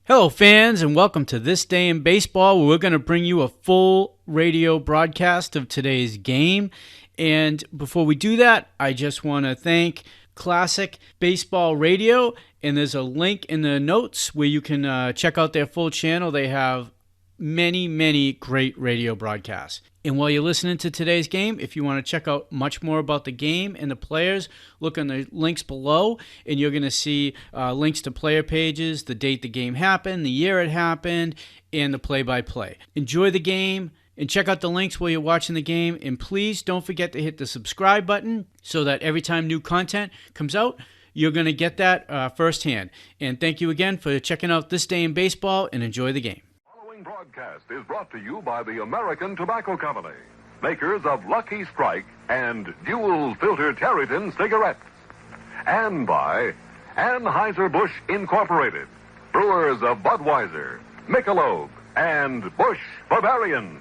Hello, fans, and welcome to This Day in Baseball, where we're going to bring you a full radio broadcast of today's game. And before we do that, I just want to thank Classic Baseball Radio, and there's a link in the notes where you can check out their full channel. They have many great radio broadcasts. And while you're listening to today's game, if you want to check out much more about the game and the players, look on the links below, and you're going to see links to player pages, the date the game happened, the year it happened, and the play-by-play. Enjoy the game, and check out the links while you're watching the game, and please don't forget to hit the subscribe button so that every time new content comes out, you're going to get that firsthand. And thank you again for checking out This Day in Baseball, and enjoy the game. Broadcast is brought to you by the American Tobacco Company, makers of Lucky Strike and Dual Filter Tareyton cigarettes, and by Anheuser-Busch Incorporated, brewers of Budweiser, Michelob, and Busch Bavarian.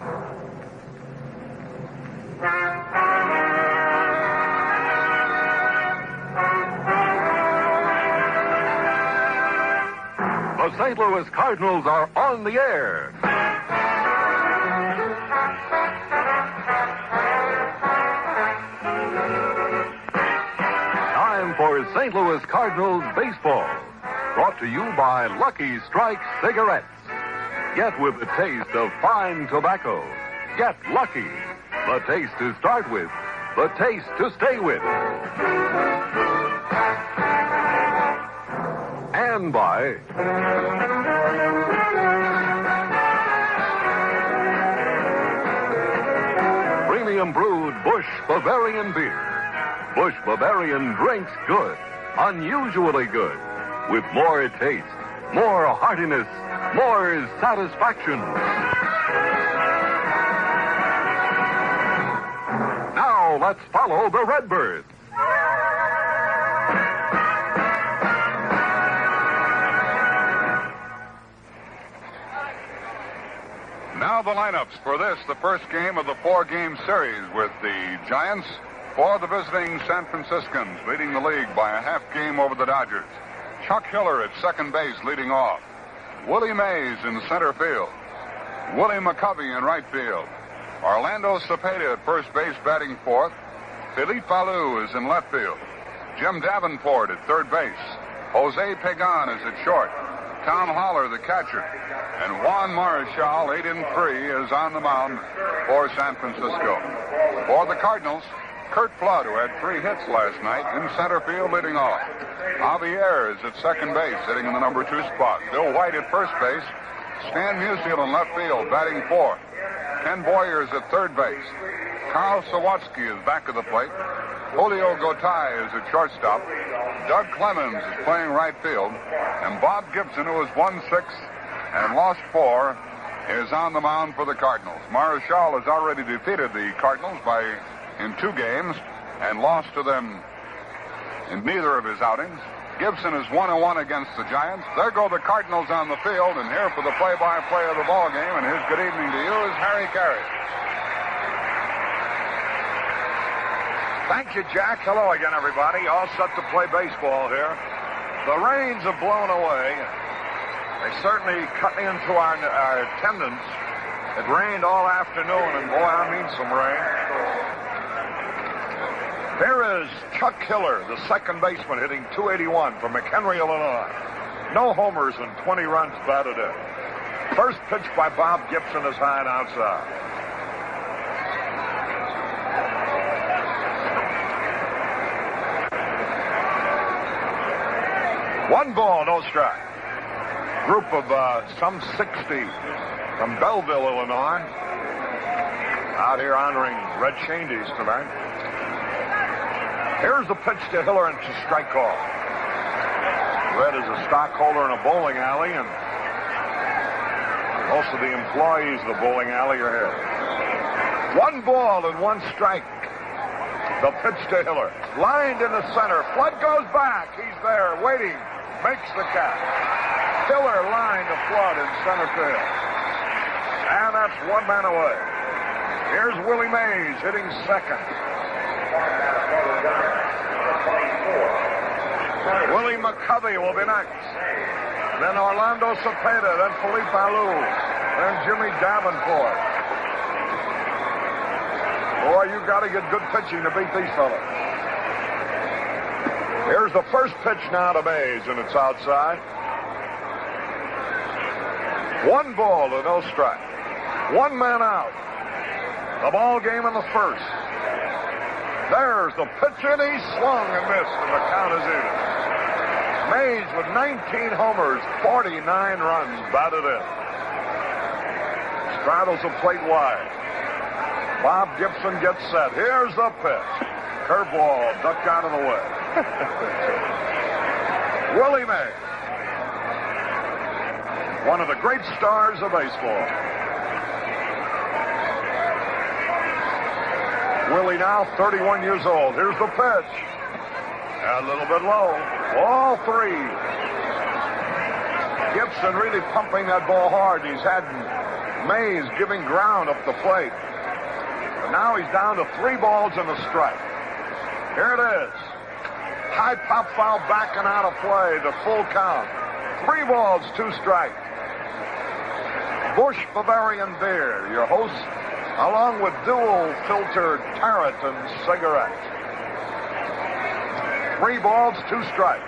The St. Louis Cardinals are on the air. Time for St. Louis Cardinals baseball. Brought to you by Lucky Strike cigarettes. Get with the taste of fine tobacco. Get Lucky. The taste to start with. The taste to stay with. And by premium brewed Busch Bavarian beer. Busch Bavarian drinks good, unusually good, with more taste, more heartiness, more satisfaction. Now let's follow the Redbirds. Now the lineups for this, the first game of the four-game series, with the Giants or the visiting San Franciscans leading the league by a half game over the Dodgers. Chuck Hiller at second base leading off. Willie Mays in center field. Willie McCovey in right field. Orlando Cepeda at first base batting fourth. Philippe Ballou is in left field. Jim Davenport at third base. Jose Pagan is at short. Tom Holler, the catcher. And Juan Marichal, 8-3, is on the mound for San Francisco. For the Cardinals, Curt Flood, who had 3 hits last night, in center field leading off. Javier is at second base, hitting in the number 2 spot. Bill White at first base. Stan Musial in left field, batting fourth. Ken Boyer is at third base. Carl Sawatsky is back of the plate. Julio Gotay is at shortstop. Doug Clements is playing right field. And Bob Gibson, who has won 6 and lost 4, is on the mound for the Cardinals. Marichal has already defeated the Cardinals in 2 games and lost to them in neither of his outings. Gibson is 1-1 against the Giants. There go the Cardinals on the field, and here for the play-by-play of the ball game, and his good evening to you, is Harry Carey. Thank you, Jack. Hello again, everybody. All set to play baseball here. The rains have blown away. They certainly cut into our attendance. It rained all afternoon, and boy, I mean some rain. Here is Chuck Hiller, the second baseman, hitting .281 from McHenry, Illinois. No homers and 20 runs batted in. First pitch by Bob Gibson is high and outside. One ball, no strike. Group of some 60 from Belleville, Illinois. Out here honoring Red Shandies tonight. Here's the pitch to Hiller, and to strike call. Red is a stockholder in a bowling alley, and most of the employees of the bowling alley are here. 1 ball and 1 strike. The pitch to Hiller. Lined in the center. Flood goes back. He's there waiting. Makes the catch. Hiller lined to Flood in center field. And that's 1 man away. Here's Willie Mays hitting second. Willie McCovey will be next. then Orlando Cepeda, then Felipe Alou, then Jimmy Davenport. Boy, you got to get good pitching to beat these fellas. Here's the first pitch now to Mays, and it's outside. 1 ball to no strike. 1 man out. The ball game in the first. There's the pitch, and he swung and missed, and the count is even. Mays with 19 homers, 49 runs batted in. Straddles the plate wide. Bob Gibson gets set. Here's the pitch. Curveball ducked out of the way. Willie Mays, one of the great stars of baseball. Willie now 31 years old. Here's the pitch. A little bit low. Ball 3. Gibson really pumping that ball hard. He's had Mays giving ground up the plate. But now he's down to 3 balls and a strike. Here it is. High pop foul backing out of play. The full count. 3 balls, 2 strikes. Busch Bavarian Beer, your host, along with dual filter Tarleton cigarettes. 3 balls, 2 strikes.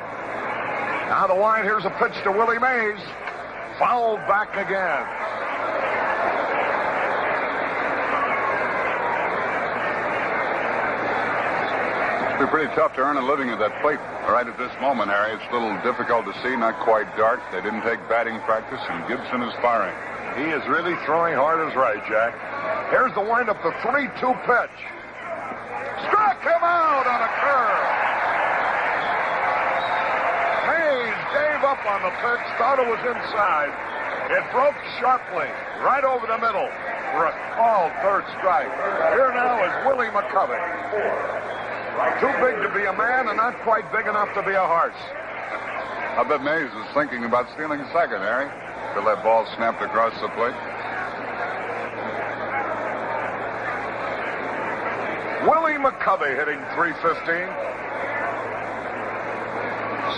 Now the line, here's a pitch to Willie Mays. Fouled back again. It's pretty tough to earn a living at that plate right at this moment, Harry. It's a little difficult to see, not quite dark. They didn't take batting practice, and Gibson is firing. He is really throwing hard as right, Jack. Here's the windup, the 3-2 pitch. Struck him out on a curve. Mays gave up on the pitch, thought it was inside. It broke sharply, right over the middle for a called 3rd strike. Here now is Willie McCovey. Too big to be a man and not quite big enough to be a horse. I bet Mays is thinking about stealing second, Harry, till that ball snapped across the plate. Willie McCovey hitting .315.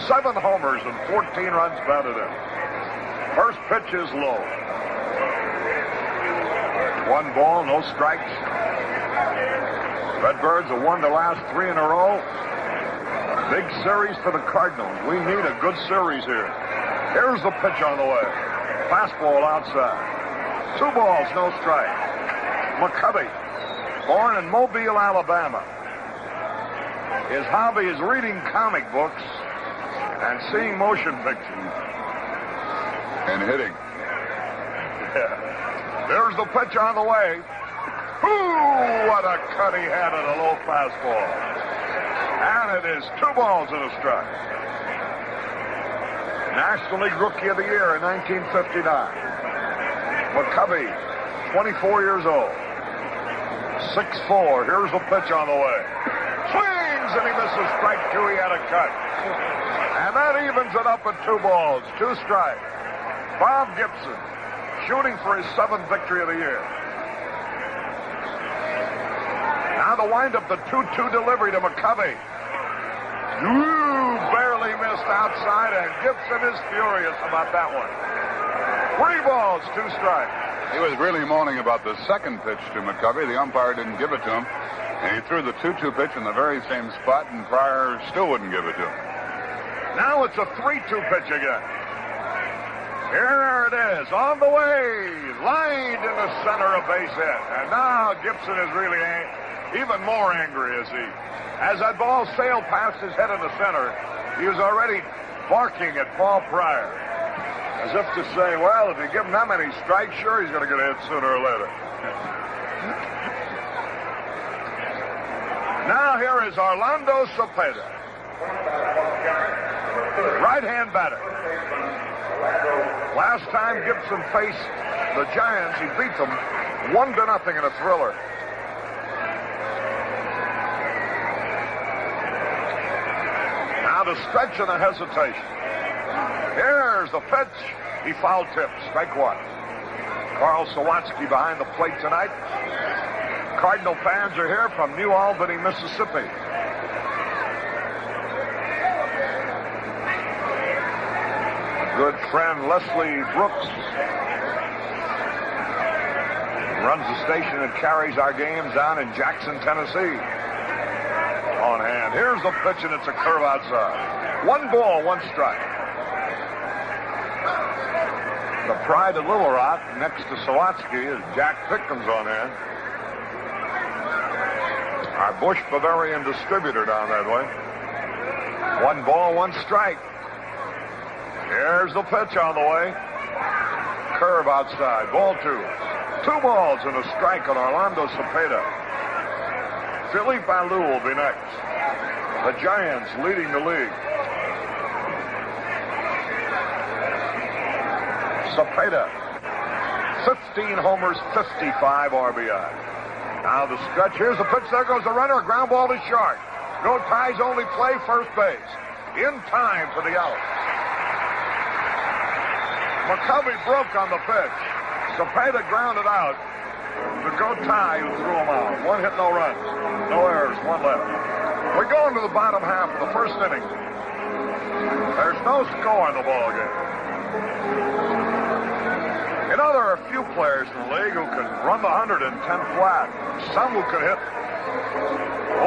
7 homers and 14 runs batted in. First pitch is low. 1 ball, no strikes. Redbirds have won the last 3 in a row. Big series for the Cardinals. We need a good series here. Here's the pitch on the way. Fastball outside. 2 balls, no strike. McCovey, born in Mobile, Alabama. His hobby is reading comic books and seeing motion pictures. And hitting. Yeah. There's the pitch on the way. Ooh, what a cut he had at a low fastball. And it is 2 balls and a strike. National League Rookie of the Year in 1959. McCovey, 24 years old. 6'4". Here's the pitch on the way. Swings, and he misses strike 2. He had a cut. And that evens it up at 2 balls, 2 strikes. Bob Gibson, shooting for his 7th victory of the year. Now the windup, the 2-2 delivery to McCovey. Ooh, barely missed outside, and Gibson is furious about that one. 3 balls, 2 strikes. He was really moaning about the second pitch to McCovey. The umpire didn't give it to him. And he threw the 2-2 pitch in the very same spot, and Pryor still wouldn't give it to him. Now it's a 3-2 pitch again. Here it is, on the way, lined in the center of base hit. And now Gibson is really even more angry as that ball sailed past his head in the center. He was already barking at Paul Pryor, as if to say, well, if you give him that many strikes, sure he's going to get hit sooner or later. Now here is Orlando Cepeda, right-hand batter. Last time Gibson faced the Giants, he beat them 1-0 in a thriller. Now the stretch and the hesitation. Here's the pitch. He foul tips. Strike 1. Carl Sawatsky behind the plate tonight. Cardinal fans are here from New Albany, Mississippi. good friend Leslie Brooks runs the station that carries our games down in Jackson, Tennessee. On hand. Here's the pitch, and it's a curve outside. 1 ball, 1 strike. The pride of Little Rock next to Sawatsky is Jack Pickens on hand. Our Busch Bavarian distributor down that way. 1 ball, 1 strike. Here's the pitch on the way. Curve outside. Ball 2. 2 balls and a strike on Orlando Cepeda. Philippe Alou will be next. The Giants leading the league. Cepeda, 15 homers, 55 RBI. Now the stretch. Here's the pitch. There goes the runner. A ground ball to short. No ties, only play, first base. In time for the out. McCovey broke on the pitch. Cepeda grounded out. To go tie, who threw him out. 1 hit, no runs. No errors, 1 left. We go into the bottom half of the first inning. There's no score in the ball game. You know, there are a few players in the league who can run the 110 flat. Some who can hit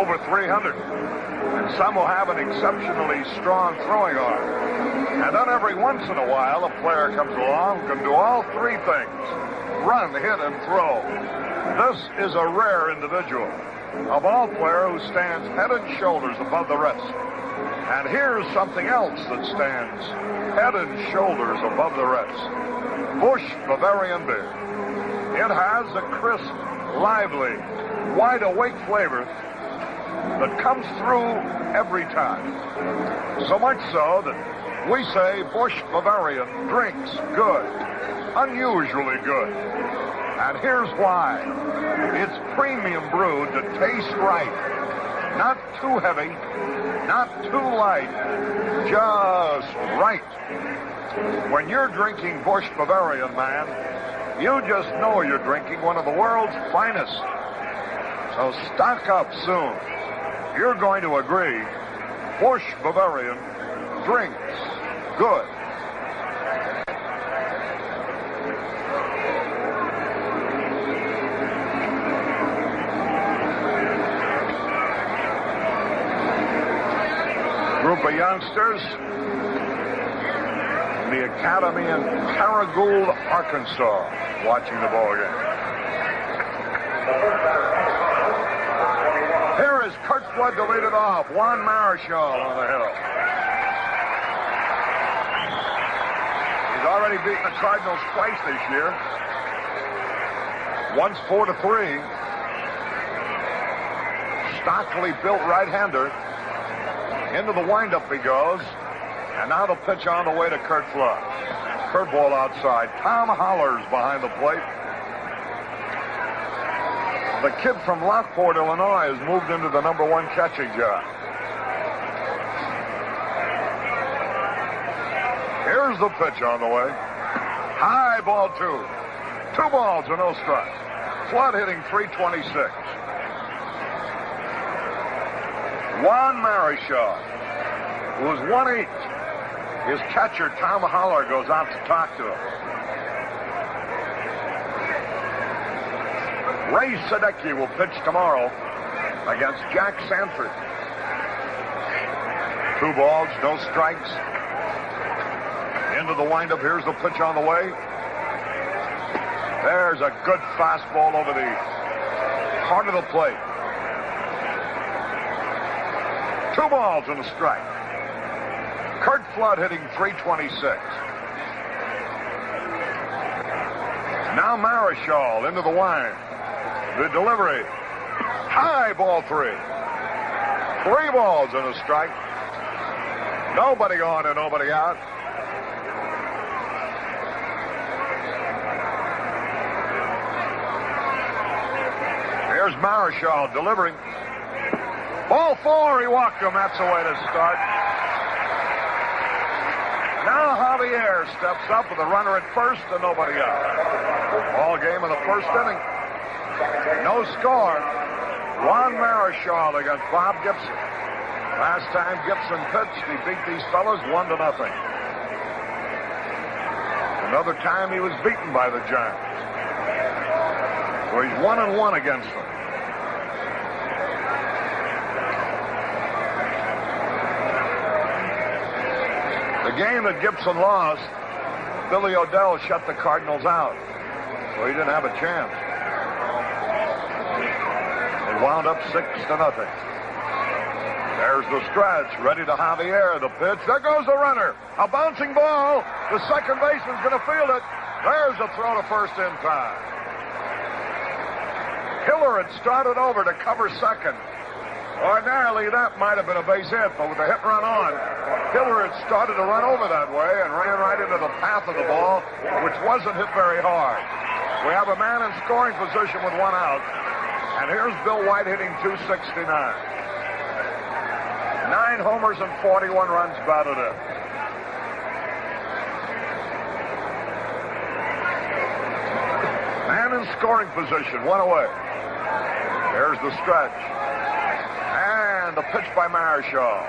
over 300. And some will have an exceptionally strong throwing arm. And then every once in a while, a player comes along who can do all 3 things. Run, hit, and throw. This is a rare individual. A ball player who stands head and shoulders above the rest. And here's something else that stands head and shoulders above the rest. Busch Bavarian beer. It has a crisp, lively, wide-awake flavor that comes through every time. So much so that we say Busch Bavarian drinks good, unusually good. And here's why. It's premium brewed to taste right. Not too heavy, not too light, just right. When you're drinking Busch Bavarian, man, you just know you're drinking one of the world's finest. So stock up soon. You're going to agree, Busch Bavarian drinks good. Group of youngsters in the academy in Paragould, Arkansas, watching the ball game. Here is Kurt Flood to lead it off. Juan Marichal on the hill. He's already beaten the Cardinals twice this year. Once 4-3. Stockily built right-hander. Into the windup he goes. And now the pitch on the way to Kurt Flood. Curveball outside. Tom Hollers behind the plate. The kid from Lockport, Illinois, has moved into the #1 catching job. Here's the pitch on the way. High, ball 2. 2 balls and no strikes. Flood hitting .326. Juan Marichal, who's 1-8. His catcher, Tom Holler, goes out to talk to him. Ray Sadecki will pitch tomorrow against Jack Sanford. 2 balls, no strikes. Into the windup. Here's the pitch on the way. There's a good fastball over the heart of the plate. 2 balls and a strike. Kurt Flood hitting .326. Now Marichal into the wind. The delivery. High, ball 3. 3 balls and a strike. Nobody on and nobody out. Here's Marichal delivering. Ball 4, he walked him. That's the way to start. Now Javier steps up with a runner at first and nobody out. Ball game in the first inning. No score. Juan Marichal against Bob Gibson. Last time Gibson pitched, he beat these fellas 1-0. Another time he was beaten by the Giants. So he's 1-1 against them. The game that Gibson lost, Billy O'Dell shut the Cardinals out, so he didn't have a chance. It wound up 6-0. There's the stretch, ready to Javier. The pitch, there goes the runner. A bouncing ball. The second baseman's going to field it. There's a throw to first in time. Hiller had started over to cover second. Ordinarily, that might have been a base hit, but with the hit run on, Hiller had started to run over that way and ran right into the path of the ball, which wasn't hit very hard. We have a man in scoring position with 1 out, and here's Bill White hitting .269. 9 homers and 41 runs batted in. Man in scoring position, 1 away. There's the stretch. And the pitch by Marichal.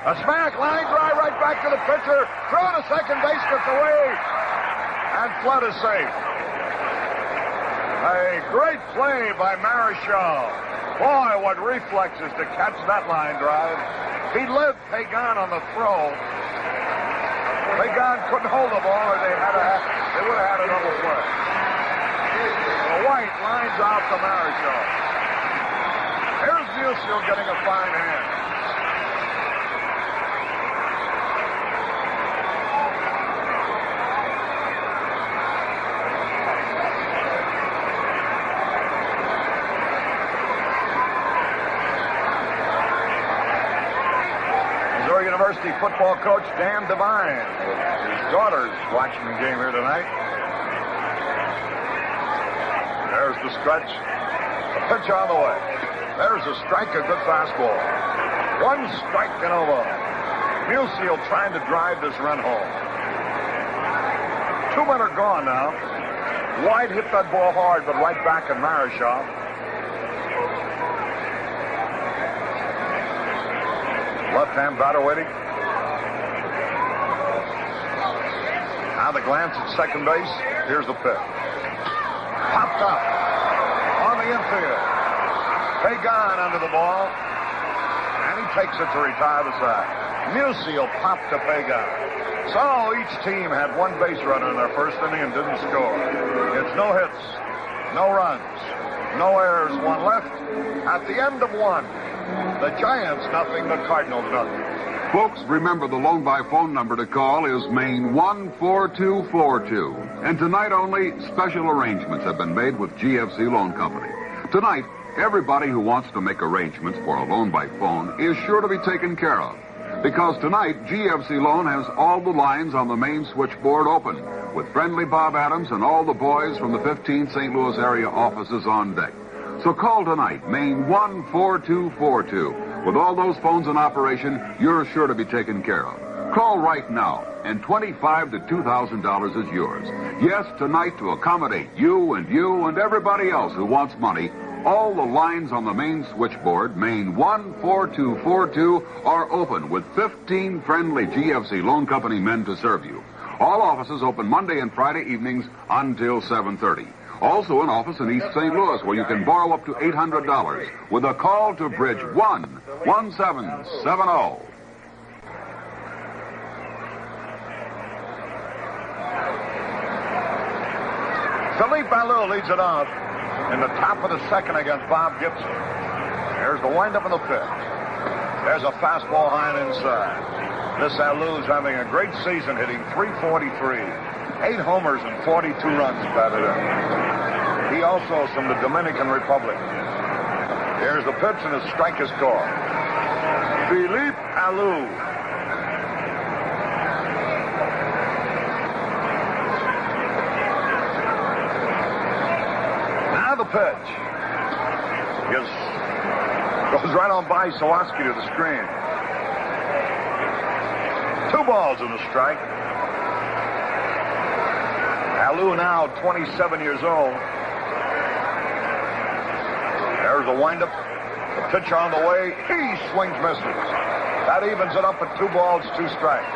A smack, line drive right back to the pitcher. Throw to second base, gets away. And Flood is safe. A great play by Marichal. Boy, what reflexes to catch that line drive. He led Pagan on the throw. Pagan couldn't hold the ball, or they would have had another play. White lines out to Marichal. Here's Musial getting a fine hand. Missouri University football coach Dan Devine. His daughter's watching the game here tonight. There's the stretch. The pitch on the way. There's a strike, a good fastball. 1 strike and a ball. Musial trying to drive this run home. 2 men are gone now. White hit that ball hard, but right back at Marichal. Left-hand batter waiting. Now the glance at second base. Here's the pitch. Popped up on the infield. Pagan under the ball, and he takes it to retire the side. Musial popped to Pagan. So each team had 1 base runner in their first inning and didn't score. It's no hits, no runs, no errors, 1 left. At the end of 1, the Giants nothing, the Cardinals nothing. Folks, remember the loan by phone number to call is Maine 14242. And tonight only, special arrangements have been made with GFC Loan Company. Tonight, everybody who wants to make arrangements for a loan by phone is sure to be taken care of. Because tonight, GFC Loan has all the lines on the main switchboard open, with friendly Bob Adams and all the boys from the 15 St. Louis area offices on deck. So call tonight, Maine 14242. With all those phones in operation, you're sure to be taken care of. Call right now, and $25,000 to $2,000 is yours. Yes, tonight to accommodate you and everybody else who wants money. All the lines on the main switchboard, Maine 14242, are open with 15 friendly GFC Loan Company men to serve you. All offices open Monday and Friday evenings until 7:30. Also an office in East St. Louis where you can borrow up to $800 with a call to Bridge 11770. Philippe Alou leads it off in the top of the second against Bob Gibson. There's the windup in the pitch. There's a fastball high and inside. This Alou's having a great season, hitting .343. 8 homers and 42 runs batted in. He also is from the Dominican Republic. Here's the pitch, and a strike is called. Philippe Alou. Now the pitch. Goes right on by Sawatsky to the screen. 2 balls and a strike. Alou now 27 years old. There's the windup. The pitch on the way. He swings, misses. That evens it up at 2 balls, 2 strikes.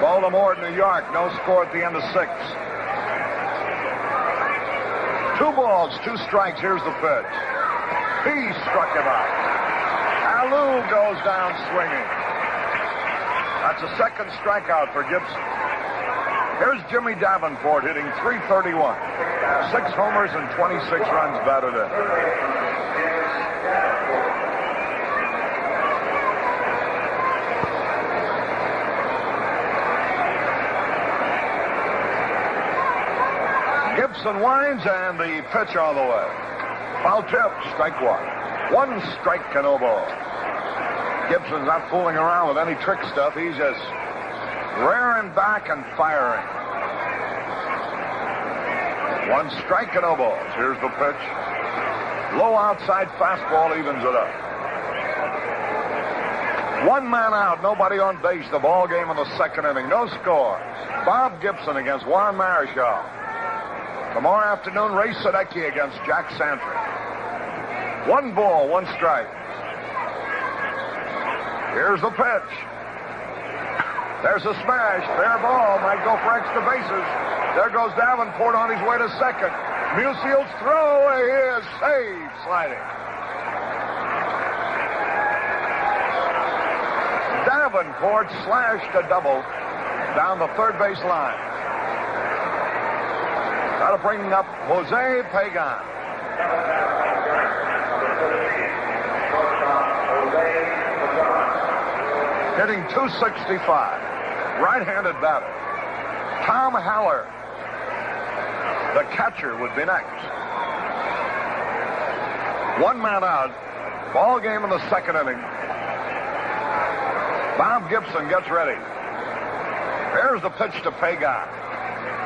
Baltimore, New York. No score at the end of 6. 2 balls, 2 strikes. Here's the pitch. He struck him out. Alou goes down swinging. That's a second strikeout for Gibson. Here's Jimmy Davenport hitting .331. 6 homers and 26 runs batted in. Gibson winds and the pitch all the way. Foul tip, strike 1. 1 strike and no ball. Gibson's not fooling around with any trick stuff. He's just rearing back and firing. 1 strike and no balls. Here's the pitch. Low outside fastball evens it up. 1 man out, nobody on base. The ball game in the 2nd inning. No score. Bob Gibson against Juan Marichal. Tomorrow afternoon, Ray Sadecki against Jack Santry. 1 ball, 1 strike. Here's the pitch. There's a smash. Fair ball. Might go for extra bases. There goes Davenport on his way to second. Musield's throw. He is saved. Sliding. Davenport slashed a double down the third base line. Got to bring up Jose Pagan. Hitting .265. Right-handed batter. Tom Haller, the catcher, would be next. 1 man out. Ball game in the 2nd inning. Bob Gibson gets ready. Here's the pitch to Pagan.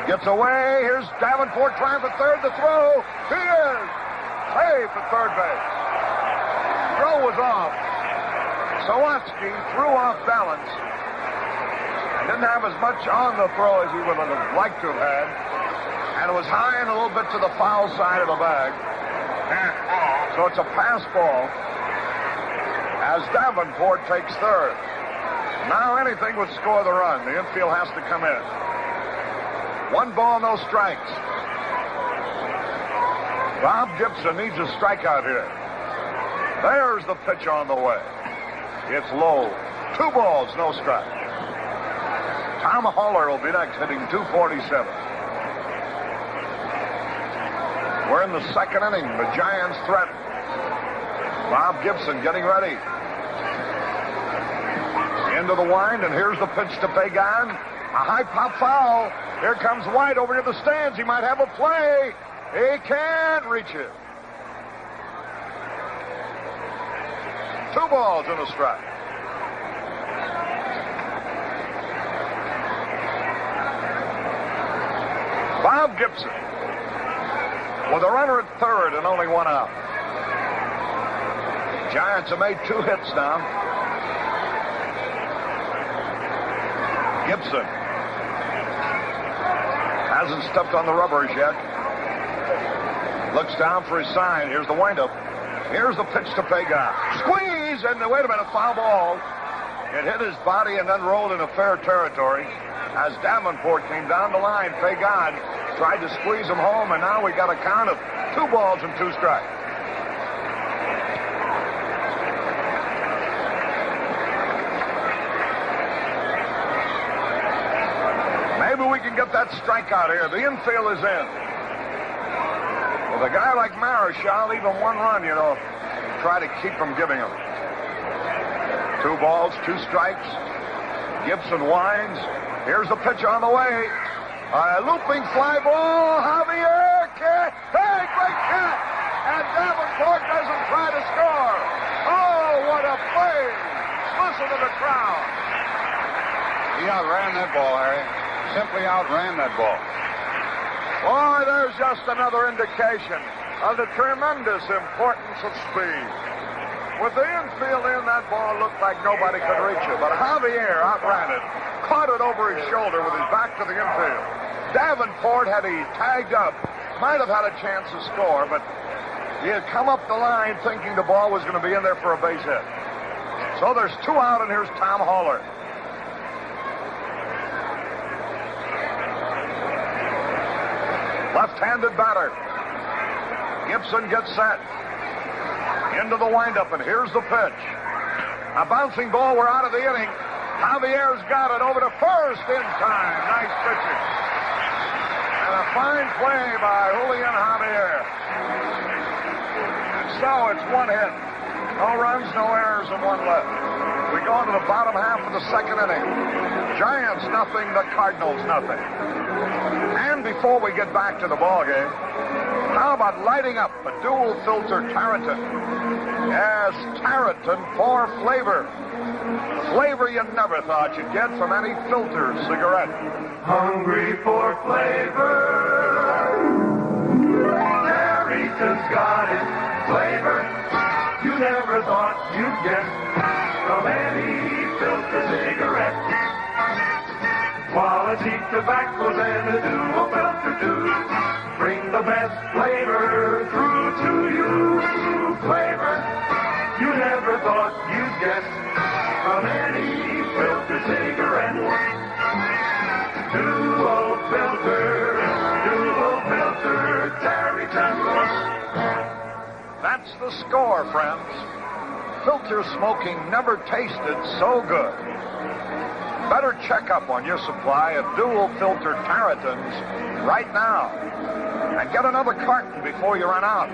Gets away. Here's Davenport trying for third. The throw. He is safe at third base. Throw was off. Sawatsky threw off balance. Didn't have as much on the throw as he would have liked to have had. And it was high and a little bit to the foul side of the bag. So it's a pass ball as Davenport takes third. Now anything would score the run. The infield has to come in. 1 ball, no strikes. Bob Gibson needs a strikeout here. There's the pitch on the way. It's low. 2 balls, no strike. Tom Haller will be next, hitting .247. We're in the 2nd inning. The Giants threaten. Bob Gibson getting ready. Into the wind, and here's the pitch to Pagan. A high pop foul. Here comes White over to the stands. He might have a play. He can't reach it. 2 balls and a strike. Bob Gibson with a runner at third and only 1 out. Giants have made 2 hits now. Gibson hasn't stepped on the rubbers yet. Looks down for his sign. Here's the windup. Here's the pitch to Pagan. Squeeze, and wait a minute, foul ball. It hit his body and then rolled into fair territory. As Davenport came down the line, Pagan tried to squeeze him home, and now we got a count of 2 balls and 2 strikes. Maybe we can get that strikeout here. The infield is in. With a guy like Marichal, even 1 run, try to keep from giving him. 2 balls, 2 strikes. Gibson winds. Here's the pitch on the way. A looping fly ball. Javier can't. Hey, great catch. And Davenport doesn't try to score. Oh, what a play. Listen to the crowd. He outran that ball, Harry. Simply outran that ball. Boy, there's just another indication of the tremendous importance of speed. With the infield in, that ball looked like nobody could reach it. But Javier outran it, caught it over his shoulder with his back to the infield. Davenport, had he tagged up, might have had a chance to score, but he had come up the line thinking the ball was going to be in there for a base hit. So there's 2 out, and here's Tom Haller. Left-handed batter. Gibson gets set. Into the windup, and here's the pitch. A bouncing ball. We're out of the inning. Javier's got it over to first in time. Nice pitching. And a fine play by Julian Javier. And so it's one hit. No runs, no errors, and one left. We go into the bottom half of the second inning. Giants nothing, the Cardinals nothing. And before we get back to the ball game, how about lighting up a dual filter Tarleton? Yes, Tarleton for flavor. Flavor you never thought you'd get from any filter cigarette. Hungry for flavor. Tarleton's got it. Flavor you never thought you'd get from any filter cigarette. Quality tobaccos and a dual filter too. Bring the best flavor through to you. Flavor you never thought you'd get from any filter cigarette. Dual filter, Tarleton. That's the score, friends. Filter smoking never tasted so good. Better check up on your supply of dual filter Tarletons right now. And get another carton before you run out.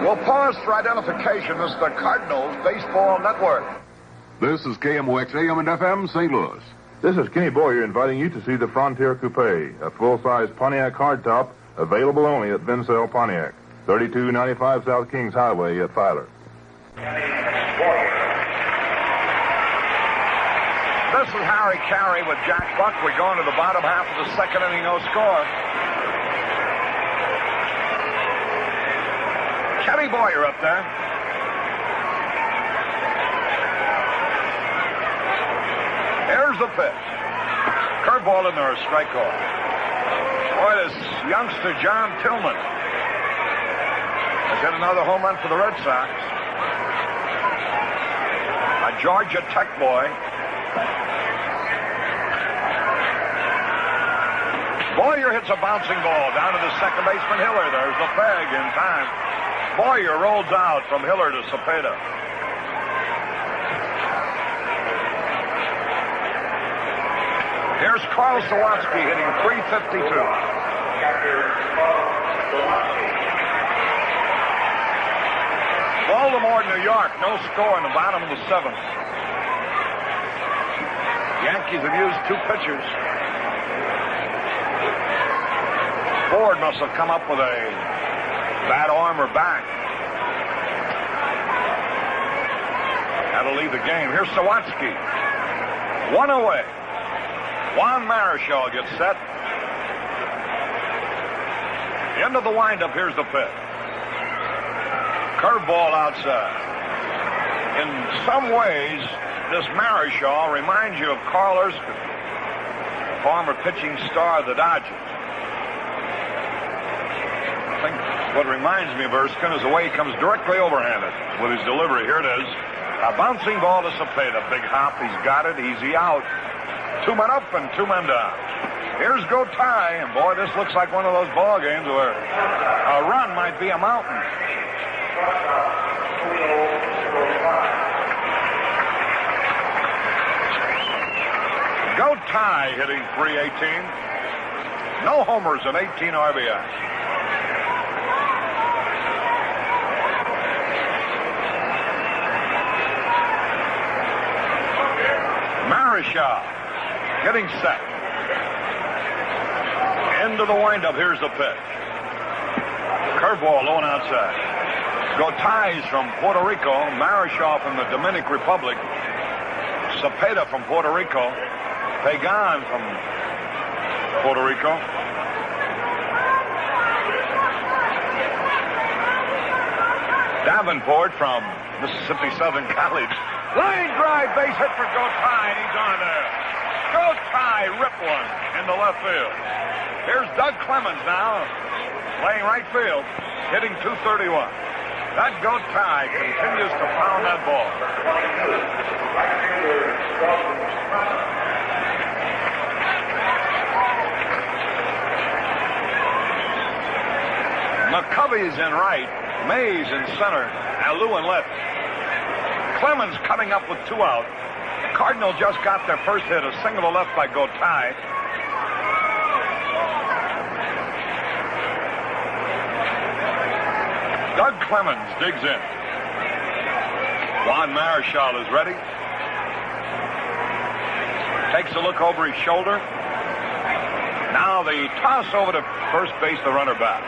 We'll pause for identification. This is the Cardinals Baseball Network. This is KMOX AM and FM St. Louis. This is Kenny Boyer inviting you to see the Frontier Coupe, a full-size Pontiac hardtop available only at Vincel Pontiac, 3295 South Kings Highway at Filer. This is Harry Carey with Jack Buck. We're going to the bottom half of the second inning, no score. Kenny Boyer up there. Here's the pitch. Curveball in there, a strikeout. Boy, this youngster John Tillman has hit another home run for the Red Sox. A Georgia Tech boy. Boyer hits a bouncing ball down to the second baseman Hiller. There's the peg in time. Boyer rolls out from Hiller to Cepeda. Here's Carl Sawatsky hitting .352. Baltimore, New York, no score in the bottom of the seventh. Yankees have used two pitchers. Ford must have come up with a bad arm or back. That'll leave the game. Here's Sawatsky. One away. Juan Marichal gets set. Into the windup. Here's the pitch. Curveball outside. In some ways, this Marichal reminds you of Carl Erskine, former pitching star of the Dodgers. I think what reminds me of Erskine is the way he comes directly overhanded with his delivery. Here it is. A bouncing ball to Cepeda. Big hop. He's got it. Easy out. 2 men up and 2 men down. Here's Go Ty, and boy, this looks like one of those ball games where a run might be a mountain. Go Ty hitting .318. No homers and 18 RBIs. Marichal getting set. Into the windup. Here's the pitch. Curveball low and outside. Gotay's from Puerto Rico. Marichal from the Dominican Republic. Cepeda from Puerto Rico. Pagan from Puerto Rico. Davenport from Mississippi Southern College. Line drive, base hit for Gotay, and he's on there. Gotay ripped one in the left field. Here's Doug Clements now, playing right field, hitting .231. That Gotay continues to pound that ball. Davies in right, Mays in center, and Lou in left. Clements coming up with 2 out. The Cardinals just got their first hit, a single to left by Gotay. Doug Clements digs in. Juan Marichal is ready. Takes a look over his shoulder. Now the toss over to first base, the runner back.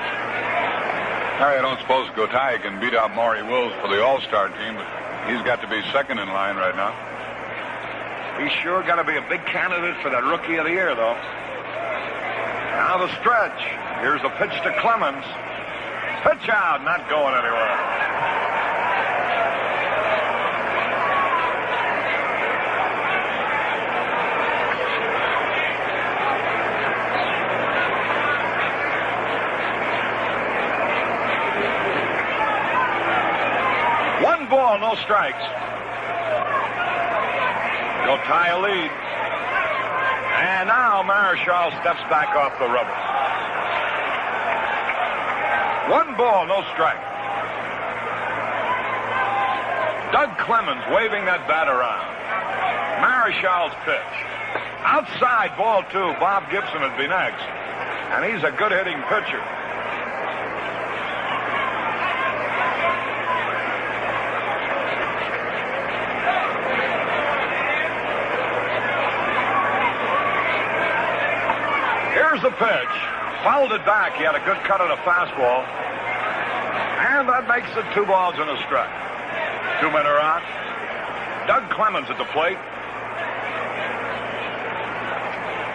Harry, I don't suppose Gotay can beat out Maury Wills for the All-Star team, but he's got to be second in line right now. He's sure got to be a big candidate for that Rookie of the Year, though. Now the stretch. Here's the pitch to Clements. Pitch out, not going anywhere. One ball, no strikes. Gotay a lead. And now Marichal steps back off the rubber. 1 ball, no strike. Doug Clements waving that bat around. Marichal's pitch. Outside, ball 2. Bob Gibson would be next. And he's a good hitting pitcher. Here's the pitch. Fouled it back. He had a good cut of the fastball. And that makes it 2 balls and a strike. 2 men are out. Doug Clements at the plate.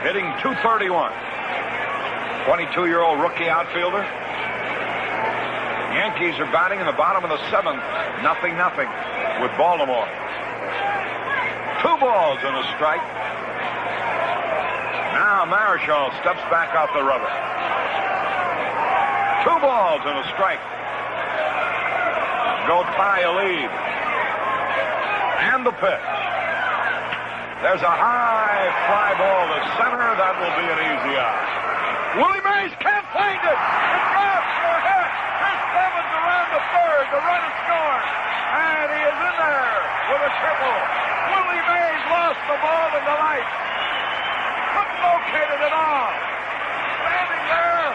Hitting .231. 22-year-old rookie outfielder. Yankees are batting in the bottom of the 7th. 0-0 with Baltimore. 2 balls and a strike. Now Marichal steps back off the rubber. 2 balls and a strike. Gotay a lead. And the pitch. There's a high fly ball to center. That will be an easy out. Willie Mays can't find it. It drops for a hit. Chris Clements around the third. The run is scored. And he is in there with a triple. Willie Mays lost the ball in the lights. Couldn't locate it at all. Standing there,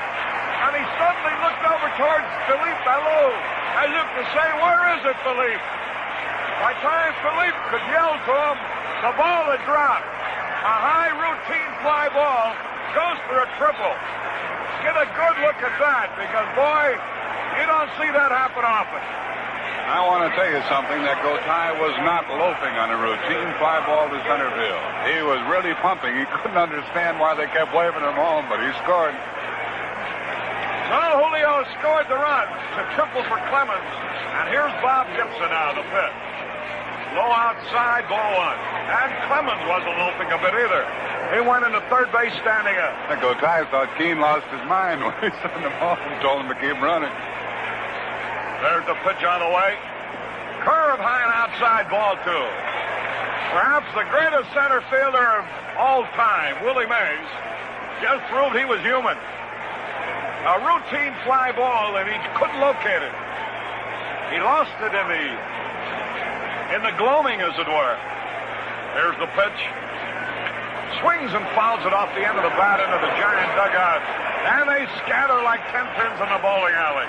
and he suddenly looked over towards Philippe Alou, as if to say, "Where is it, Philippe?" By the time Philippe could yell to him, the ball had dropped. A high routine fly ball goes for a triple. Get a good look at that, because, boy, you don't see that happen often. I want to tell you something, that Gotay was not loafing on a routine fly ball to center field. He was really pumping. He couldn't understand why they kept waving him home, but he scored. So Julio scored the run. It's a triple for Clements. And here's Bob Gibson now, the pitch. Low outside, ball 1. And Clements wasn't loafing a bit either. He went into third base standing up. Gotay thought Keene lost his mind when he sent him off and told him to keep running. There's the pitch on the way. Curve high and outside, ball 2. Perhaps the greatest center fielder of all time, Willie Mays, just proved he was human. A routine fly ball, and he couldn't locate it. He lost it in the gloaming, as it were. Here's the pitch. Swings and fouls it off the end of the bat into the Giant dugout. And they scatter like 10 pins in the bowling alley.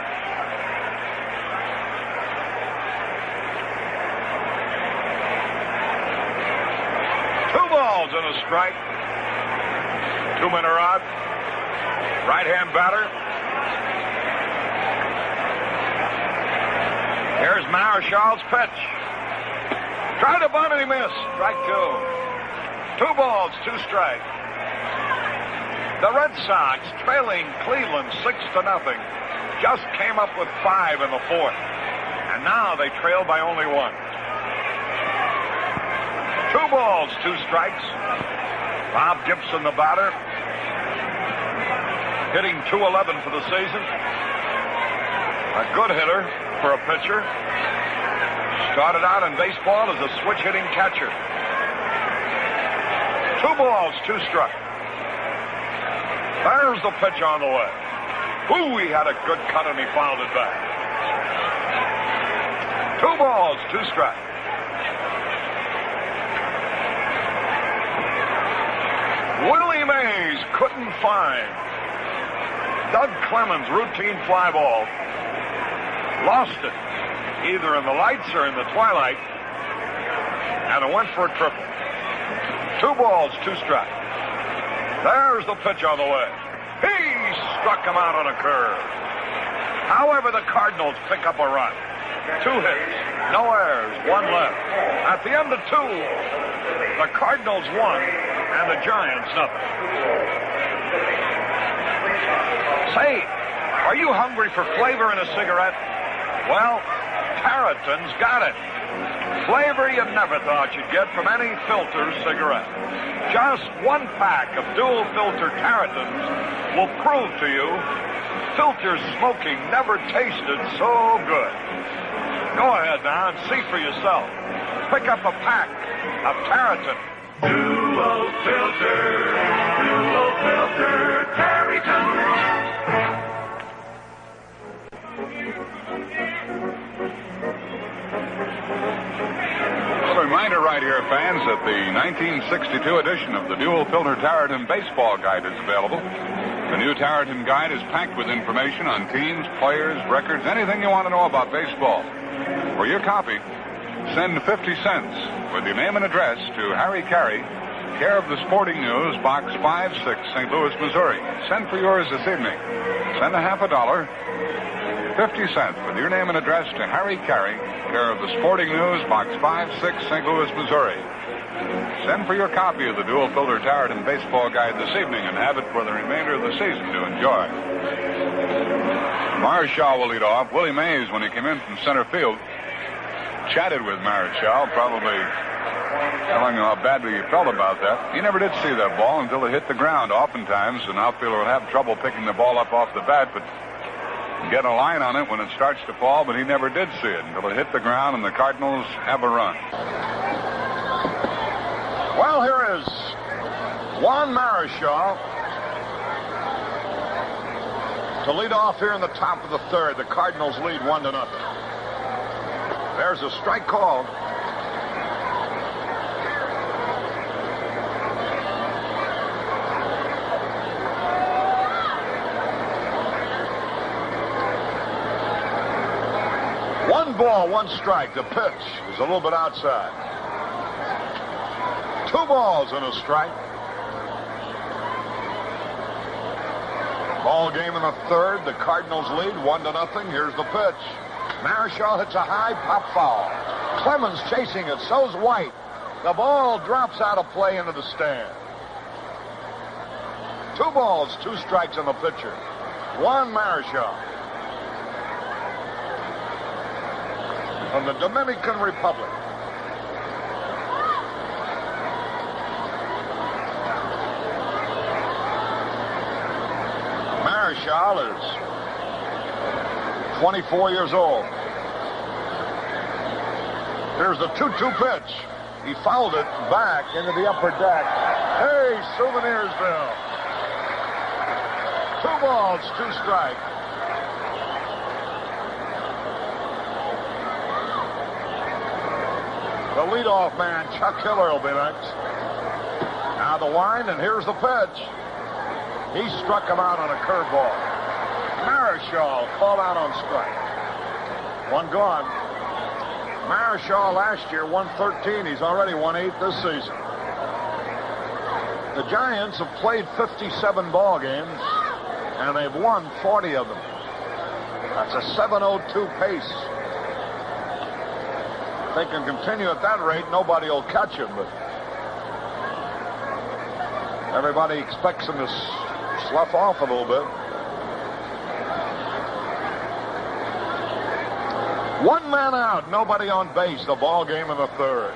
Balls and a strike. 2 men are out. Right-hand batter. Here's Marichal's pitch. Tried to bunt and he missed. Strike 2. 2 balls, 2 strikes. The Red Sox, trailing Cleveland 6-0, just came up with 5 in the 4th. And now they trail by only 1. 2 balls, 2 strikes. Bob Gibson, the batter, hitting .211 for the season. A good hitter for a pitcher. Started out in baseball as a switch-hitting catcher. 2 balls, 2 strikes. There's the pitch on the way. Ooh, he had a good cut and he fouled it back. 2 balls, 2 strikes. Willie Mays couldn't find Doug Clements' routine fly ball. Lost it, either in the lights or in the twilight, and it went for a triple. 2 balls, 2 strikes. There's the pitch on the way. He struck him out on a curve. However, the Cardinals pick up a run. 2 hits, no errors, 1 left. At the end of 2, the Cardinals won and the Giants nothing. Say, are you hungry for flavor in a cigarette? Well, Tarleton's got it. Flavor you never thought you'd get from any filter cigarette. Just 1 pack of dual filter Tarletons will prove to you filter smoking never tasted so good. Go ahead now and see for yourself. Pick up a pack of Tarleton. Dual filter Tarleton. A reminder right here, fans, that the 1962 edition of the Dual Filter Tarleton Baseball Guide is available. The new Tarleton Guide is packed with information on teams, players, records, anything you want to know about baseball. For your copy, send 50 cents with your name and address to Harry Carey, care of the Sporting News, Box 56, St. Louis, Missouri. Send for yours this evening. Send a half $1, 50 cents with your name and address to Harry Carey, care of the Sporting News, Box 56, St. Louis, Missouri. Send for your copy of the Dual Filter Tarleton Baseball Guide this evening and have it for the remainder of the season to enjoy. Marichal will lead off. Willie Mays, when he came in from center field, chatted with Marichal, probably telling him how badly he felt about that. He never did see that ball until it hit the ground. Oftentimes, an outfielder will have trouble picking the ball up off the bat, but get a line on it when it starts to fall, but he never did see it until it hit the ground, and the Cardinals have a run. Well, here is Juan Marichal to lead off here in the top of the 3rd. The Cardinals lead 1-0. There's a strike called. One ball, 1 strike. The pitch is a little bit outside. 2 balls and a strike. Ball game in the 3rd. The Cardinals lead 1-0. Here's the pitch. Marichal hits a high pop foul. Clements chasing it. So's White. The ball drops out of play into the stand. 2 balls, 2 strikes on the pitcher. Juan Marichal from the Dominican Republic. Marichal is 24 years old. Here's the 2-2 pitch. He fouled it back into the upper deck. Hey, Souvenirsville. 2 balls, 2 strikes. The leadoff man, Chuck Hiller, will be next. Now the wind, and here's the pitch. He struck him out on a curveball. Marichal called out on strike. 1 gone. Marichal last year won 13. He's already won 8 this season. The Giants have played 57 ball games, and they've won 40 of them. That's a 7:02 pace. If they can continue at that rate, nobody will catch him, but everybody expects him to slough off a little bit. 1 man out, nobody on base, the ball game in the 3rd.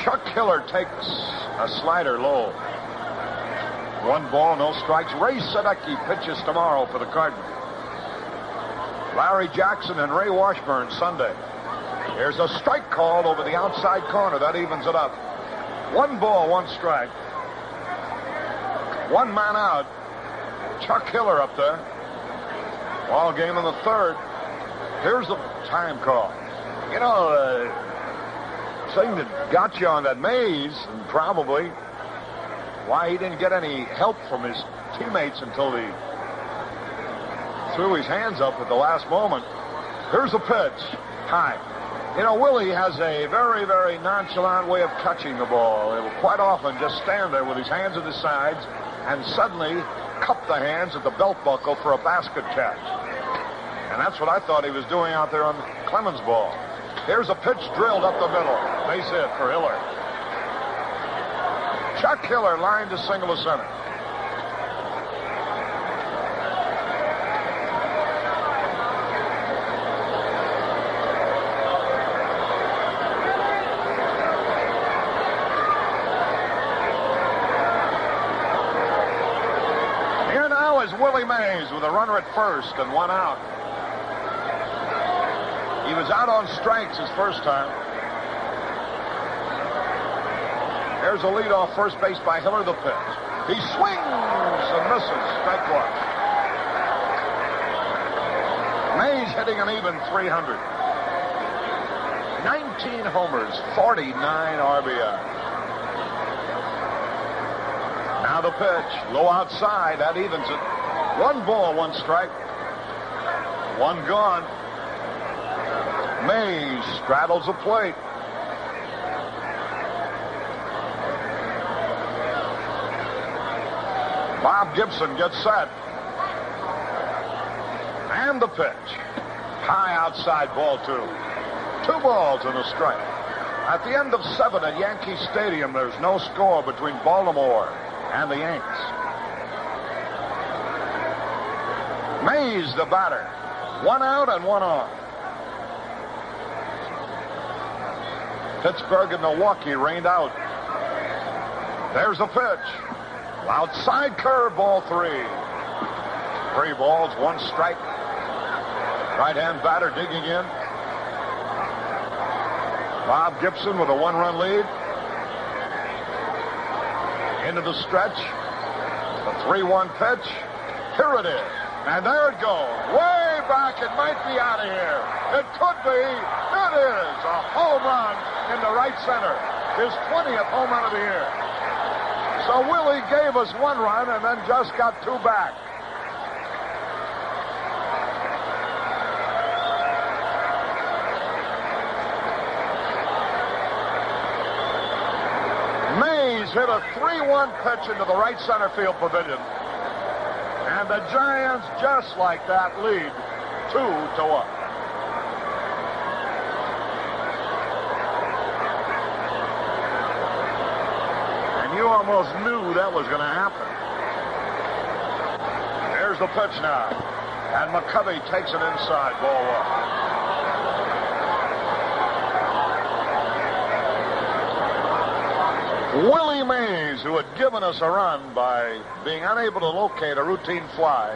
Chuck Hiller takes a slider low. 1 ball, no strikes. Ray Sadecki pitches tomorrow for the Cardinals. Larry Jackson and Ray Washburn Sunday. Here's a strike called over the outside corner. That evens it up. 1 ball, 1 strike. 1 man out. Chuck Hiller up there. Ball game in the third. Here's the time call. You know, thing that got you on that Mays, and probably why he didn't get any help from his teammates until he threw his hands up at the last moment. Here's the pitch. High. You know, Willie has a very, very nonchalant way of catching the ball. He will quite often just stand there with his hands at his sides and suddenly cup the hands at the belt buckle for a basket catch. And that's what I thought he was doing out there on Clements' ball. Here's a pitch drilled up the middle. Base hit for Hiller. Chuck Hiller lined to single to center. Willie Mays with a runner at first and one out. He was out on strikes his first time. There's a leadoff first base by Hiller, the pitch. He swings and misses. Strike one. Mays hitting an even 300. 19 homers, 49 RBI. Now the pitch, low outside, that evens it. 1 ball, 1 strike. 1 gone. Mays straddles the plate. Bob Gibson gets set. And the pitch. High outside, ball 2. 2 balls and a strike. At the end of 7 at Yankee Stadium, there's no score between Baltimore and the Yanks. Mays, the batter. 1 out and 1 on. Pittsburgh and Milwaukee rained out. There's the pitch. Outside curve, ball 3. 3 balls, 1 strike. Right-hand batter digging in. Bob Gibson with a 1-run lead. Into the stretch. The 3-1 pitch. Here it is. And there it goes. Way back. It might be out of here. It could be. It is a home run in the right center. His 20th home run of the year. So Willie gave us 1 run and then just got 2 back. Mays hit a 3-1 pitch into the right center field pavilion. And the Giants, just like that, lead 2-1. And you almost knew that was going to happen. There's the pitch now. And McCovey takes it inside, ball 1. Willie Mays, who had given us a run by being unable to locate a routine fly,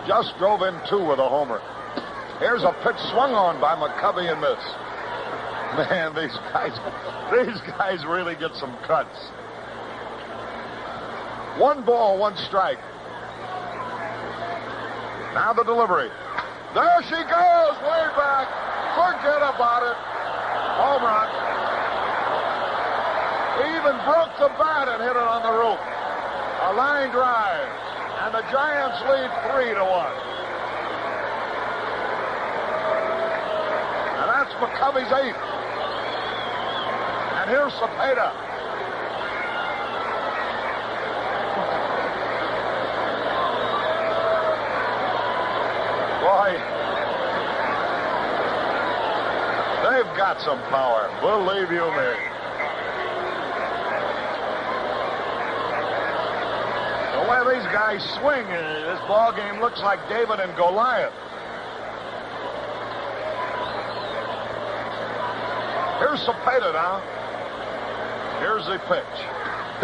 just drove in 2 with a homer. Here's a pitch swung on by McCovey and missed. Man, these guys really get some cuts. 1 ball, 1 strike. Now the delivery. There she goes, way back. Forget about it. Home run. He even broke the bat and hit it on the roof. A line drive. And the Giants lead 3-1. And that's McCovey's 8th. And here's Cepeda. Boy, they've got some power. Believe you me. The way these guys swing, this ball game looks like David and Goliath. Here's Cepeda now. Here's the pitch.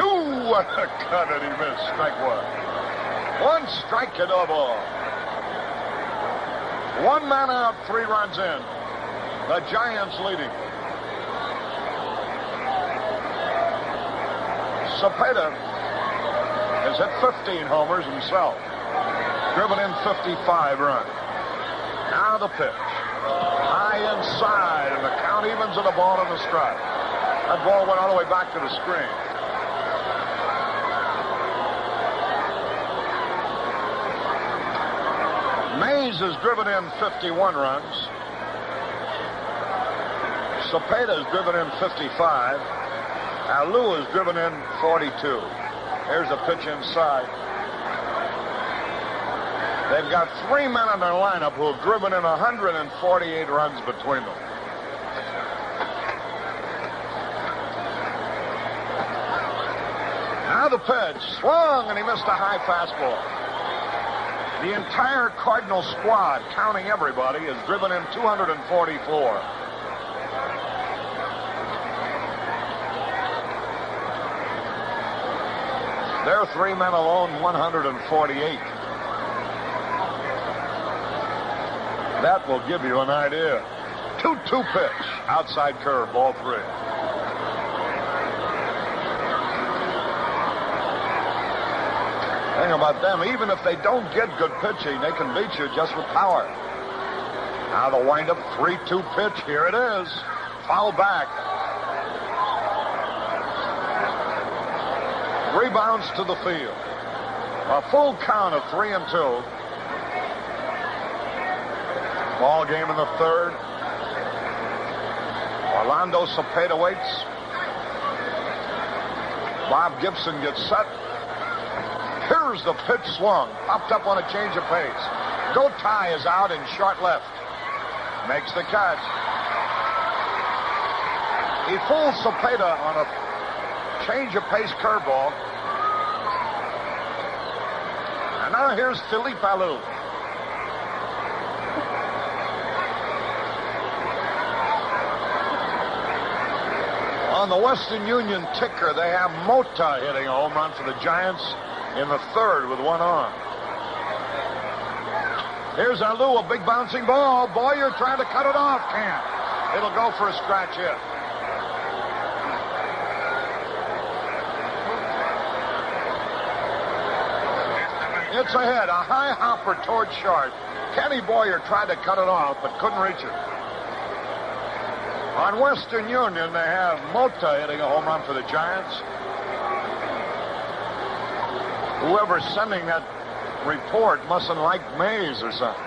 Ooh, what a cut, and he missed. Strike 1. 1 strike to no ball. 1 man out, 3 runs in. The Giants leading. Cepeda has hit 15 homers himself. Driven in 55 runs. Now the pitch. High inside, and the count evens at a ball and a strike. That ball went all the way back to the screen. Mays has driven in 51 runs. Cepeda's driven in 55. Alou has driven in 42. Here's a pitch inside. They've got 3 men in their lineup who have driven in 148 runs between them. Now the pitch. Swung, and he missed a high fastball. The entire Cardinal squad, counting everybody, has driven in 244. Their 3 men alone, 148. That will give you an idea. 2-2 pitch. Outside curve, ball 3. Thing about them, even if they don't get good pitching, they can beat you just with power. Now the windup, 3-2 pitch. Here it is. Foul back. Rebounds to the field. A full count of 3-2. Ball game in the third. Orlando Cepeda waits. Bob Gibson gets set. Here's the pitch swung. Popped up on a change of pace. Gotay is out in short left. Makes the catch. He fools Cepeda on a change of pace curveball. And now here's Philippe Alou. On the Western Union ticker, they have Mota hitting a home run for the Giants in the third with one on. Here's Alou, a big bouncing ball. Boyer trying to cut it off. Can't. It'll go for a scratch hit. It's a hit, a high hopper toward short. Kenny Boyer tried to cut it off, but couldn't reach it. On Western Union, they have Mota hitting a home run for the Giants. Whoever's sending that report mustn't like Mays or something.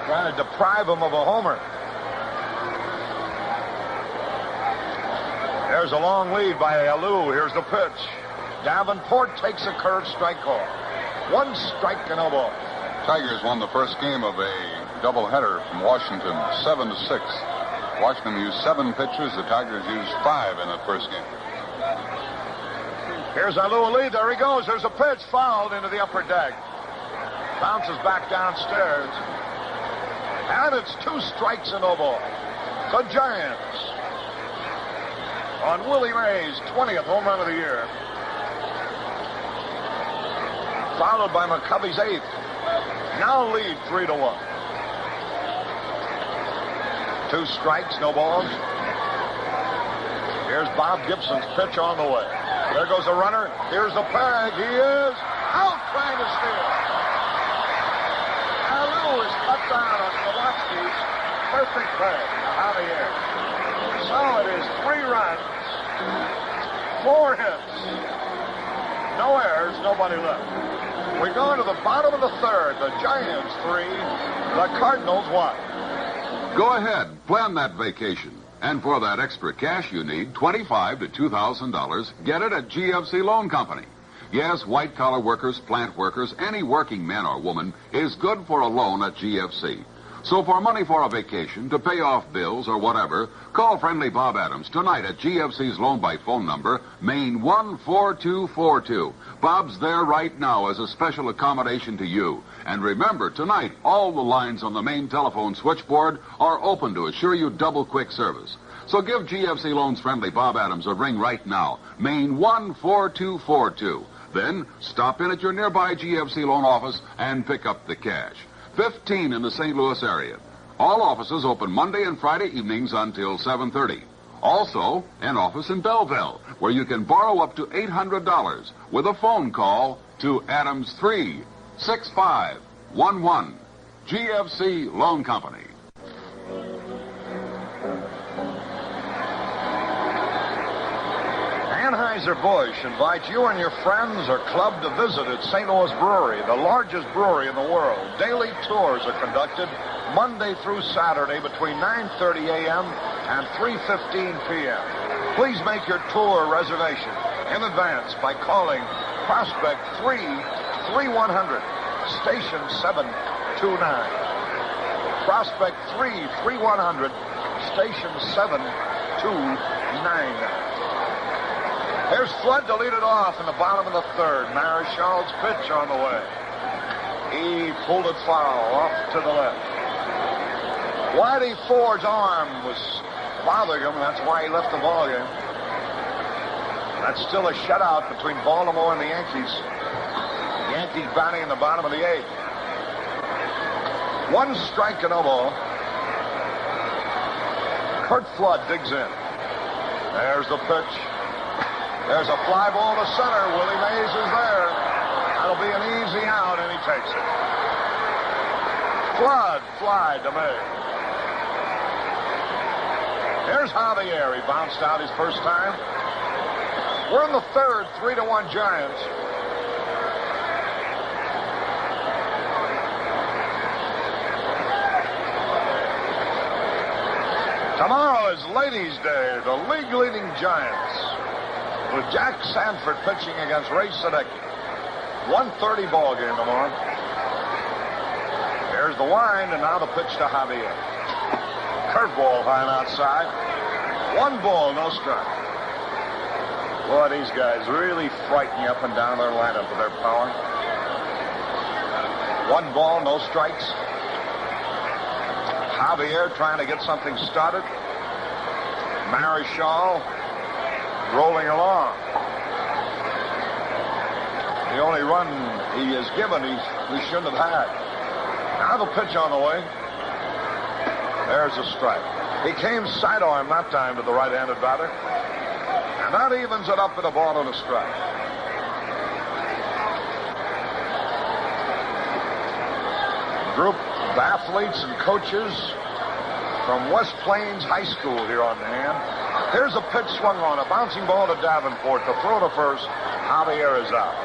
Trying to deprive him of a homer. There's a long lead by Alou. Here's the pitch. Davenport takes a curve strike call. 1 strike and no ball. Tigers won the first game of a doubleheader from Washington, 7-6. Washington used 7 pitchers. The Tigers used 5 in that first game. Here's Alou lead. There he goes. There's a pitch fouled into the upper deck. Bounces back downstairs. And it's 2 strikes and no ball. The Giants on Willie Mays' 20th home run of the year. Followed by McCovey's 8th. Now lead 3-1. 2 strikes, no balls. Here's Bob Gibson's pitch on the way. There goes the runner. Here's the peg. He is out trying to steal. Alou is cut down on Kowalski's perfect peg out of here. So it is 3 runs, 4 hits, no errors, nobody left. We go to the bottom of the third. The Giants 3, the Cardinals 1. Go ahead, plan that vacation. And for that extra cash you need, $25,000 to $2,000, get it at GFC Loan Company. Yes, white-collar workers, plant workers, any working man or woman is good for a loan at GFC. So for money for a vacation, to pay off bills or whatever, call friendly Bob Adams tonight at GFC's loan by phone number, Maine 14242. Bob's there right now as a special accommodation to you. And remember, tonight, all the lines on the main telephone switchboard are open to assure you double-quick service. So give GFC Loans friendly Bob Adams a ring right now, Maine 14242. Then stop in at your nearby GFC Loan office and pick up the cash. 15 in the St. Louis area. All offices open Monday and Friday evenings until 7:30. Also, an office in Belleville, where you can borrow up to $800 with a phone call to Adams 36511. GFC Loan Company. Anheuser-Busch invites you and your friends or club to visit its St. Louis Brewery, the largest brewery in the world. Daily tours are conducted Monday through Saturday between 9:30 a.m. and 3:15 p.m. Please make your tour reservation in advance by calling Prospect 3-3100, Station 729. Prospect 3-3100, Station 729. Here's Flood to lead it off in the bottom of the third. Marichal's pitch on the way. He pulled it foul off to the left. Whitey Ford's arm was bothering him, and that's why he left the ball game. That's still a shutout between Baltimore and the Yankees. Yankees batting in the bottom of the eighth. One strike and no ball. Curt Flood digs in. There's the pitch. There's a fly ball to center. Willie Mays is there. That'll be an easy out, and he takes it. Flood fly to Mays. Here's Javier. He bounced out his first time. We're in the third, 3-1 Giants. Tomorrow is Ladies' Day, the league-leading Giants, with Jack Sanford pitching against Ray Sadecki. 1:30 ball game tomorrow. There's the wind, and now the pitch to Javier. Curveball high and outside. 1 ball, no strike. Boy, these guys really frighten you up and down their lineup with their power. 1 ball, no strikes. Javier trying to get something started. Marichal rolling along. The only run he has given, he shouldn't have had. Now the pitch on the way. There's a strike. He came sidearm that time to the right-handed batter. And that evens it up with a ball and a strike. Group of athletes and coaches from West Plains High School here on the hand. Here's a pitch swung on, a bouncing ball to Davenport. The throw to first. Javier is out.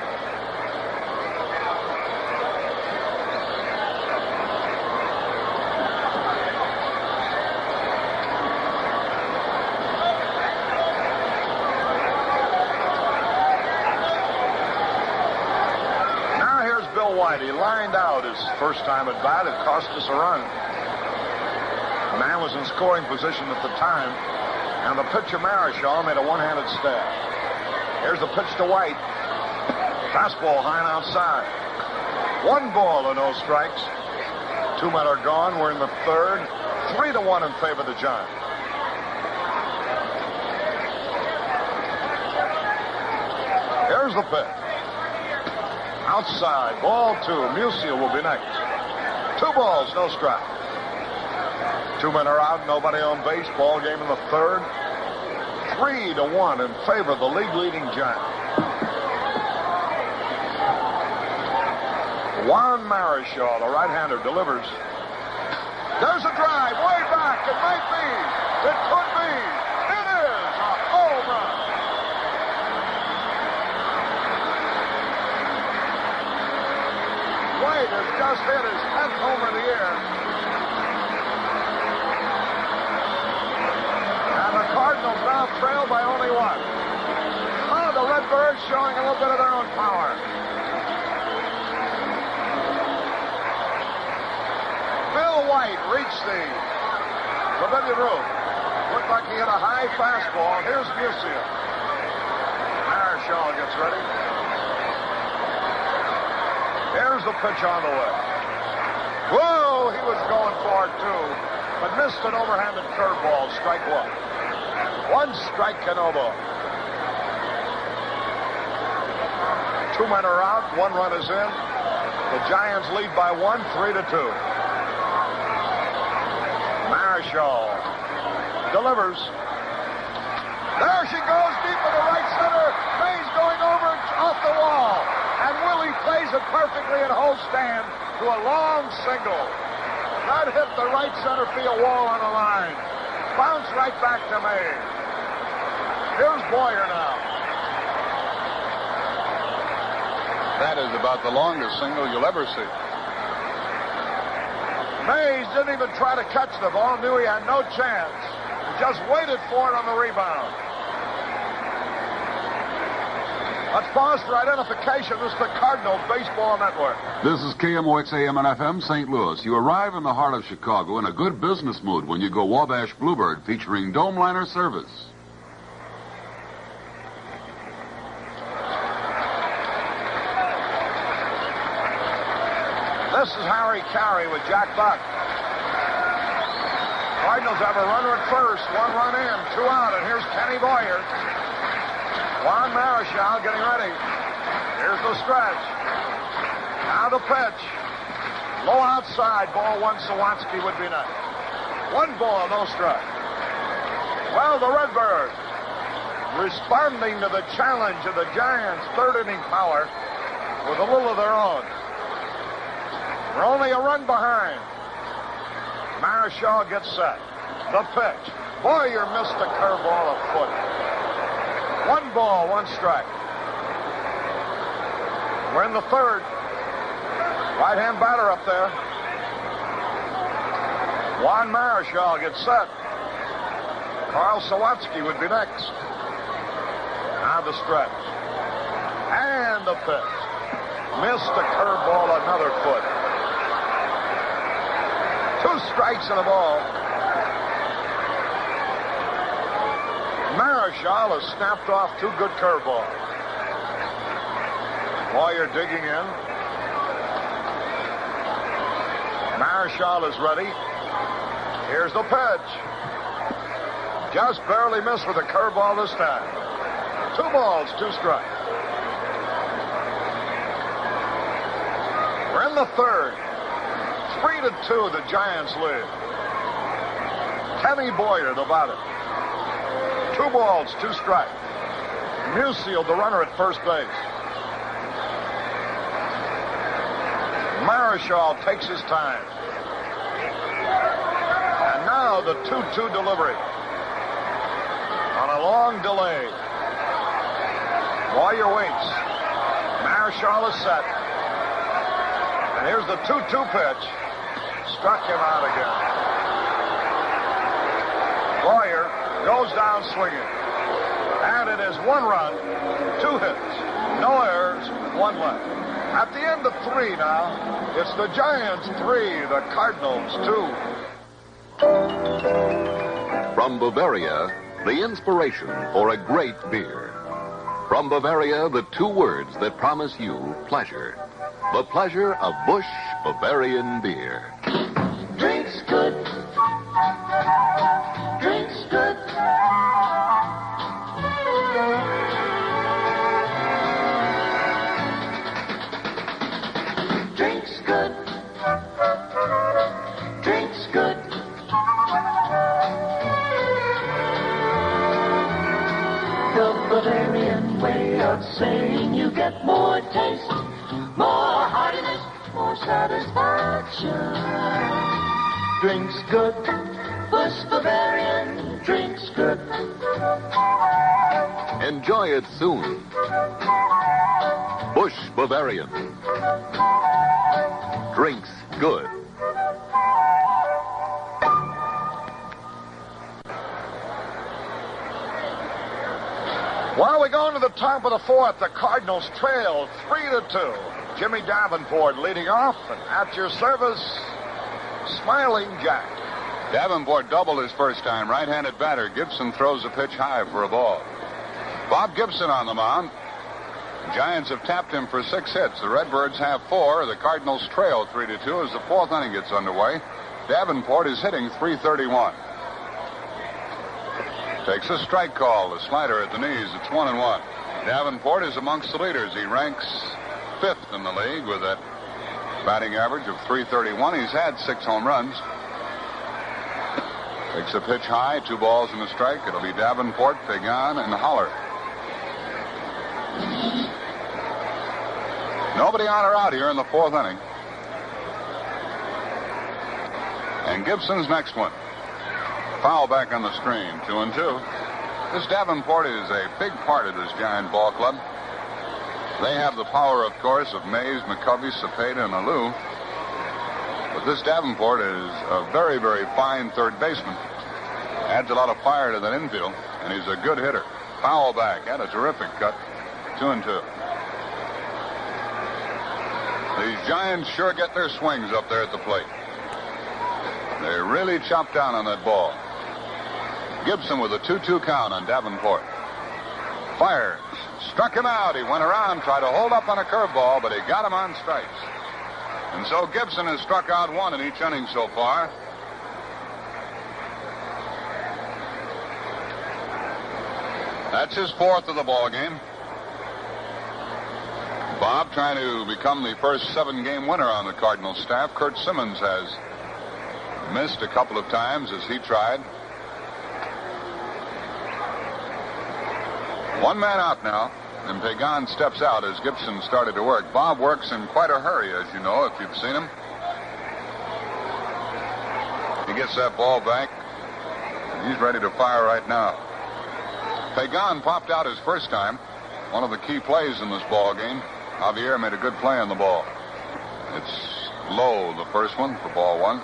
Now here's Bill White. He lined out his first time at bat. It cost us a run. The man was in scoring position at the time, and the pitcher Marichal made a one-handed stab. Here's the pitch to White. Fastball high and outside. 1 ball and no strikes. 2 men are gone. We're in the third. 3-1 in favor of the Giants. Here's the pitch. Outside. Ball 2. Musial will be next. 2 balls, no strikes. 2 men are out, nobody on base. Ball game in the third. 3-1 in favor of the league-leading Giants. Juan Marichal, the right-hander, delivers. There's a drive way back. It might be. It could be. It is a home run. White has just hit his 10th homer of the year. Cardinals now trail by only 1. Oh, the Redbirds showing a little bit of their own power. Bill White reached the pavilion roof. Looked like he hit a high fastball. Here's Musial. Marichal gets ready. Here's the pitch on the way. Whoa, he was going for it too, but missed an overhanded curveball. Strike 1. 1 strike and no ball. 2 men are out. 1 run is in. The Giants lead by 1, 3-2. Marichal delivers. There she goes, deep in the right center. Mays going over off the wall. And Willie plays it perfectly at home stand to a long single. That hit the right center field wall on the line. Bounced right back to Mays. Here's Boyer now. That is about the longest single you'll ever see. Mays didn't even try to catch the ball, knew he had no chance. He just waited for it on the rebound. Let's pause for identification. This is the Cardinals Baseball Network. This is KMOX AM and FM St. Louis. You arrive in the heart of Chicago in a good business mood when you go Wabash Bluebird, featuring dome liner service. This is Harry Carey with Jack Buck. Cardinals have a runner at first. One run in, two out, and here's Kenny Boyer. Juan Marichal getting ready. Here's the stretch. Now the pitch. Low outside. Ball one. Sawatsky would be next. One ball, no strike. Well, the Redbirds responding to the challenge of the Giants' third inning power with a little of their own. We're only a run behind. Marichal gets set. The pitch. Boyer missed the curveball a foot. One ball, one strike. We're in the third. Right-hand batter up there. Juan Marichal gets set. Carl Sawatsky would be next. Now the stretch. And the pitch. Missed the curveball another foot. 2 strikes and a ball. Marichal has snapped off 2 good curveballs. Boyer digging in. Marichal is ready. Here's the pitch. Just barely missed with a curveball this time. 2 balls, 2 strikes. We're in the third. 3-2, the Giants lead. Kenny Boyer, the batter. 2 balls, 2 strikes. Musial, the runner at first base. Marichal takes his time. And now the 2-2 delivery. On a long delay. Boyer waits. Marichal is set. And here's the 2-2 pitch. Struck him out again. Boyer goes down swinging. And it is 1 run, 2 hits, no errors, 1 left. At the end of 3 now, it's the Giants 3, the Cardinals 2. From Bavaria, the inspiration for a great beer. From Bavaria, the 2 words that promise you pleasure. The pleasure of Busch Bavarian beer. Drinks good. Drinks good. Drinks good. Drinks good. The Bavarian way of saying you get more taste, more heartiness, more satisfaction. Drinks good. Busch Bavarian drinks good. Enjoy it soon. Busch Bavarian. Drinks good. Well, we go into the top of the 4th. The Cardinals trail 3-2. Jimmy Davenport leading off, and at your service, Smiling Jack. Davenport doubled his first time. Right-handed batter. Gibson throws a pitch high for a ball. Bob Gibson on the mound. Giants have tapped him for 6 hits. The Redbirds have 4. The Cardinals trail 3-2 as the 4th inning gets underway. Davenport is hitting .331. Takes a strike call. The slider at the knees. It's 1-1. Davenport is amongst the leaders. He ranks 5th in the league with a batting average of .331. He's had 6 home runs. Takes a pitch high, 2 balls and a strike. It'll be Davenport, Pagan, and Holler. Nobody on or out here in the 4th inning. And Gibson's next one. Foul back on the screen, 2-2. This Davenport is a big part of this Giant ball club. They have the power, of course, of Mays, McCovey, Cepeda, and Alou. But this Davenport is a very, very fine third baseman. Adds a lot of fire to that infield, and he's a good hitter. Foul back, had a terrific cut, 2-2. These Giants sure get their swings up there at the plate. They really chopped down on that ball. Gibson with a 2-2 count on Davenport. Fires. Struck him out. He went around, tried to hold up on a curveball, but he got him on strikes. And so Gibson has struck out 1 in each inning so far. That's his 4th of the ball game. Bob trying to become the first 7-game winner on the Cardinals staff. Curt Simmons has missed a couple of times as he tried. 1 man out now, and Pagan steps out as Gibson started to work. Bob works in quite a hurry, as you know, if you've seen him. He gets that ball back, and he's ready to fire right now. Pagan popped out his first time, one of the key plays in this ball game. Javier made a good play on the ball. It's low, the first one, for ball 1.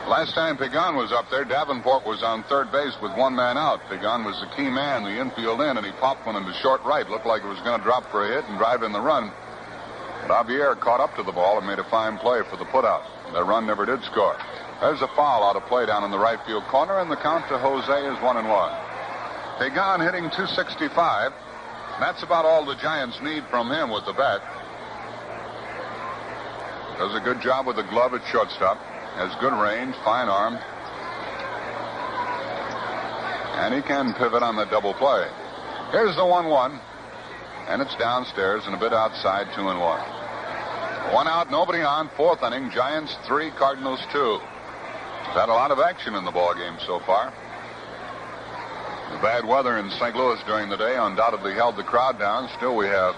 Last time Pagan was up there, Davenport was on third base with 1 man out. Pagan was the key man, the infield in, and he popped one into short right. Looked like it was going to drop for a hit and drive in the run. But Javier caught up to the ball and made a fine play for the putout. That run never did score. There's a foul out of play down in the right field corner, and the count to Jose is 1-1. Pagan hitting .265. That's about all the Giants need from him with the bat. Does a good job with the glove at shortstop. Has good range, fine arm. And he can pivot on the double play. Here's the 1-1. And it's downstairs and a bit outside, 2-1. 1 out, nobody on, 4th inning. Giants 3, Cardinals 2. Had a lot of action in the ball game so far. The bad weather in St. Louis during the day undoubtedly held the crowd down. Still, we have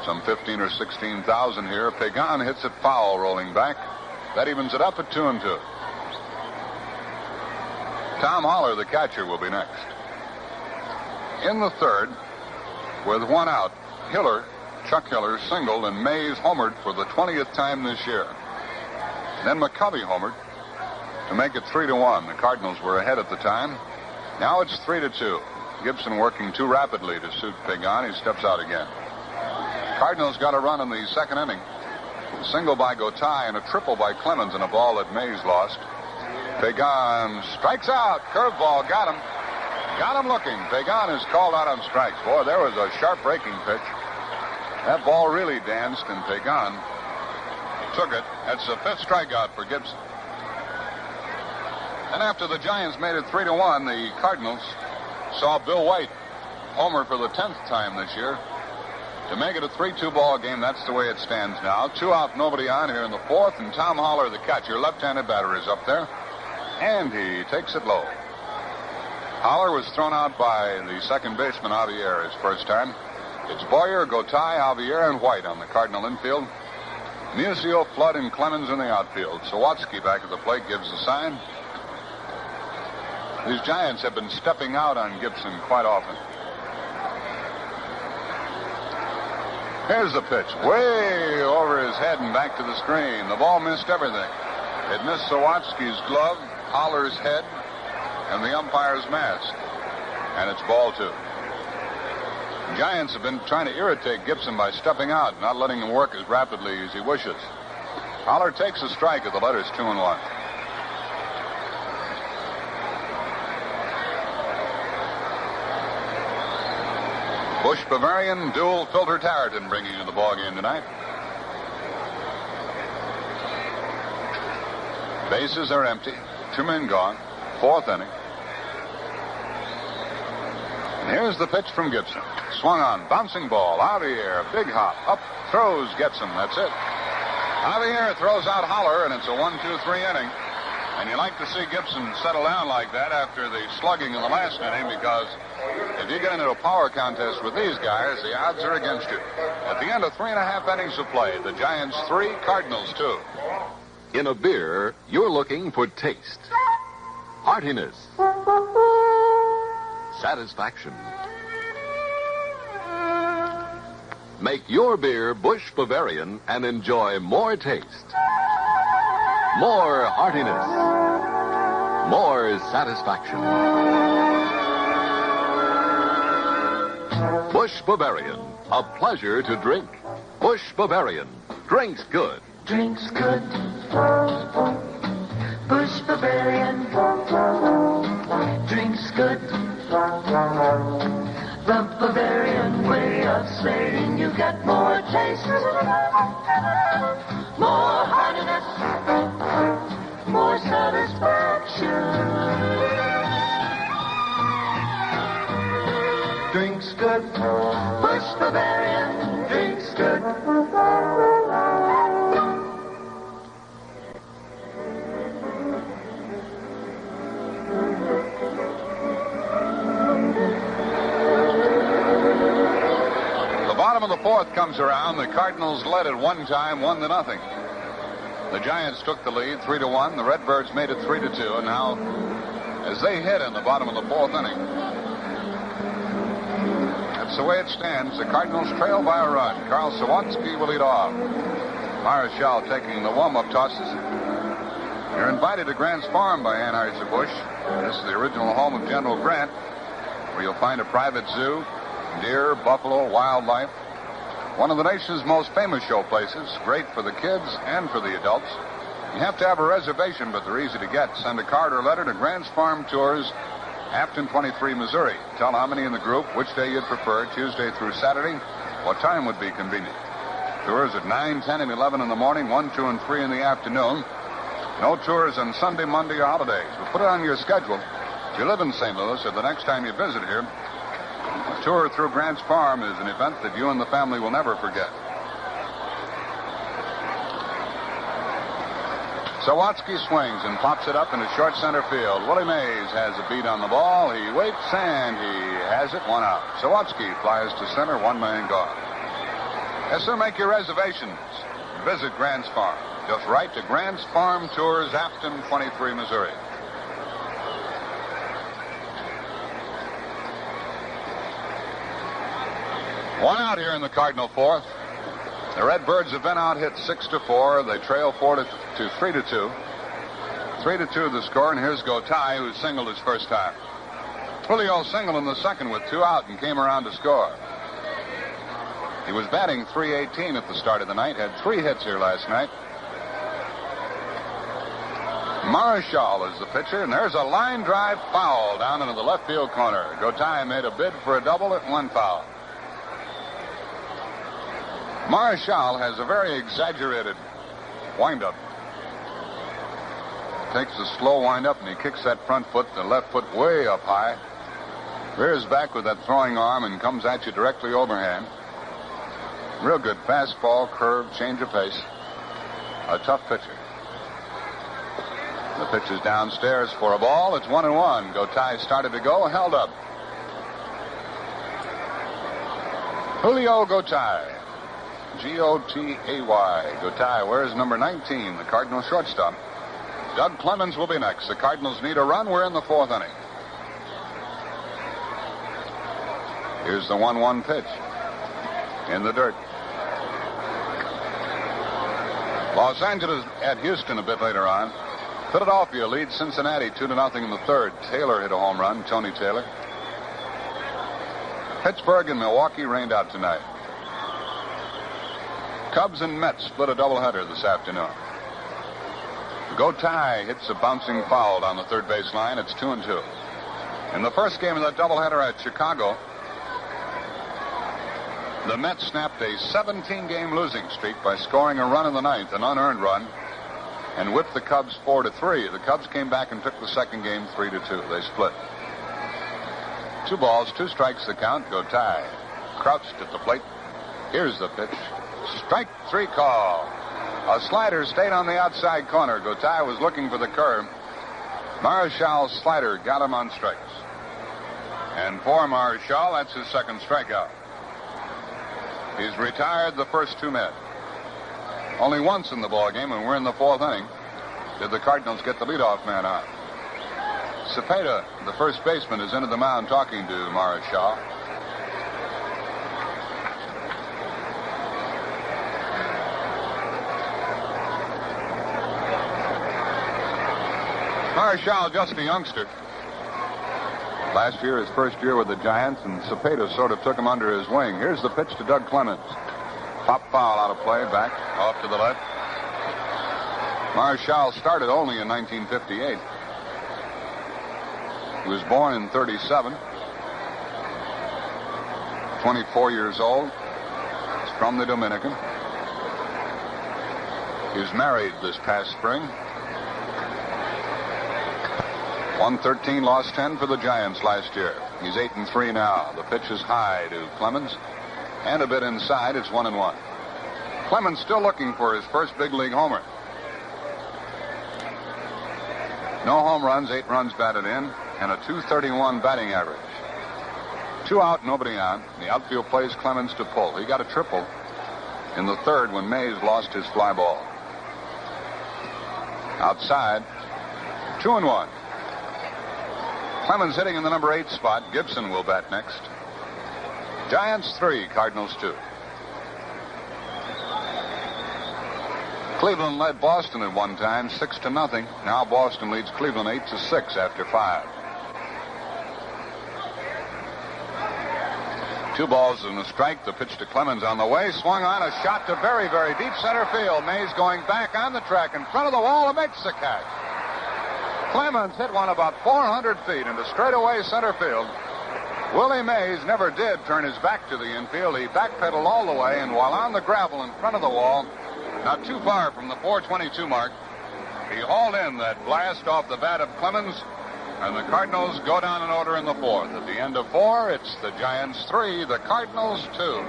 some 15 or 16,000 here. Pagan hits it foul rolling back. That evens it up at 2-2. Tom Holler, the catcher, will be next. In the 3rd, with 1 out, Chuck Hiller singled and Mays homered for the 20th time this year. Then McCovey homered to make it 3-1. The Cardinals were ahead at the time. Now it's 3-2. Gibson working too rapidly to suit Pagan. He steps out again. Cardinals got a run in the 2nd inning. A single by Gotay and a triple by Clements and a ball that Mays lost. Pagan strikes out. Curveball got him. Got him looking. Pagan is called out on strikes. Boy, there was a sharp breaking pitch. That ball really danced, and Pagan took it. That's the 5th strikeout for Gibson. And after the Giants made it 3-1, the Cardinals saw Bill White homer for the 10th time this year. To make it a 3-2 ball game, that's the way it stands now. 2 out, nobody on here in the 4th, and Tom Holler, the catcher, left-handed batter, is up there. And he takes it low. Holler was thrown out by the second baseman, Javier, his first time. It's Boyer, Gotay, Javier, and White on the Cardinal infield. Musial, Flood, and Clemens in the outfield. Sawatsky back at the plate gives the sign. These Giants have been stepping out on Gibson quite often. Here's the pitch, way over his head and back to the screen. The ball missed everything. It missed Sawatsky's glove, Holler's head, and the umpire's mask. And it's ball 2. Giants have been trying to irritate Gibson by stepping out, not letting him work as rapidly as he wishes. Holler takes a strike at the letters 2-1. Busch Bavarian dual filter Tarleton bringing you the ball game tonight. Bases are empty. 2 men gone. 4th inning. And here's the pitch from Gibson. Swung on. Bouncing ball. Javier. Big hop. Up. Throws. Gets him. That's it. Javier throws out Holler, and it's a 1-2-3 inning. And you like to see Gibson settle down like that after the slugging in the last inning, because if you get into a power contest with these guys, the odds are against you. At the end of 3.5 innings of play, the Giants 3, Cardinals 2. In a beer, you're looking for taste, heartiness, satisfaction. Make your beer Busch Bavarian and enjoy more taste, more heartiness, more satisfaction. Busch Bavarian, a pleasure to drink. Busch Bavarian, drinks good. Drinks good. Busch Bavarian. Drinks good. The Bavarian way of saying you get more taste, more heartiness, more satisfaction. Drinks good. Busch Bavarian. Drinks good. Bottom of the fourth comes around. The Cardinals led at one time, 1-0. The Giants took the lead 3-1. The Redbirds made it 3-2. And now, as they hit in the bottom of the fourth inning, that's the way it stands. The Cardinals trail by a run. Carl Sawatsky will lead off. Marichal taking the warm-up tosses. You're invited to Grant's Farm by Anheuser-Busch. This is the original home of General Grant, where you'll find a private zoo, deer, buffalo, wildlife. One of the nation's most famous show places, great for the kids and for the adults. You have to have a reservation, but they're easy to get. Send a card or letter to Grant's Farm Tours, Afton 23, Missouri. Tell how many in the group, which day you'd prefer, Tuesday through Saturday, what time would be convenient. Tours at 9, 10, and 11 in the morning, 1, 2, and 3 in the afternoon. No tours on Sunday, Monday, or holidays. But put it on your schedule. If you live in St. Louis, or the next time you visit here, a tour through Grant's Farm is an event that you and the family will never forget. Sawatsky swings and pops it up into short center field. Willie Mays has a beat on the ball. He waits, and he has it, 1 out. Sawatsky flies to center, 1 man gone. Yes, sir, make your reservations. Visit Grant's Farm. Just write to Grant's Farm Tours, Afton 23, Missouri. One out here in the Cardinal fourth. The Redbirds have been out hit 6-4. They trail 3-2. 3-2 the score, and here's Gotay, who singled his first time. Julio singled in the second with 2 out and came around to score. He was batting .318 at the start of the night, had 3 hits here last night. Marichal is the pitcher, and there's a line drive foul down into the left field corner. Gotay made a bid for a double at 1 foul. Marichal has a very exaggerated windup. Takes a slow windup, and he kicks that front foot, the left foot, way up high. Rears back with that throwing arm and comes at you directly overhand. Real good fastball, curve, change of pace. A tough pitcher. The pitch is downstairs for a ball. It's 1-1. Gotay started to go, held up. Julio Gotay. G-O-T-A-Y. Gotay wears number 19, the Cardinal shortstop. Doug Clements will be next. The Cardinals need a run. We're in the fourth inning. Here's the 1-1 pitch. In the dirt. Los Angeles at Houston a bit later on. Philadelphia leads Cincinnati 2-0 in the third. Taylor hit a home run, Tony Taylor. Pittsburgh and Milwaukee rained out tonight. Cubs and Mets split a doubleheader this afternoon. Gotay hits a bouncing foul down the third base line. It's 2-2. In the first game of that doubleheader at Chicago, the Mets snapped a 17-game losing streak by scoring a run in the ninth, an unearned run, and whipped the Cubs 4-3. The Cubs came back and took the second game 3-2. They split. 2 balls, 2 strikes the count. Gotay crouched at the plate. Here's the pitch. Strike 3 call. A slider stayed on the outside corner. Gotay was looking for the curve. Marichal's slider got him on strikes. And for Marichal, that's his second strikeout. He's retired the first two men. Only once in the ballgame, and we're in the fourth inning, did the Cardinals get the leadoff man out. Cepeda, the first baseman, is into the mound talking to Marichal. Marichal, just a youngster. Last year, his first year with the Giants, and Cepeda sort of took him under his wing. Here's the pitch to Doug Clements. Pop foul out of play, back, off to the left. Marichal started only in 1958. He was born in 37. 24 years old. He's from the Dominican. He was married this past spring. 113, lost 10 for the Giants last year. He's 8-3 now. The pitch is high to Clements, and a bit inside. It's 1-1. Clements still looking for his first big league homer. No home runs, 8 runs batted in, and a .231 batting average. 2 out, nobody on. The outfield plays Clements to pull. He got a triple in the third when Mays lost his fly ball. Outside, 2-1. Clemens hitting in the number 8 spot. Gibson will bat next. Giants 3, Cardinals 2. Cleveland led Boston at one time, 6-0. Now Boston leads Cleveland 8-6 after 5. 2 balls and a strike. The pitch to Clemens on the way. Swung on, a shot to very, very deep center field. Mays going back on the track in front of the wall and makes the catch. Clemens hit one about 400 feet into straightaway center field. Willie Mays never did turn his back to the infield. He backpedaled all the way, and while on the gravel in front of the wall, not too far from the 422 mark, he hauled in that blast off the bat of Clemens, and the Cardinals go down in order in the fourth. At the end of 4, it's the Giants 3, the Cardinals 2.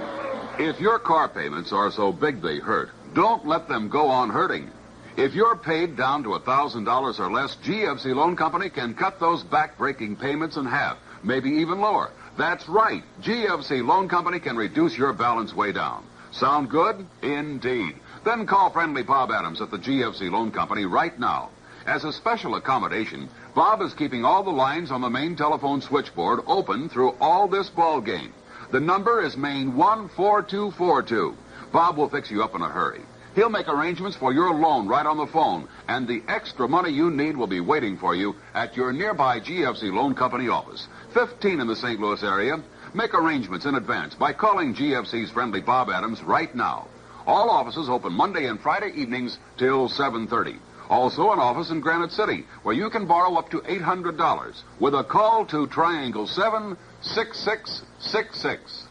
If your car payments are so big they hurt, don't let them go on hurting. If you're paid down to $1,000 or less, GFC Loan Company can cut those back-breaking payments in half, maybe even lower. That's right. GFC Loan Company can reduce your balance way down. Sound good? Indeed. Then call friendly Bob Adams at the GFC Loan Company right now. As a special accommodation, Bob is keeping all the lines on the main telephone switchboard open through all this ball game. The number is main 14242. Bob will fix you up in a hurry. He'll make arrangements for your loan right on the phone, and the extra money you need will be waiting for you at your nearby GFC Loan Company office. 15 in the St. Louis area. Make arrangements in advance by calling GFC's friendly Bob Adams right now. All offices open Monday and Friday evenings till 7:30. Also an office in Granite City, where you can borrow up to $800 with a call to Triangle 76666.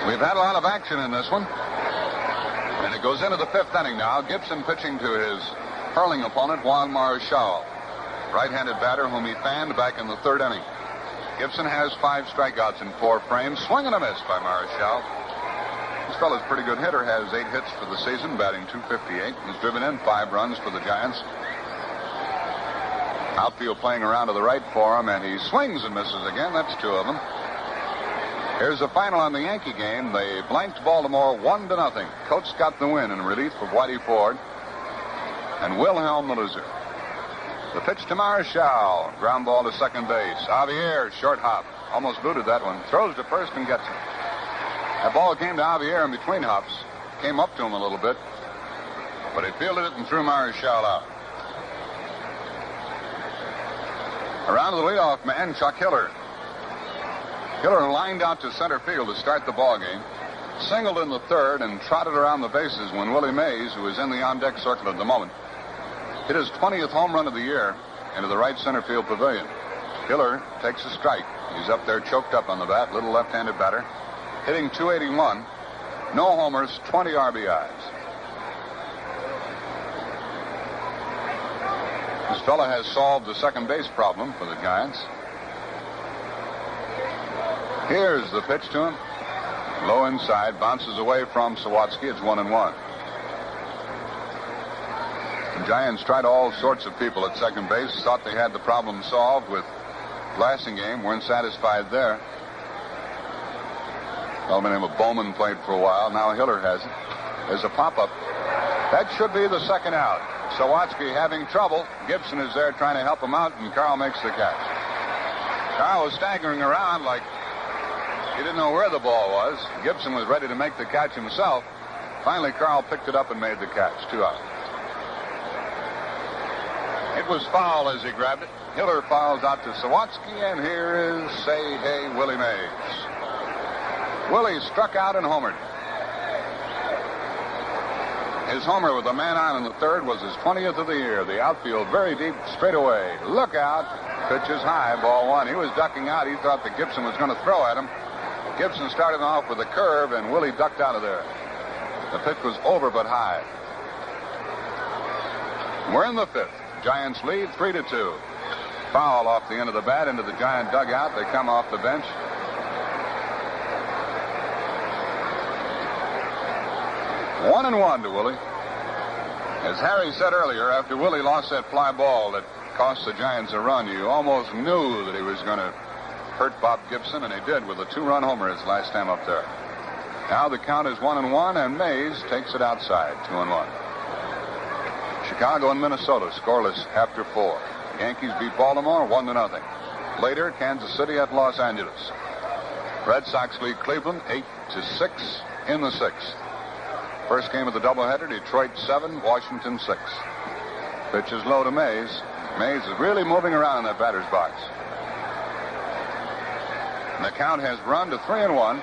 We've had a lot of action in this one. And it goes into the 5th inning now. Gibson pitching to his hurling opponent, Juan Marichal. Right-handed batter whom he fanned back in the 3rd inning. Gibson has 5 strikeouts in 4 frames. Swing and a miss by Marichal. This fella's a pretty good hitter. Has 8 hits for the season, batting .258. Has driven in 5 runs for the Giants. Outfield playing around to the right for him, and he swings and misses again. That's 2 of them. Here's the final on the Yankee game. They blanked Baltimore 1-0. Coates got the win in relief of Whitey Ford and Wilhelm the loser. The pitch to Marichal. Ground ball to second base. Javier, short hop. Almost booted that one. Throws to first and gets it. That ball came to Javier in between hops. Came up to him a little bit. But he fielded it and threw Marichal out. Around to the leadoff man, Chuck Hiller. Hiller lined out to center field to start the ball game, singled in the 3rd and trotted around the bases when Willie Mays, who is in the on-deck circle at the moment, hit his 20th home run of the year into the right center field pavilion. Hiller takes a strike. He's up there choked up on the bat, little left-handed batter, hitting .281, no homers, 20 RBIs. This fella has solved the second base problem for the Giants. Here's the pitch to him. Low inside, bounces away from Sawatsky. It's 1-1. The Giants tried all sorts of people at second base, thought they had the problem solved with Blassingame, weren't satisfied there. A fellow by the name of Bowman played for a while. Now Hiller has it. There's a pop-up. That should be the second out. Sawatsky having trouble. Gibson is there trying to help him out, and Carl makes the catch. Carl was staggering around like he didn't know where the ball was. Gibson was ready to make the catch himself. Finally, Carl picked it up and made the catch. 2 out. It was foul as he grabbed it. Hiller fouls out to Sawatsky, and here is Say Hey Willie Mays. Willie struck out and homered. His homer with a man on in the third was his 20th of the year. The outfield very deep, straight away. Look out. Pitch is high, ball one. He was ducking out. He thought that Gibson was going to throw at him. Gibson started off with a curve, and Willie ducked out of there. The pitch was over but high. We're in the fifth. Giants lead 3-2. Foul off the end of the bat into the Giant dugout. They come off the bench. One and one to Willie. As Harry said earlier, after Willie lost that fly ball that cost the Giants a run, you almost knew that he was going to hurt Bob Gibson, and he did with a 2-run homer his last time up there. Now the count is 1-1, and Mays takes it outside, 2-1. Chicago and Minnesota scoreless after 4. Yankees beat Baltimore 1-0. Later, Kansas City at Los Angeles. Red Sox lead Cleveland 8-6 in the 6th. First game of the doubleheader, Detroit 7, Washington 6. Pitch is low to Mays. Mays is really moving around in that batter's box. And the count has run to 3-1.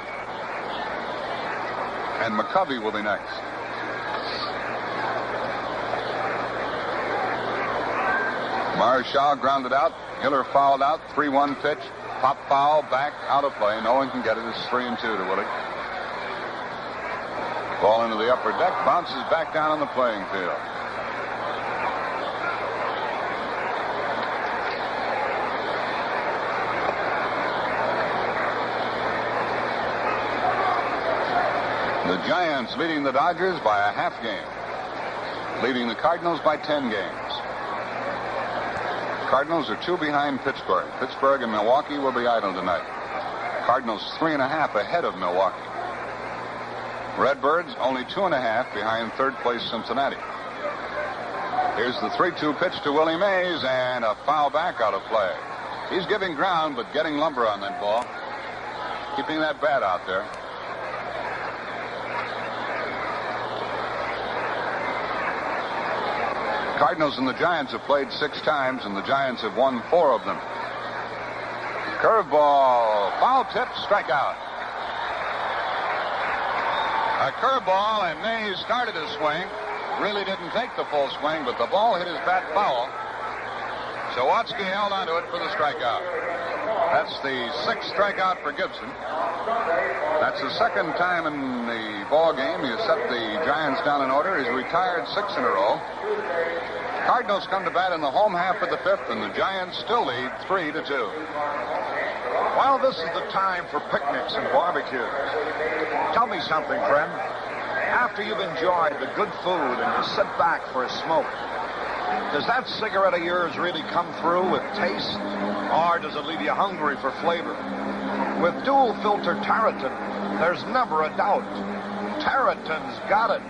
And McCovey will be next. Marichal grounded out. Hiller fouled out. 3-1 pitch. Pop foul, back, out of play. No one can get it. It's 3-2 to Willie. Ball into the upper deck, bounces back down on the playing field. The Giants leading the Dodgers by a half game. Leading the Cardinals by 10 games. Cardinals are 2 behind Pittsburgh. Pittsburgh and Milwaukee will be idle tonight. Cardinals 3.5 ahead of Milwaukee. Redbirds only 2.5 behind third place Cincinnati. Here's the 3-2 pitch to Willie Mays, and a foul back out of play. He's giving ground, but getting lumber on that ball. Keeping that bat out there. Cardinals and the Giants have played 6 times, and the Giants have won 4 of them. Curveball, foul tip, strikeout. A curveball, and Mays started his swing. Really didn't take the full swing, but the ball hit his bat foul. Sawatsky held onto it for the strikeout. That's the 6th strikeout for Gibson. That's the second time in the ball game he has set the Giants down in order. He's retired 6 in a row. Cardinals come to bat in the home half of the 5th, and the Giants still lead 3-2. Well, this is the time for picnics and barbecues. Tell me something, friend. After you've enjoyed the good food and you sit back for a smoke, does that cigarette of yours really come through with taste, or does it leave you hungry for flavor? With dual filter Tareyton, there's never a doubt. Tareyton's got it.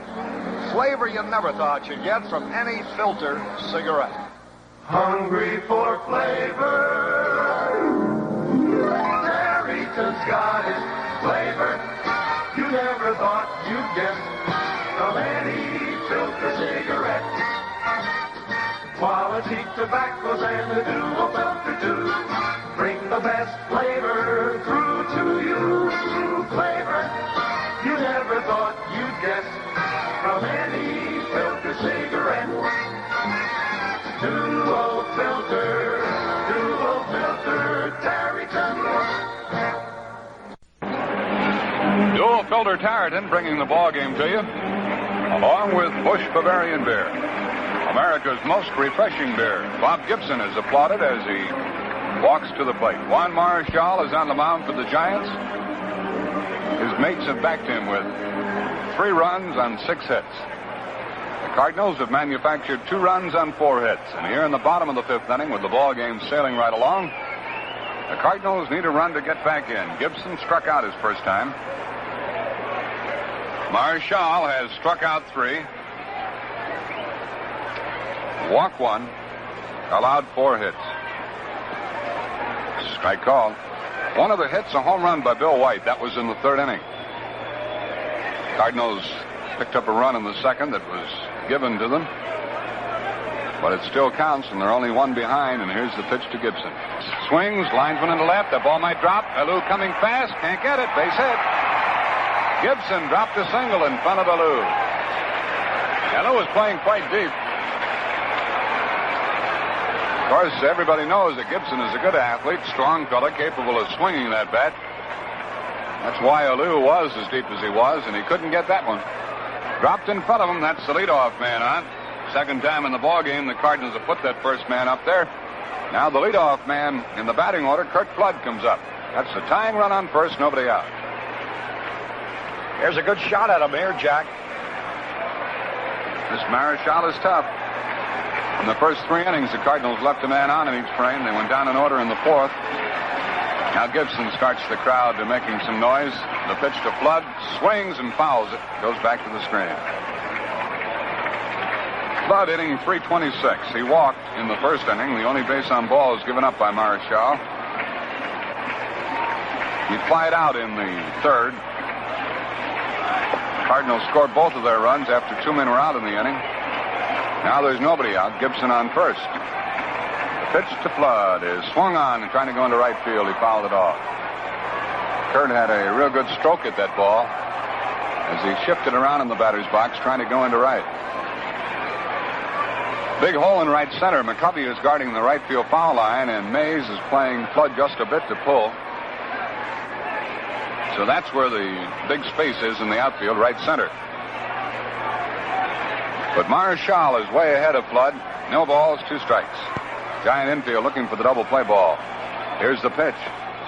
Flavor you never thought you'd get from any filter cigarette. Hungry for flavor. Tareyton's got it. Flavor you never thought you'd get from any filter cigarette. Quality tobaccos and the dual filter too bring the best flavor through to you. Flavor you never thought you'd get from any filter cigarette. Dual filter Tareyton. Dual filter Tareyton bringing the ball game to you, along with Busch Bavarian beer, America's most refreshing beer. Bob Gibson is applauded as he walks to the plate. Juan Marichal is on the mound for the Giants. His mates have backed him with 3 runs on 6 hits. The Cardinals have manufactured 2 runs on 4 hits. And here in the bottom of the 5th inning, with the ball game sailing right along, the Cardinals need a run to get back in. Gibson struck out his first time. Marichal has struck out 3. Walked 1. Allowed 4 hits. Strike called. One of the hits, a home run by Bill White. That was in the 3rd inning. Cardinals picked up a run in the 2nd that was given to them. But it still counts, and they're only 1 behind, and here's the pitch to Gibson. Swings, linesman in the left. The ball might drop. Alou coming fast. Can't get it. Base hit. Gibson dropped a single in front of Alou. Alou was playing quite deep. Of course, everybody knows that Gibson is a good athlete, strong fella, capable of swinging that bat. That's why Alou was as deep as he was, and he couldn't get that one. Dropped in front of him. That's the leadoff man on. Second time in the ballgame, the Cardinals have put that first man up there. Now the leadoff man in the batting order, Kurt Flood, comes up. That's the tying run on first, nobody out. Here's a good shot at him here, Jack. This Marichal is tough. In the first 3 innings, the Cardinals left a man on in each frame. They went down in order in the 4th. Now Gibson starts the crowd to making some noise. The pitch to Flood, swings and fouls it. Goes back to the screen. Flood hitting .326. He walked in the 1st inning. The only base on ball is given up by Marichal. He flied out in the 3rd. Cardinals scored both of their runs after 2 men were out in the inning. Now there's nobody out. Gibson on first. The pitch to Flood is swung on and trying to go into right field. He fouled it off. Kurt had a real good stroke at that ball as he shifted around in the batter's box trying to go into right. Big hole in right center. McCovey is guarding the right field foul line, and Mays is playing Flood just a bit to pull. So that's where the big space is in the outfield, right center. But Marichal is way ahead of Flood. No balls, 2 strikes. Giant infield looking for the double play ball. Here's the pitch.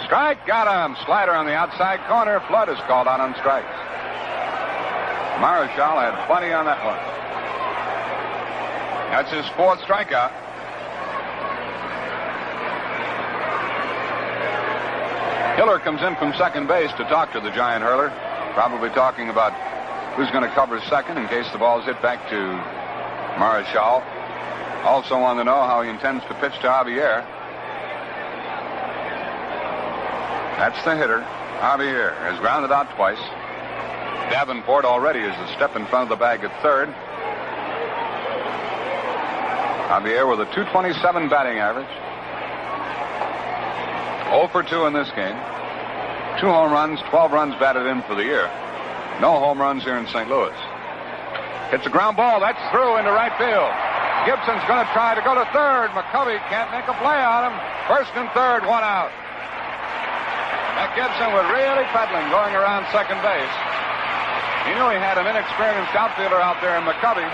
Strike, got him. Slider on the outside corner. Flood is called out on strikes. Marichal had plenty on that one. That's his 4th strikeout. Hiller comes in from second base to talk to the Giant hurler. Probably talking about who's going to cover second in case the ball is hit back to Marichal. Also want to know how he intends to pitch to Javier. That's the hitter. Javier has grounded out twice. Davenport already is a step in front of the bag at 3rd. Javier with a .227 batting average. 0 for 2 in this game. 2 home runs, 12 runs batted in for the year. No home runs here in St. Louis. It's a ground ball. That's through into right field. Gibson's going to try to go to 3rd. McCovey can't make a play on him. 1st and 3rd, 1 out. That Gibson was really pedaling going around second base. He knew he had an inexperienced outfielder out there in McCovey.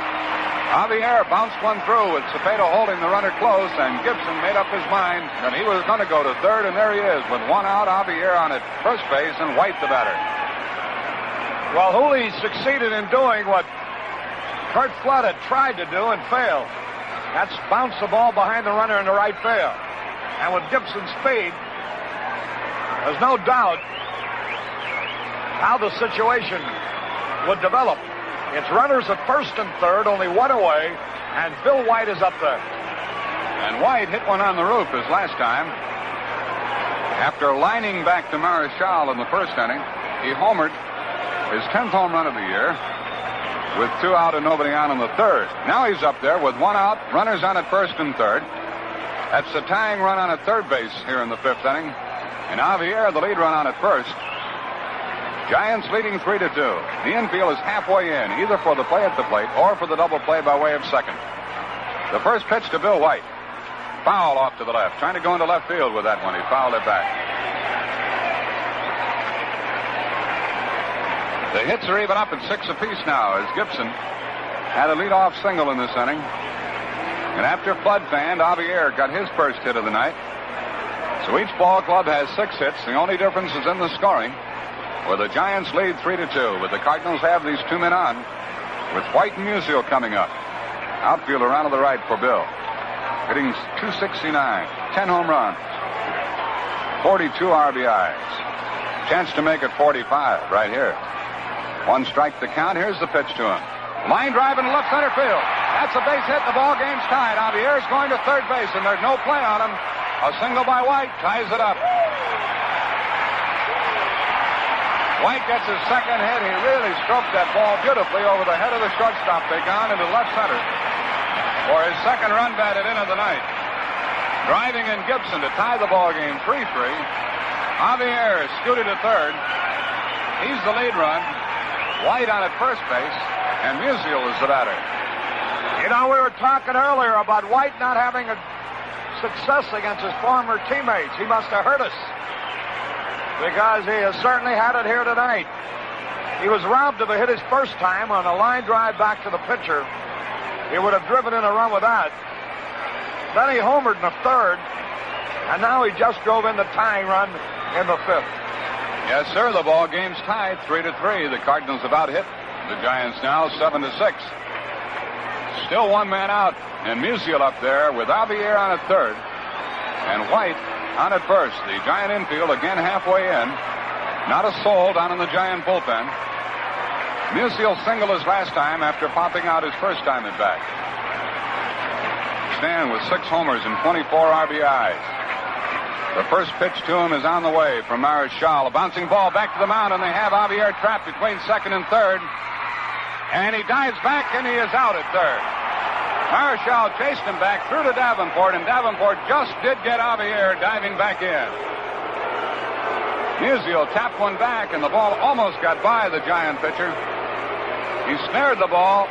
Javier bounced one through with Cepeda holding the runner close, and Gibson made up his mind that he was going to go to 3rd, and there he is with 1 out. Javier on at first base, and White the batter. Well, Hooley succeeded in doing what Kurt Flood had tried to do and failed. That's bounce the ball behind the runner in the right field. And with Gibson's speed, there's no doubt how the situation would develop. It's runners at 1st and 3rd, only 1 away, and Bill White is up there. And White hit one on the roof his last time. After lining back to Marichal in the 1st inning, he homered his 10th home run of the year with 2 out and nobody on in the 3rd. Now he's up there with 1 out, runners on at 1st and 3rd. That's the tying run on at 3rd base here in the 5th inning. And Javier, the lead run on at 1st. Giants leading 3-2. The infield is halfway in, either for the play at the plate or for the double play by way of second. The first pitch to Bill White. Foul off to the left. Trying to go into left field with that one. He fouled it back. The hits are even up at 6 apiece now as Gibson had a leadoff single in this inning. And after Flood fanned, Javier got his first hit of the night. So each ball club has 6 hits. The only difference is in the scoring, where the Giants lead 3-2, but the Cardinals have these 2 men on. with White and Musial coming up. Outfield around to the right for Bill. Hitting .269, 10 home runs, 42 RBIs. Chance to make it 45 right here. One strike to count. Here's the pitch to him. Line drive into left center field. That's a base hit. The ball game's tied. Javier's going to third base, and there's no play on him. A single by White ties it up. White gets his second hit. He really stroked that ball beautifully over the head of the shortstop. They gone into left center for his second run batted in of the night. Driving in Gibson to tie the ball game 3-3. Javier scooted to third. He's the lead run. White on at first base, and Musial is the batter. You know, we were talking earlier about White not having a success against his former teammates. He must have hurt us, because he has certainly had it here tonight. He was robbed of a hit his first time on a line drive back to the pitcher. He would have driven in a run with that. Then he homered in the third, and now he just drove in the tying run in the fifth. Yes, sir. The ball game's tied 3-3. The Cardinals have out hit the Giants now 7-6. Still one man out, and Musial up there with Javier on at third and White on at first. The Giant infield again halfway in. Not a soul down in the Giant bullpen. Musial singled his last time after popping out his first time at bat. Stan with 6 homers and 24 RBIs. The first pitch to him is on the way from Marichal. A bouncing ball back to the mound, and they have Javier trapped between second and third. And he dives back, and he is out at third. Marichal chased him back through to Davenport, and Davenport just did get Javier diving back in. Musial tapped one back, and the ball almost got by the Giant pitcher. He snared the ball,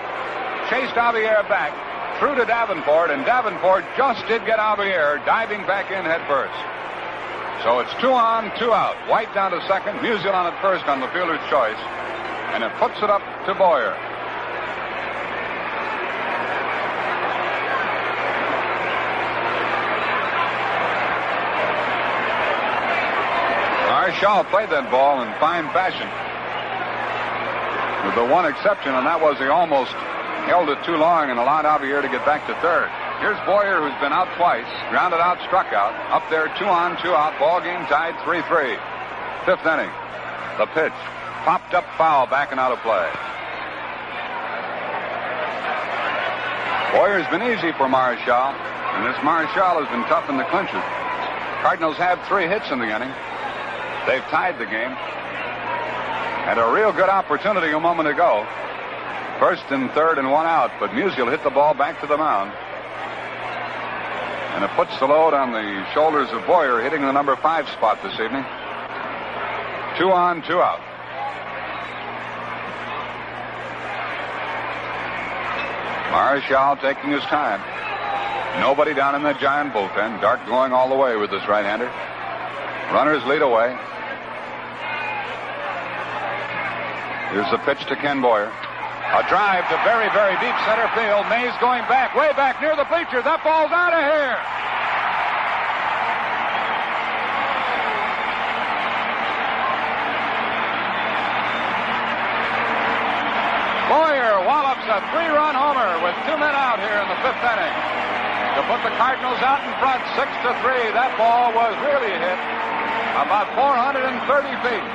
chased Javier back through to Davenport, and Davenport just did get Javier diving back in head first. So it's 2 on, 2 out. White down to second, Musial on at first on the fielder's choice, and it puts it up to Boyer. Marichal played that ball in fine fashion, with the one exception, and that was he almost held it too long and allowed Javier to get back to third. Here's Boyer, who's been out twice, grounded out, struck out. Up there, 2 on, 2 out. Ball game tied 3-3. Fifth inning. The pitch. Popped up foul, backing out of play. Boyer's been easy for Marichal, and this Marichal has been tough in the clinches. Cardinals have 3 hits in the inning. They've tied the game. Had a real good opportunity a moment ago. First and third and 1 out, but Musial hit the ball back to the mound. And it puts the load on the shoulders of Boyer, hitting the number 5 spot this evening. 2 on, 2 out. Marichal taking his time. Nobody down in the Giant bullpen. Dark going all the way with this right-hander. Runners lead away. Here's the pitch to Ken Boyer. A drive to very, very deep center field. Mays going back, way back near the bleachers. That ball's out of here. Boyer wallops a 3-run homer with 2 men out here in the 5th inning to put the Cardinals out in front 6-3. That ball was really hit about 430 feet.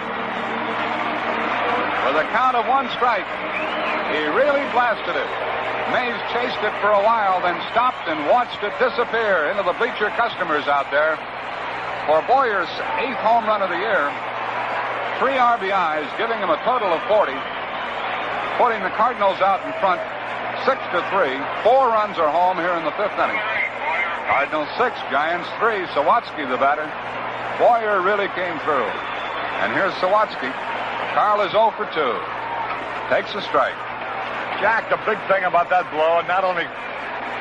With a count of 1 strike, he really blasted it. Mays chased it for a while, then stopped and watched it disappear into the bleacher customers out there for Boyer's 8th home run of the year. 3 RBIs, giving him a total of 40, putting the Cardinals out in front 6-3. 4 runs are home here in the 5th inning. Cardinals 6, Giants 3. Sawatsky the batter. Boyer really came through. And here's Sawatsky. Carl is 0 for 2. Takes a strike. Jack, the big thing about that blow, it not only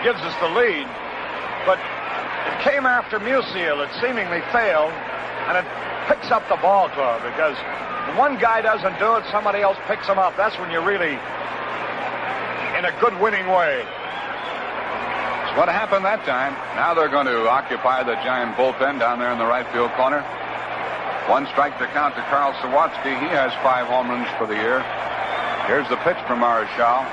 gives us the lead, but it came after Musial. It seemingly failed, and it picks up the ball club, because when one guy doesn't do it, somebody else picks him up. That's when you're really in a good winning way. That's what happened that time. Now they're going to occupy the Giant bullpen down there in the right field corner. 1 strike to count to Carl Sawatsky. He has 5 home runs for the year. Here's the pitch from Marichal.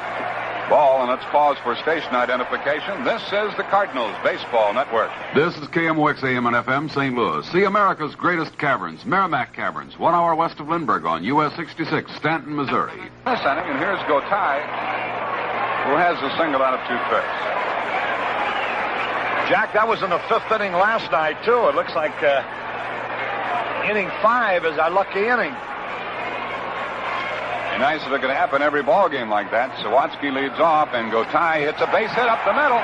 Ball, and let's pause for station identification. This is the Cardinals Baseball Network. This is KMOX AM and FM St. Louis. See America's greatest caverns, Merrimack Caverns, 1 hour west of Lindbergh on US 66, Stanton, Missouri. This inning, and here's Gotay, who has a single out of 2 trips. Jack, that was in the 5th inning last night, too. It looks like inning 5 is our lucky inning. Be nice if it could happen every ball game like that. Sawatsky leads off, and Gotay hits a base hit up the middle.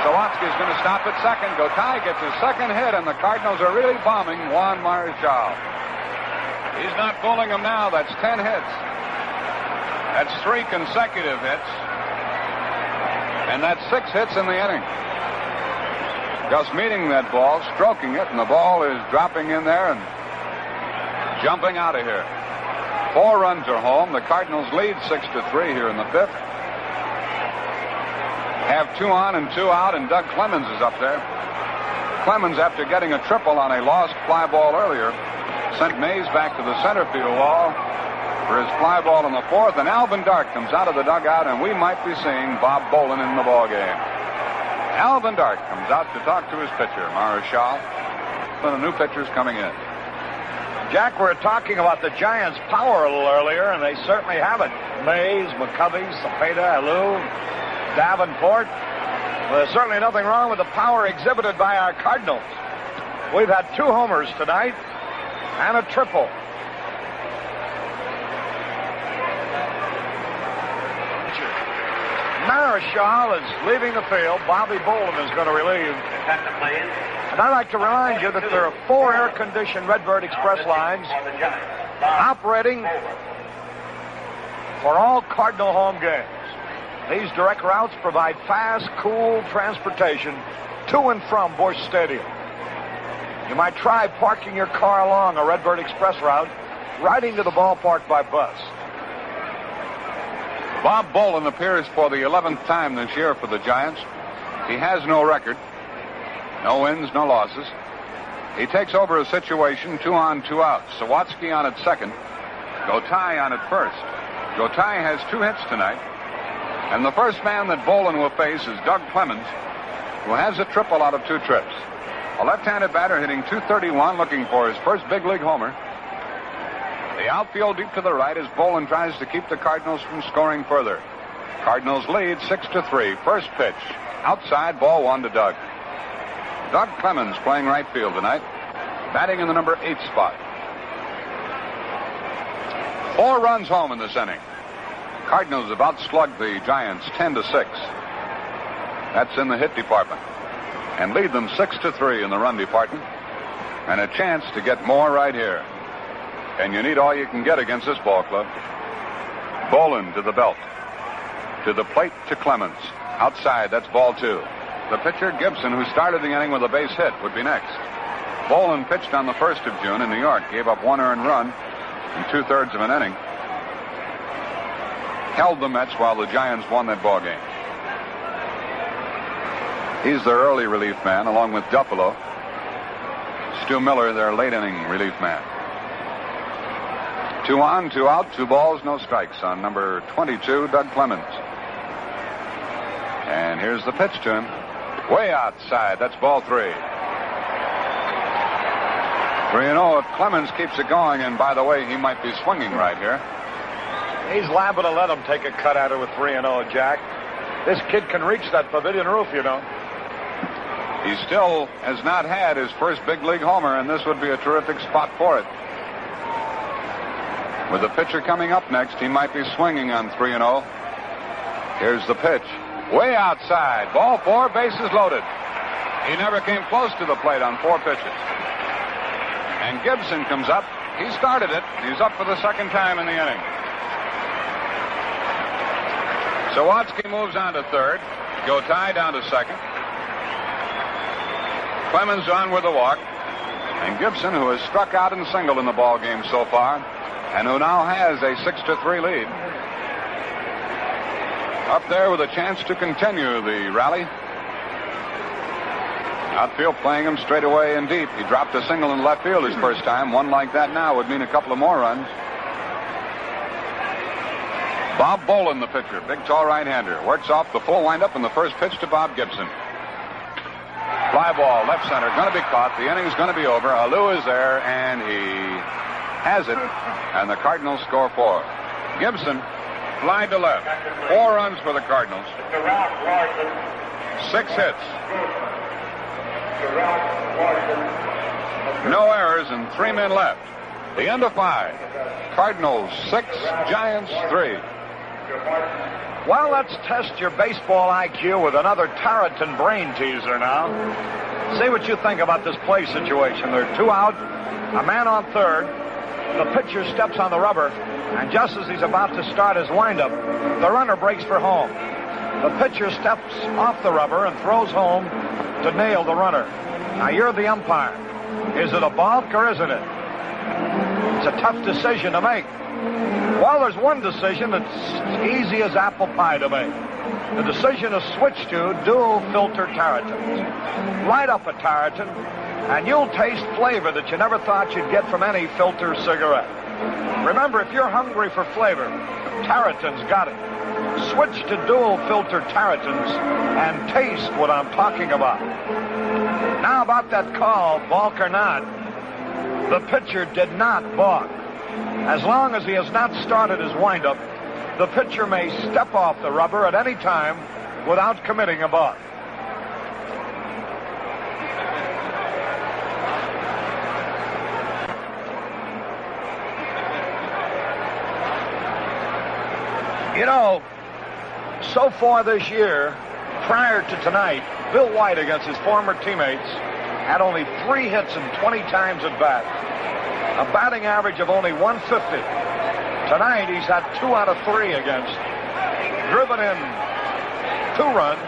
Sawatsky's going to stop at second. Gotay gets his second hit, and the Cardinals are really bombing Juan Marichal. He's not fooling them now. That's 10 hits. That's 3 consecutive hits. And that's 6 hits in the inning. Just meeting that ball, stroking it, and the ball is dropping in there and jumping out of here. 4 runs are home. The Cardinals lead 6-3 here in the 5th. Have 2 on and 2 out, and Doug Clements is up there. Clements, after getting a triple on a lost fly ball earlier, sent Mays back to the center field wall for his fly ball in the 4th, and Alvin Dark comes out of the dugout, and we might be seeing Bob Bolin in the ball game. Alvin Dark comes out to talk to his pitcher, Marichal. And the new pitcher's coming in. Jack, we were talking about the Giants' power a little earlier, and they certainly have it. Mays, McCovey, Cepeda, Alou, Davenport. Well, there's certainly nothing wrong with the power exhibited by our Cardinals. We've had 2 homers tonight and a triple. Marichal is leaving the field. Bobby Bolin is going to relieve. And I'd like to remind you that there are 4 air-conditioned Redbird Express lines operating for all Cardinal home games. These direct routes provide fast, cool transportation to and from Busch Stadium. You might try parking your car along a Redbird Express route, riding to the ballpark by bus. Bob Bolin appears for the 11th time this year for the Giants. He has no record. No wins, no losses. He takes over a situation 2 on, 2 out. Sawatsky on at second. Gotay on at first. Gotay has 2 hits tonight. And the first man that Bolin will face is Doug Clements, who has a triple out of 2 trips. A left-handed batter hitting .231, looking for his first big league homer. The outfield deep to the right as Bolin tries to keep the Cardinals from scoring further. Cardinals lead 6-3. First pitch. Outside, ball 1 to Doug. Doug Clements playing right field tonight, batting in the number 8 spot. 4 runs home in this inning. Cardinals have outslugged the Giants 10-6. That's in the hit department. And lead them 6-3 in the run department. And a chance to get more right here. And you need all you can get against this ball club. Bolin to the belt. To the plate to Clements. Outside, that's ball 2. The pitcher, Gibson, who started the inning with a base hit, would be next. Bolin pitched on the 1st of June in New York, gave up 1 earned run in 2/3 of an inning. Held the Mets while the Giants won that ball game. He's their early relief man, along with Duffalo. Stu Miller, their late inning relief man. 2 on, 2 out, 2 balls, no strikes on number 22, Doug Clements. And here's the pitch to him. Way outside. That's ball 3. 3-0 if Clements keeps it going. And by the way, he might be swinging right here. He's liable to let him take a cut at it with 3-0, Jack. This kid can reach that pavilion roof, you know. He still has not had his first big league homer, and this would be a terrific spot for it. With the pitcher coming up next, he might be swinging on 3-0. Here's the pitch. Way outside. Ball 4, bases loaded. He never came close to the plate on 4 pitches. And Gibson comes up. He started it. He's up for the 2nd time in the inning. Sawatsky moves on to 3rd. Gotay down to 2nd. Clemens on with a walk. And Gibson, who has struck out and singled in the ball game so far, and who now has a 6-3 lead. Up there with a chance to continue the rally. Outfield playing him straight away and deep. He dropped a single in left field his first time. One like that now would mean a couple of more runs. Bob Bolin, the pitcher, big, tall right-hander, works off the full windup in the first pitch to Bob Gibson. Fly ball, left center, going to be caught. The inning's going to be over. Alou is there, and he has it. And the Cardinals score 4. Gibson, fly to left. 4 runs for the Cardinals. 6 hits. No errors and 3 men left. The end of 5. Cardinals 6, Giants 3. Well, let's test your baseball IQ with another Tarleton brain teaser now. See what you think about this play situation. There are 2 out, a man on third. The pitcher steps on the rubber, and just as he's about to start his windup, the runner breaks for home. The pitcher steps off the rubber and throws home to nail the runner. Now, you're the umpire. Is it a balk or isn't it? It's a tough decision to make. Well, there's one decision that's easy as apple pie to make. The decision is switch to dual filter Tarletons. Light up a Tarleton, and you'll taste flavor that you never thought you'd get from any filter cigarette. Remember, if you're hungry for flavor, Tarleton's got it. Switch to dual filter Tarletons and taste what I'm talking about. Now about that call, balk or not, the pitcher did not balk. As long as he has not started his windup, the pitcher may step off the rubber at any time without committing a balk. You know, so far this year, prior to tonight, Bill White against his former teammates had only 3 hits and 20 times at bat. A batting average of only 150. Tonight, he's had 2 out of 3 against. Driven in 2 runs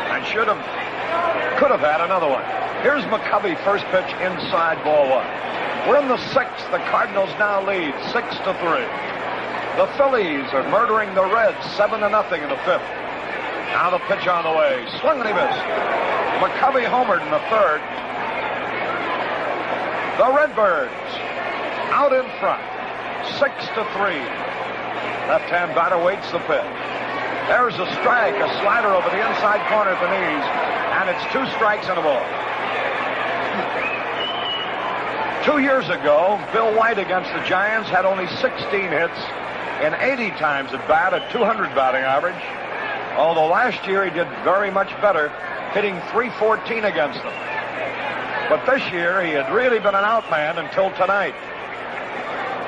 and could have had another one. Here's McCovey, first pitch inside, ball 1. We're in the 6th. The Cardinals now lead 6-3. The Phillies are murdering the Reds 7-0 in the 5th. Now the pitch on the way. Swung and he missed. McCovey homered in the 3rd. The Redbirds out in front. 6-3. Left-hand batter waits the pitch. There's a strike, a slider over the inside corner at the knees, and it's 2 strikes and a ball. 2 years ago, Bill White against the Giants had only 16 hits and 80 times at bat, at 200 batting average. Although last year he did very much better, hitting .314 against them. But this year he had really been an outman until tonight.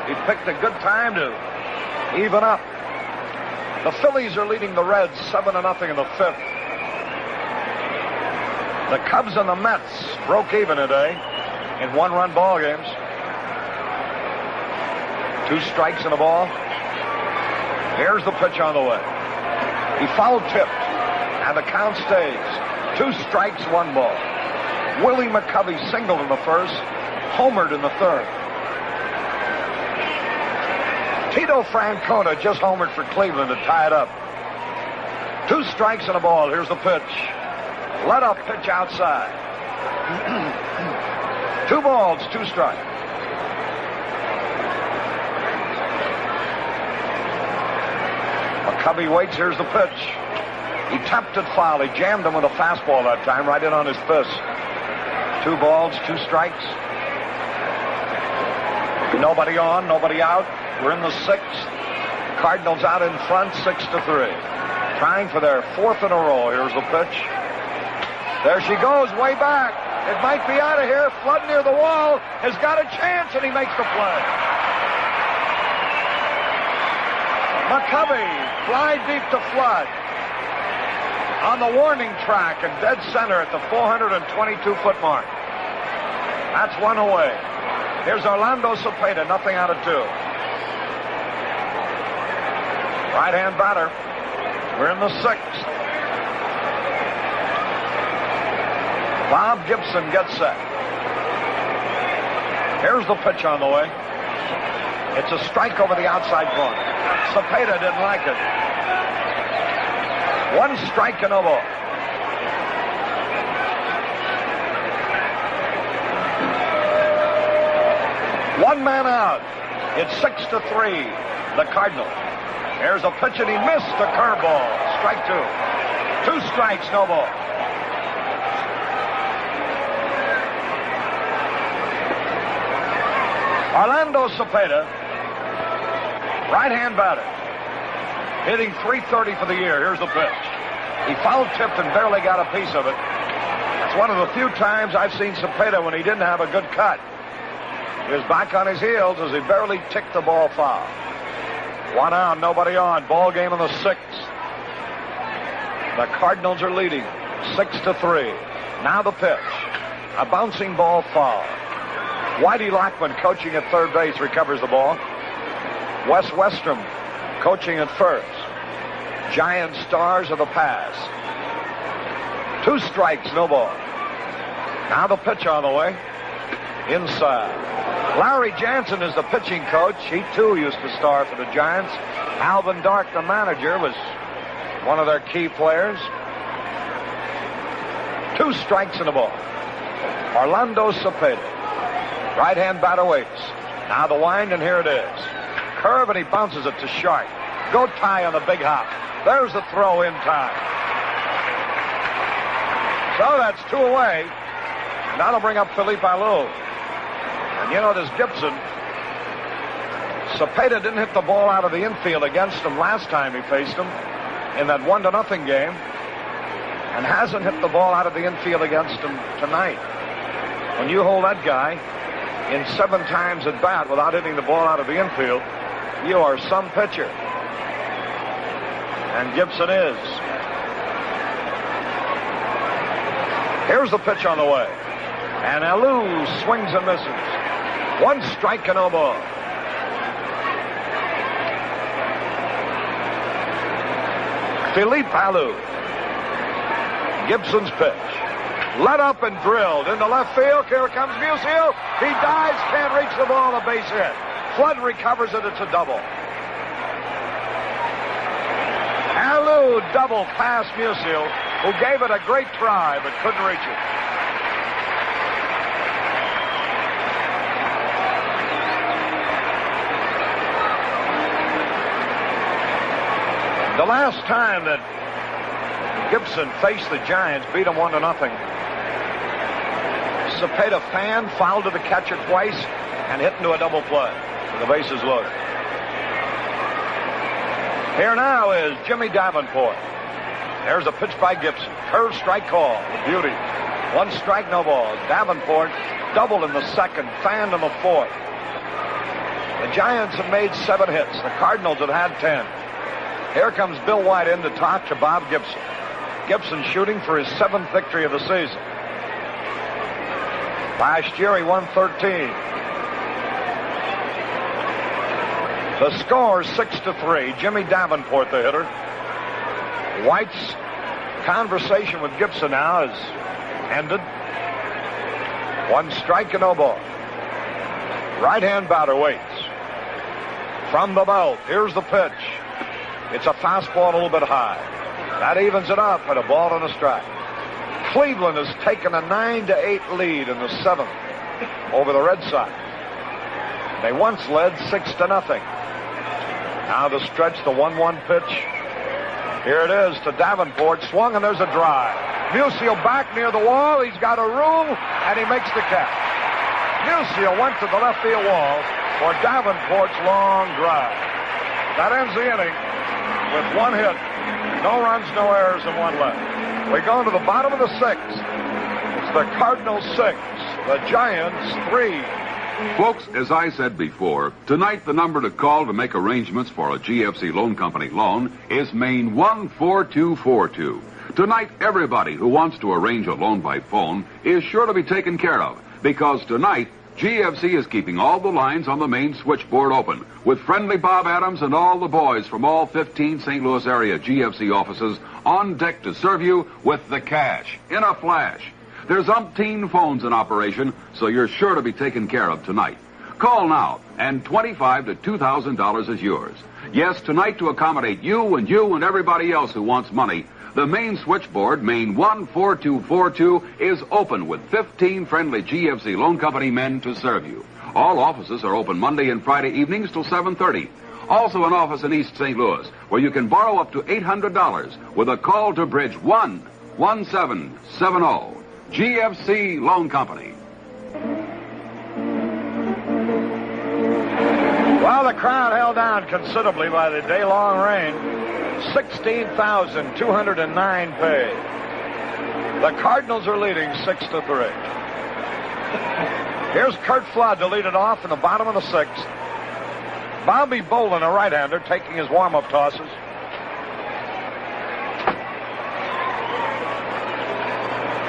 He picked a good time to even up. The Phillies are leading the Reds 7-0 in the 5th. The Cubs and the Mets broke even today in 1-run ball games. 2 strikes and a ball. Here's the pitch on the way. He foul tipped, and the count stays. 2 strikes, 1 ball. Willie McCovey singled in the 1st, homered in the 3rd. Tito Francona just homered for Cleveland to tie it up. 2 strikes and a ball. Here's the pitch. Let up pitch outside. 2 balls, 2 strikes. McCovey waits. Here's the pitch. He tapped it foul. He jammed him with a fastball that time, right in on his fist. 2 balls, 2 strikes. Nobody on, nobody out. We're in the 6th. Cardinals out in front, 6-3. Trying for their 4th in a row. Here's the pitch. There she goes, way back. It might be out of here. Flood near the wall has got a chance, and he makes the play. McCovey, fly deep to Flood. On the warning track and dead center at the 422-foot mark. That's 1 away. Here's Orlando Cepeda, nothing out of 2. Right-hand batter. We're in the 6th. Bob Gibson gets set. Here's the pitch on the way. It's a strike over the outside corner. Cepeda didn't like it. 1 strike and no ball. One man out. It's 6-3, the Cardinals. Here's a pitch, and he missed the curveball. Strike two. 2 strikes, no ball. Orlando Cepeda, right-hand batter, hitting .330 for the year. Here's the pitch. He foul-tipped and barely got a piece of it. It's one of the few times I've seen Cepeda when he didn't have a good cut. He was back on his heels as he barely ticked the ball foul. 1 out, nobody on. Ball game in the 6th. The Cardinals are leading 6-3. Now the pitch. A bouncing ball foul. Whitey Lockman, coaching at third base, recovers the ball. Wes Westrom, coaching at first. Giant stars of the past. 2 strikes, no ball. Now the pitch on the way. Inside. Larry Jansen is the pitching coach. He, too, used to star for the Giants. Alvin Dark, the manager, was one of their key players. 2 strikes in the ball. Orlando Cepeda. Right-hand batter waits. Now the wind, and here it is. Curve, and he bounces it to Sharp. Go tie on the big hop. There's the throw in time. So that's 2 away. And that'll bring up Felipe Alou. And you know, this Gibson, Cepeda didn't hit the ball out of the infield against him last time he faced him in that 1-0 game, and hasn't hit the ball out of the infield against him tonight. When you hold that guy in 7 times at bat without hitting the ball out of the infield, you are some pitcher. And Gibson is. Here's the pitch on the way. And Alou swings and misses. 1 strike and no ball. Felipe Alou. Gibson's pitch. Let up and drilled into left field. Here comes Musial. He dives, can't reach the ball, a base hit. Flood recovers it, it's a double. Alou double past Musial, who gave it a great try but couldn't reach it. The last time that Gibson faced the Giants, beat them 1-0. Cepeda fan fouled to the catcher twice and hit into a double play with the bases loaded. Here now is Jimmy Davenport. There's a pitch by Gibson. Curve strike call. Beauty. 1 strike, no balls. Davenport doubled in the 2nd, fanned in the 4th. The Giants have made 7 hits. The Cardinals have had 10. Here comes Bill White in to talk to Bob Gibson. Gibson shooting for his 7th victory of the season. Last year he won 13. The score is 6-3. Jimmy Davenport, the hitter. White's conversation with Gibson now has ended. 1 strike and no ball. Right-hand batter waits. From the belt, here's the pitch. It's a fastball a little bit high. That evens it up at a ball and a strike. Cleveland has taken a 9-8 lead in the 7th over the Red Sox. They once led 6-0. Now the stretch, the 1-1 pitch. Here it is to Davenport. Swung, and there's a drive. Musial back near the wall. He's got a room, and he makes the catch. Musial went to the left field wall for Davenport's long drive. That ends the inning with 1 hit. No runs, no errors, and 1 left. We go to the bottom of the 6th. It's the Cardinals 6, the Giants 3. Folks, as I said before, tonight the number to call to make arrangements for a GFC Loan Company loan is Maine 14242. Tonight, everybody who wants to arrange a loan by phone is sure to be taken care of, because tonight, GFC is keeping all the lines on the main switchboard open, with friendly Bob Adams and all the boys from all 15 St. Louis area GFC offices on deck to serve you with the cash in a flash. There's umpteen phones in operation, so you're sure to be taken care of tonight. Call now, and $25 to $2,000 is yours. Yes, tonight, to accommodate you and everybody else who wants money, the main switchboard, Maine 14242, is open with 15 friendly GFC Loan Company men to serve you. All offices are open Monday and Friday evenings till 7:30. Also an office in East St. Louis where you can borrow up to $800 with a call to Bridge 11770. GFC Loan Company. Well, the crowd held down considerably by the day-long rain. 16,209 paid. The Cardinals are leading 6-3. Here's Curt Flood to lead it off in the bottom of the sixth. Bobby Bolin, a right-hander, taking his warm-up tosses.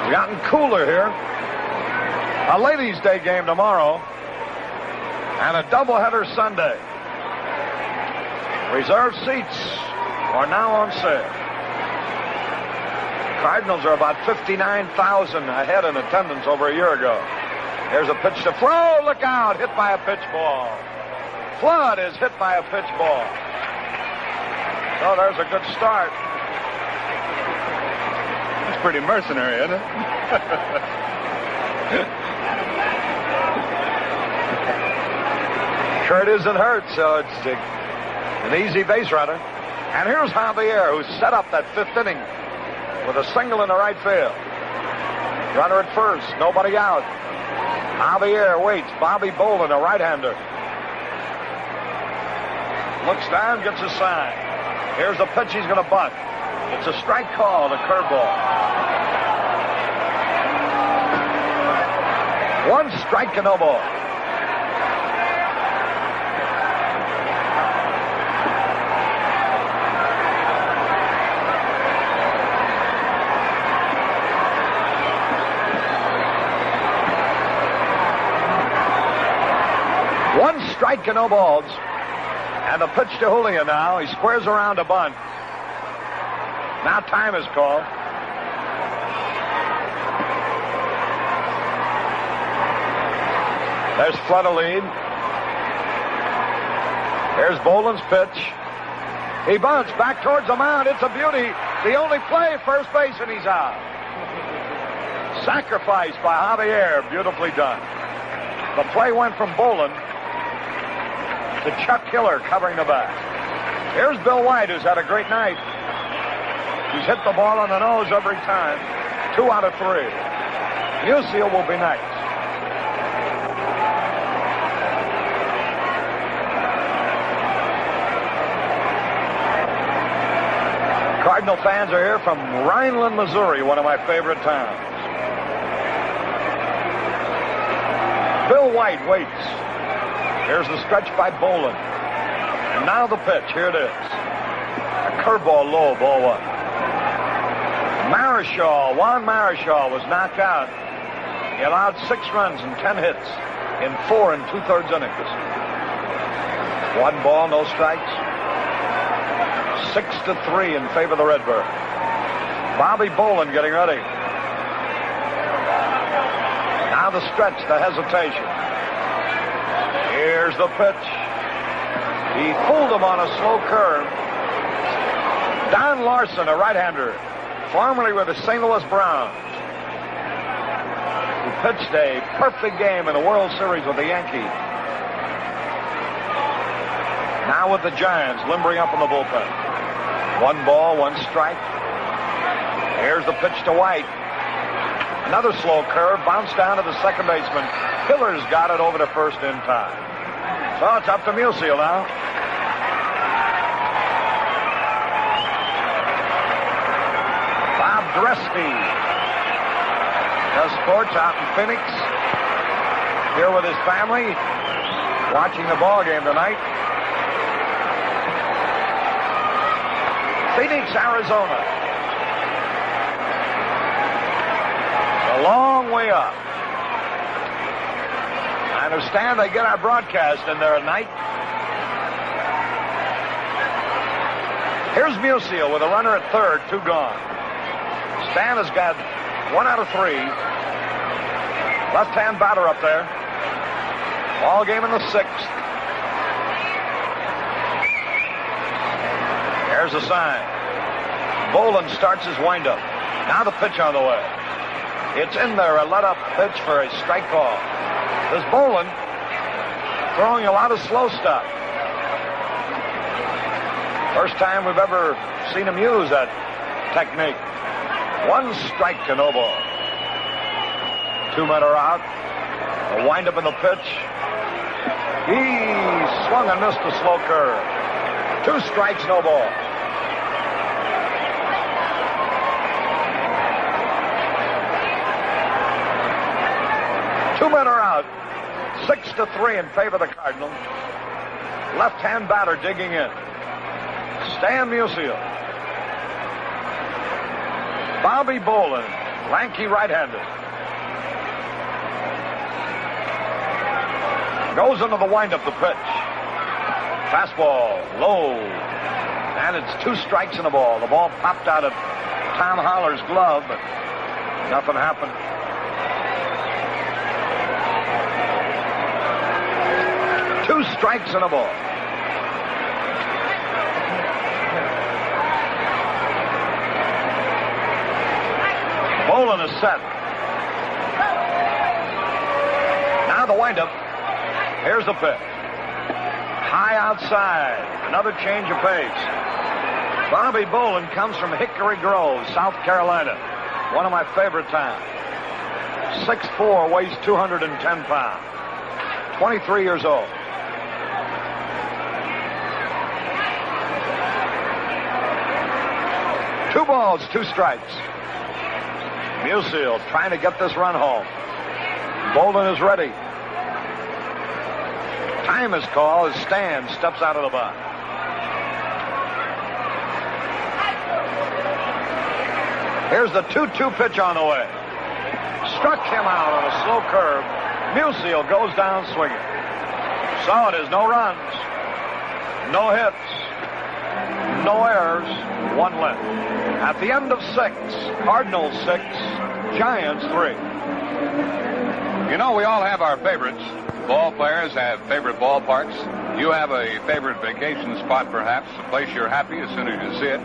It's gotten cooler here. A ladies' day game tomorrow and a doubleheader Sunday. Reserve seats are now on sale. Cardinals are about 59,000 ahead in attendance over a year ago. Here's a pitch to Flo. Look out. Hit by a pitch ball. Flood is hit by a pitch ball. So there's a good start. It's pretty mercenary, isn't it? Sure isn't hurt, so it's an easy base runner. And here's Javier, who set up that fifth inning with a single in the right field. Runner at first, nobody out. Javier waits. Bobby Bolin, a right-hander. Looks down, gets a sign. Here's the pitch he's going to bunt. It's a strike call, the curveball. One strike and no ball. One strike and no balls. And the pitch to Julian now. He squares around to bunt. Now time is called. There's Flood a lead. Here's Bolin's pitch. He bunts back towards the mound. It's a beauty. The only play, first base, and he's out. Sacrificed by Javier. Beautifully done. The play went from Bolin to Chuck Hiller covering the back. Here's Bill White, who's had a great night. He's hit the ball on the nose every time. 2 out of 3. Musial will be next. Cardinal fans are here from Rhineland, Missouri, one of my favorite towns. Bill White waits. Here's the stretch by Bolin. And now the pitch. Here it is. A curveball low, ball 1. Juan Marichal was knocked out. He allowed 6 runs and 10 hits in 4 2/3 innings. 1 ball, no strikes. 6-3 in favor of the Redbird. Bobby Bolin getting ready. Now the stretch, the hesitation. Here's the pitch. He fooled him on a slow curve. Don Larson, a right-hander, formerly with the St. Louis Browns, who pitched a perfect game in the World Series with the Yankees. Now with the Giants, limbering up in the bullpen. 1 ball, 1 strike. Here's the pitch to White. Another slow curve, bounced down to the second baseman. Hiller's got it over to first in time. So it's up to Musial now. Bob Gibson does sports out in Phoenix. Here with his family, watching the ball game tonight. Phoenix, Arizona. A long way up. I understand they get our broadcast in there at night. Here's Musial with a runner at third, 2 gone. Stan has got 1 out of 3. Left-hand batter up there. Ball game in the 6th. There's a sign. Bolin starts his windup. Now the pitch on the way. It's in there, a let-up pitch for a strike call. This Bolin throwing a lot of slow stuff. First time we've ever seen him use that technique. 1 strike to no ball. 2 men are out. A windup in the pitch. He swung and missed a slow curve. 2 strikes, no ball. Two men are out. 6-3 in favor of the Cardinals. Left-hand batter digging in. Stan Musial. Bobby Bolin, lanky right-hander. Goes into the windup, the pitch. Fastball, low. And it's 2 strikes and a ball. The ball popped out of Tom Holler's glove, but nothing happened. Two strikes and a ball. Bolin is set. Now the windup. Here's the pitch. High outside. Another change of pace. Bobby Bolin comes from Hickory Grove, South Carolina. One of my favorite towns. 6'4", weighs 210 pounds. 23 years old. Two balls, 2 strikes. Musial trying to get this run home. Bolin is ready. Time is called as Stan steps out of the box. Here's the 2-2 pitch on the way. Struck him out on a slow curve. Musial goes down swinging. So it is no runs, no hits, no errors, 1 left. At the end of 6, Cardinals 6, Giants 3. You know, we all have our favorites. Ball players have favorite ballparks. You have a favorite vacation spot, perhaps, a place you're happy as soon as you see it.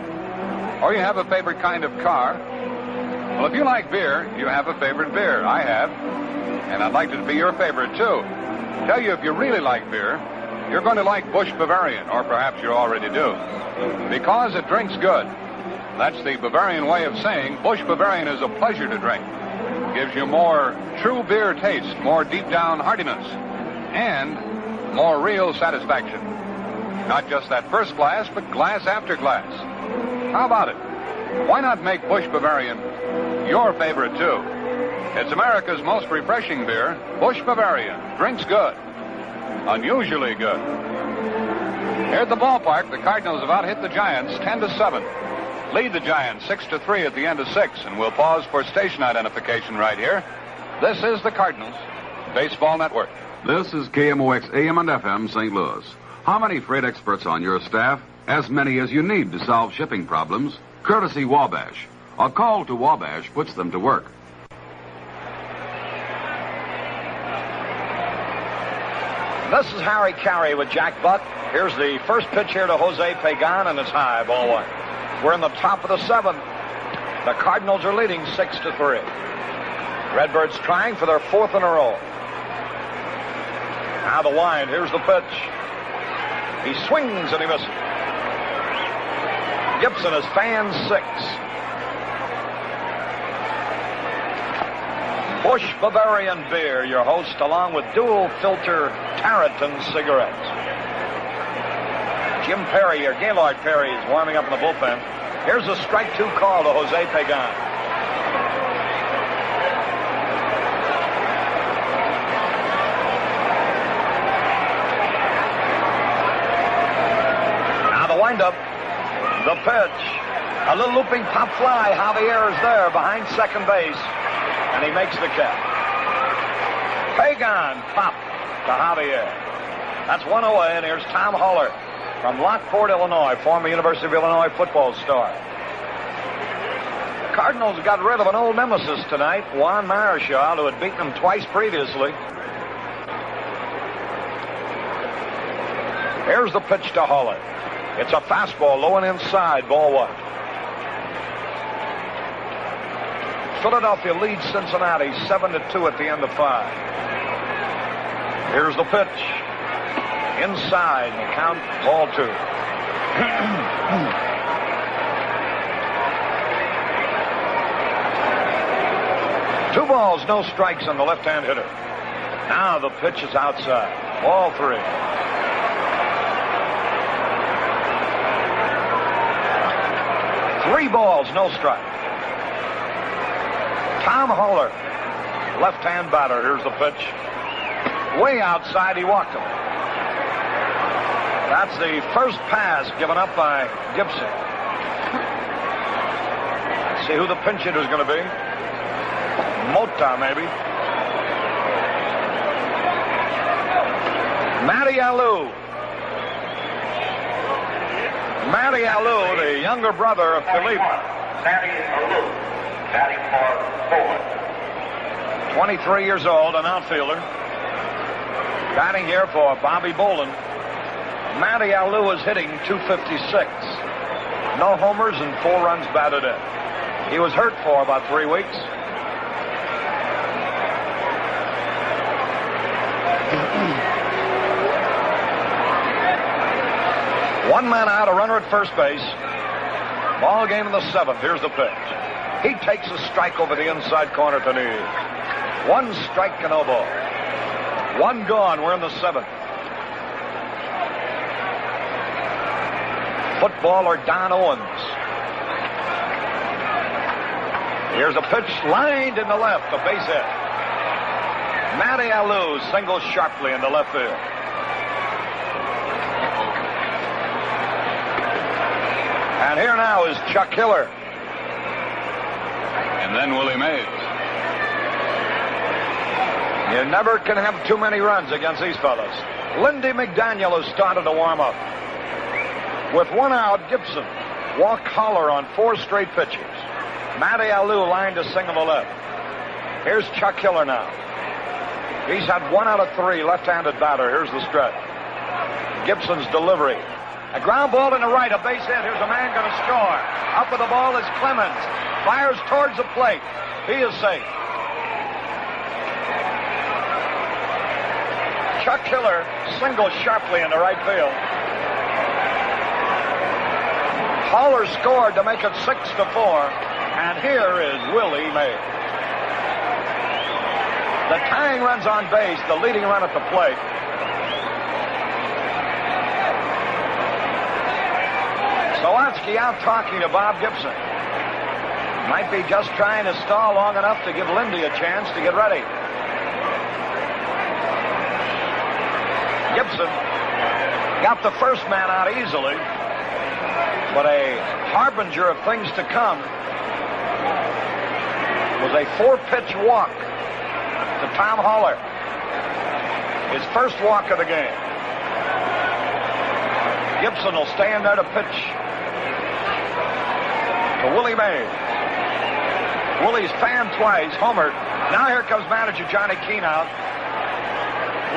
Or you have a favorite kind of car. Well, if you like beer, you have a favorite beer. I have. And I'd like it to be your favorite, too. Tell you, if you really like beer, you're going to like Busch Bavarian, or perhaps you already do. Because it drinks good. That's the Bavarian way of saying Busch Bavarian is a pleasure to drink. Gives you more true beer taste, more deep down heartiness, and more real satisfaction. Not just that first glass, but glass after glass. How about it? Why not make Busch Bavarian your favorite, too? It's America's most refreshing beer, Busch Bavarian. Drinks good. Unusually good. Here at the ballpark, the Cardinals have out hit the Giants 10-7. Lead the Giants 6-3 at the end of 6, and we'll pause for station identification right here. This is the Cardinals Baseball Network. This is KMOX AM and FM St. Louis. How many freight experts on your staff? As many as you need to solve shipping problems. Courtesy Wabash. A call to Wabash puts them to work. This is Harry Carey with Jack Buck. Here's the first pitch here to Jose Pagan, and it's high, ball 1. We're in the top of the 7th. The Cardinals are leading 6-3. Redbirds trying for their 4th in a row. Now the wind. Here's the pitch. He swings and he misses. Gibson is fan 6. Busch Bavarian beer, your host, along with dual filter Tarleton cigarettes. Jim Perry, or Gaylord Perry, is warming up in the bullpen. Here's a strike 2 call to Jose Pagan. Now the windup, the pitch, a little looping pop fly. Javier is there behind second base, and he makes the catch. Pagan pop to Javier. That's 1 away, and here's Tom Holler from Lockport, Illinois, former University of Illinois football star. The Cardinals got rid of an old nemesis tonight, Juan Marichal, who had beaten them twice previously. Here's the pitch to Holler. It's a fastball, low and inside, ball 1. Philadelphia leads Cincinnati 7-2 at the end of 5. Here's the pitch. Inside, the count, ball 2. Two balls, no strikes on the left-hand hitter. Now the pitch is outside. Ball 3. Three balls, no strike. Tom Holler, left-hand batter. Here's the pitch. Way outside, he walked him. That's the first pass given up by Gibson. Let's see who the pinch hitter is going to be. Mota, maybe. Maricahl. Maricahl, the younger brother of Philippe. Maricahl, batting for Bolin. 23 years old, an outfielder. Batting here for Bobby Bolin. Maricahl is hitting .256. No homers and 4 runs batted in. He was hurt for about 3 weeks. One man out, a runner at first base. Ball game in the 7th. Here's the pitch. He takes a strike over the inside corner to knee. 1 strike and no ball. 1 gone. We're in the 7th. Footballer Don Owens. Here's a pitch lined in the left, a base hit. Maricahl singles sharply into left field. And here now is Chuck Hiller. And then Willie Mays. You never can have too many runs against these fellas. Lindy McDaniel has started to warm up. With 1 out, Gibson walked Holler on 4 straight pitches. Maricahl lined a single to left. Here's Chuck Hiller now. He's had 1 out of 3 left-handed batter. Here's the stretch. Gibson's delivery. A ground ball in the right, a base hit. Here's a man going to score. Up with the ball is Clements. Fires towards the plate. He is safe. Chuck Hiller singles sharply into right field. Holler scored to make it 6-4. And here is Willie Mays. The tying run's on base, the leading run at the plate. Sawatsky out talking to Bob Gibson. Might be just trying to stall long enough to give Lindy a chance to get ready. Gibson got the first man out easily, but a harbinger of things to come was a 4-pitch walk to Tom Holler. His first walk of the game. Gibson will stay in there to pitch to Willie Mays. Willie's fanned twice, homered. Now here comes manager Johnny Keene out.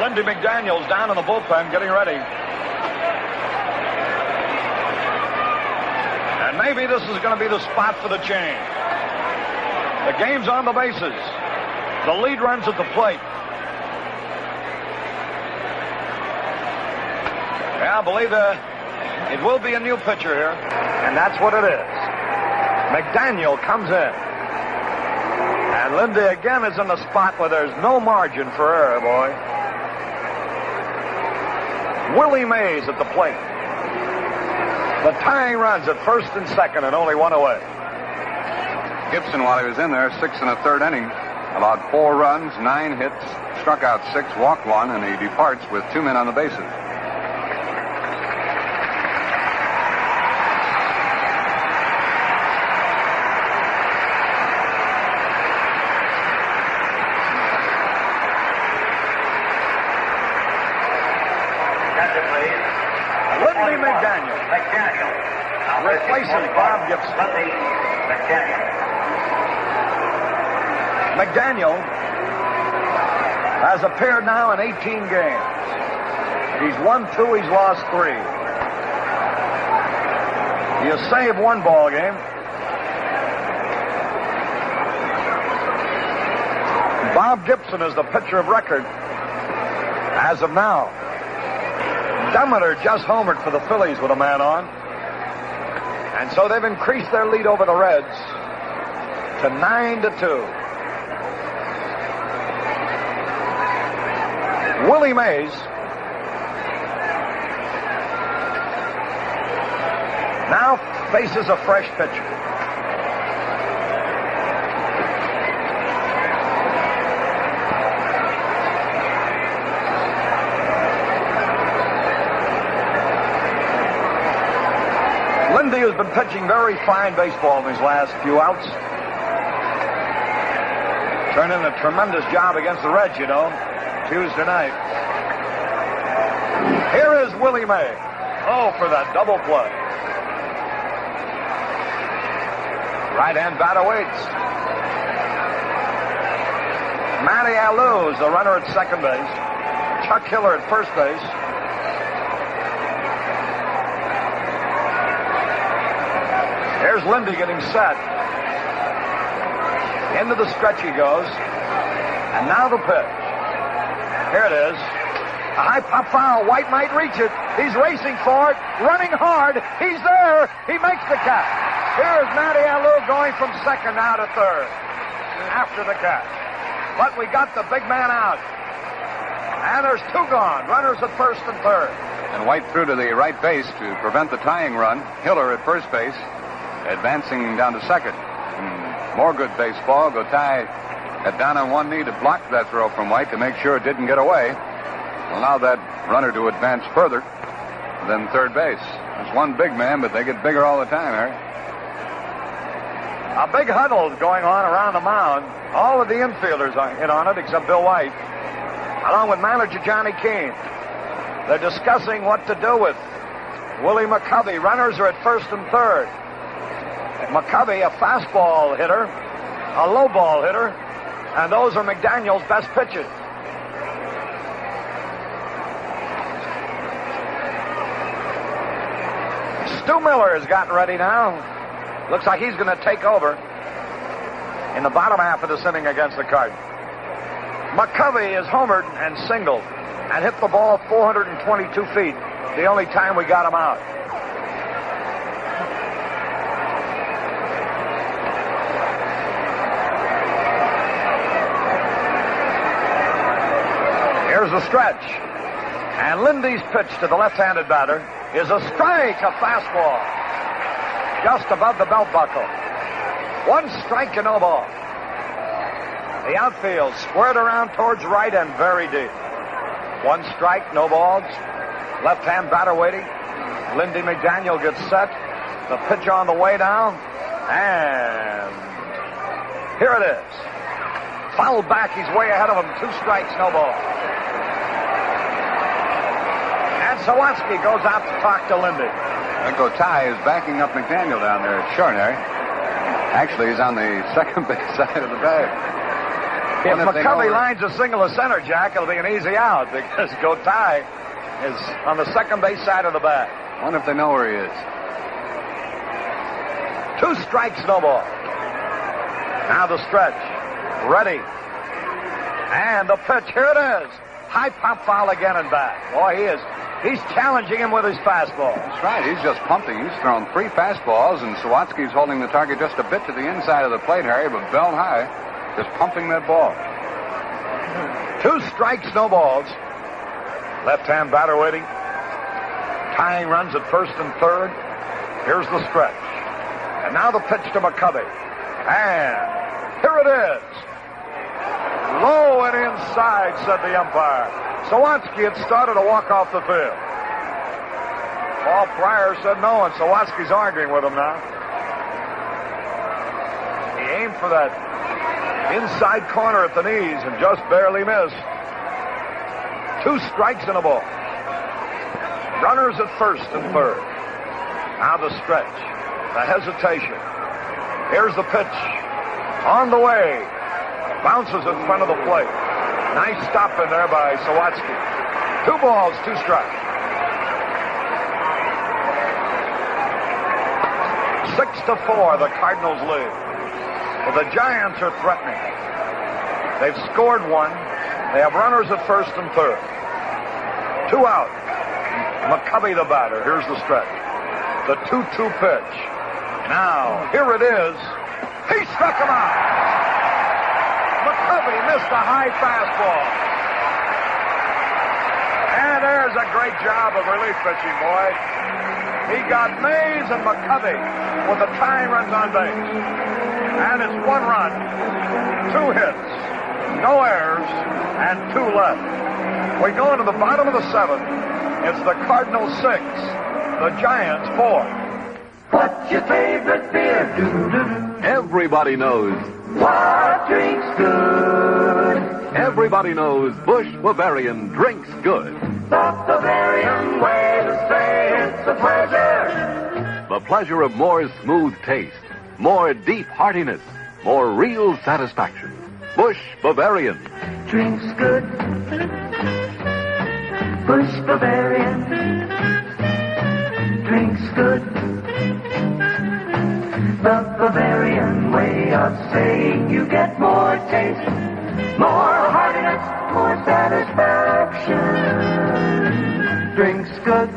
Lindy McDaniel's down in the bullpen getting ready. And maybe this is going to be the spot for the change. The game's on the bases. The lead runs at the plate. Yeah, I believe it will be a new pitcher here. And that's what it is. McDaniel comes in. And Lindy again is in the spot where there's no margin for error, boy. Willie Mays at the plate. The tying runs at first and second and only 1 away. Gibson, while he was in there, 6 1/3 inning, allowed 4 runs, 9 hits, struck out 6, walked 1, and he departs with 2 men on the bases. Lindy McDaniel. Replaces Bob Gibson. McDaniel has appeared now in 18 games. He's won 2, he's lost 3. He has saved 1 ball game. Bob Gibson is the pitcher of record as of now. Demeter just homered for the Phillies with a man on. And so they've increased their lead over the Reds to 9-2. Willie Mays now faces a fresh pitcher. Lindy has been pitching very fine baseball in these last few outs. Turning a tremendous job against the Reds, you know, Tuesday night. Here is Willie May. Oh, for that double play. Right-hand batter waits. Maricahl is the runner at second base. Chuck Hiller at first base. Here's Lindy getting set. Into the stretch he goes. And now the pitch. Here it is. A high pop foul. White might reach it. He's racing for it. Running hard. He's there. He makes the catch. Here's Maricahl going from second now to third. After the catch. But we got the big man out. And there's two gone. Runners at first and third. And White threw to the right base to prevent the tying run. Hiller at first base, advancing down to second. And more good baseball. Gotay got down on one knee to block that throw from White to make sure it didn't get away. Allow that runner to advance further than third base. There's one big man, but they get bigger all the time, Harry. A big huddle going on around the mound. All of the infielders are in on it except Bill White, along with manager Johnny Keane. They're discussing what to do with Willie McCovey. Runners are at first and third. McCovey, a fastball hitter, a low ball hitter, and those are McDaniel's best pitches. Stu Miller has gotten ready now. Looks like he's going to take over in the bottom half of this inning against the Cardinals. McCovey is homered and singled and hit the ball 422 feet, the only time we got him out. Here's the stretch. And Lindy's pitch to the left-handed batter is a strike, a fastball, just above the belt buckle. One strike and no ball. The outfield squared around towards right and very deep. One strike, no balls. Left-hand batter waiting. Lindy McDaniel gets set. The pitch on the way down. And here it is. Fouled back. He's way ahead of him. Two strikes, no ball. And Sawatsky goes out to talk to Lindy. Gotay is backing up McDaniel down there at short, Harry. Actually, he's on the second base side of the bag. If McCovey lines a single to center, Jack, it'll be an easy out because Gotay is on the second base side of the bag. I wonder if they know where he is. Two strikes, no ball. Now the stretch. Ready. And the pitch. Here it is. High pop foul again and back. Boy, he's challenging him with his fastball. That's right. He's just pumping. He's thrown three fastballs, and Sawatsky's holding the target just a bit to the inside of the plate, Harry, but belt high. Just pumping that ball. Two strikes, no balls. Left-hand batter waiting. Tying runs at first and third. Here's the stretch. And now the pitch to McCovey. And here it is. Low and inside, said the umpire. Sawatsky had started to walk off the field. Paul Pryor said no, and Sawatsky's arguing with him now. He aimed for that inside corner at the knees and just barely missed. Two strikes and a ball. Runners at first and third. Now the stretch. The hesitation. Here's the pitch. On the way. Bounces in front of the plate. Nice stop in there by Sawatsky. 2 balls, 2 strikes. 6-4, the Cardinals lead. Well, the Giants are threatening. They've scored one. They have runners at first and third. 2 out. McCovey the batter. Here's the stretch. The 2-2 pitch. Now, here it is. He struck him out. McCovey missed a high fastball. And there's a great job of relief pitching, boy. He got Mays and McCovey with the tying runs on base. And it's 1 run, 2 hits, no errors, and 2 left. We go into the bottom of the 7th. It's the Cardinals 6, the Giants 4. What's your favorite beer? Do-do-do. Everybody knows. What drinks good? Everybody knows Busch Bavarian drinks good. The Bavarian way to say it's a pleasure. The pleasure of more smooth taste, more deep heartiness, more real satisfaction. Busch Bavarian. Drinks good. Busch Bavarian. Drinks good. The Bavarian way of saying you get more taste, more heartiness, more satisfaction. Drinks good.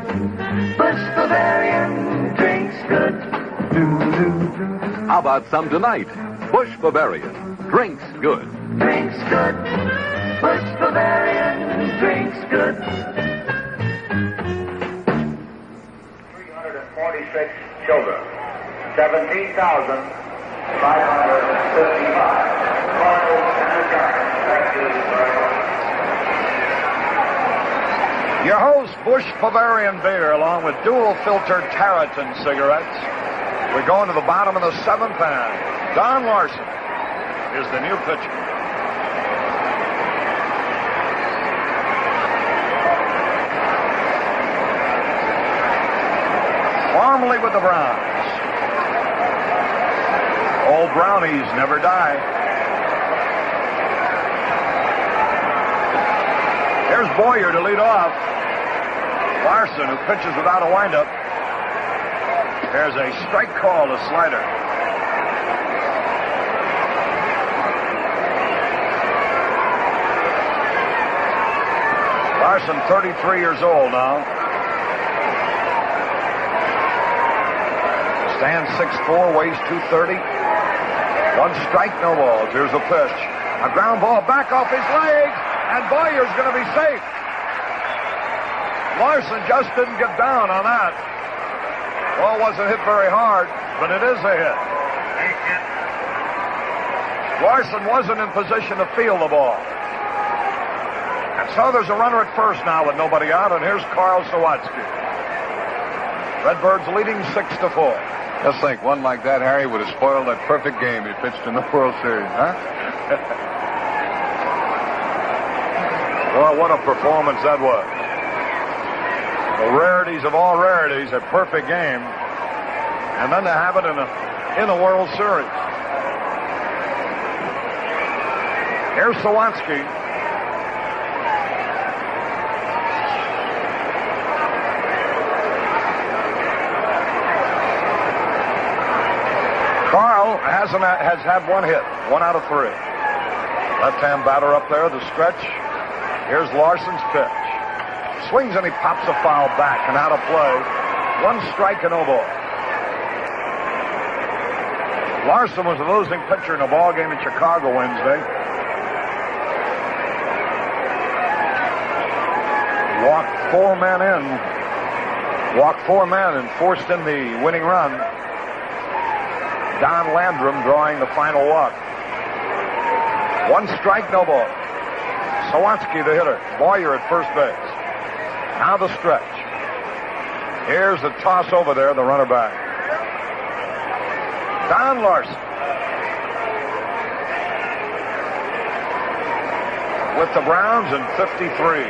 Busch Bavarian drinks good. Do-do-do. How about some tonight? Busch Bavarian drinks good. Drinks good. Busch Bavarian drinks good. 346 children. 17,555. Cardinals and the Giants. Thank you very much. Your host, Busch Bavarian beer, along with dual filter Tarleton cigarettes. We're going to the bottom of the 7th inning. Don Larson is the new pitcher. Formerly with the Browns. Old Brownies never die. Here's Boyer to lead off. Larson, who pitches without a windup. There's a strike call to Slider. Larson, 33 years old now. Stands 6'4", weighs 230. 1 strike, no balls. Here's a pitch. A ground ball back off his legs, and Boyer's going to be safe. Larson just didn't get down on that. Ball wasn't hit very hard, but it is a hit. Larson wasn't in position to field the ball. And so there's a runner at first now with nobody out, and here's Carl Sawatsky. Redbirds leading 6-4. Just think, one like that, Harry, would have spoiled that perfect game he pitched in the World Series, huh? Well, what a performance that was. The rarities of all rarities, a perfect game, and then to have it in a World Series. Here's Sawatsky. Carl has had 1 hit, 1 out of 3. Left-hand batter up there, the stretch. Here's Larson's pitch. Swings and he pops a foul back and out of play. 1 strike and no ball. Larson was a losing pitcher in a ball game in Chicago Wednesday. Walked 4 men and forced in the winning run. Don Landrum drawing the final walk. 1 strike, no ball. Sawatsky, the hitter. Boyer at first base. Now the stretch. Here's the toss over there, the runner back. Don Larson. With the Browns in 53.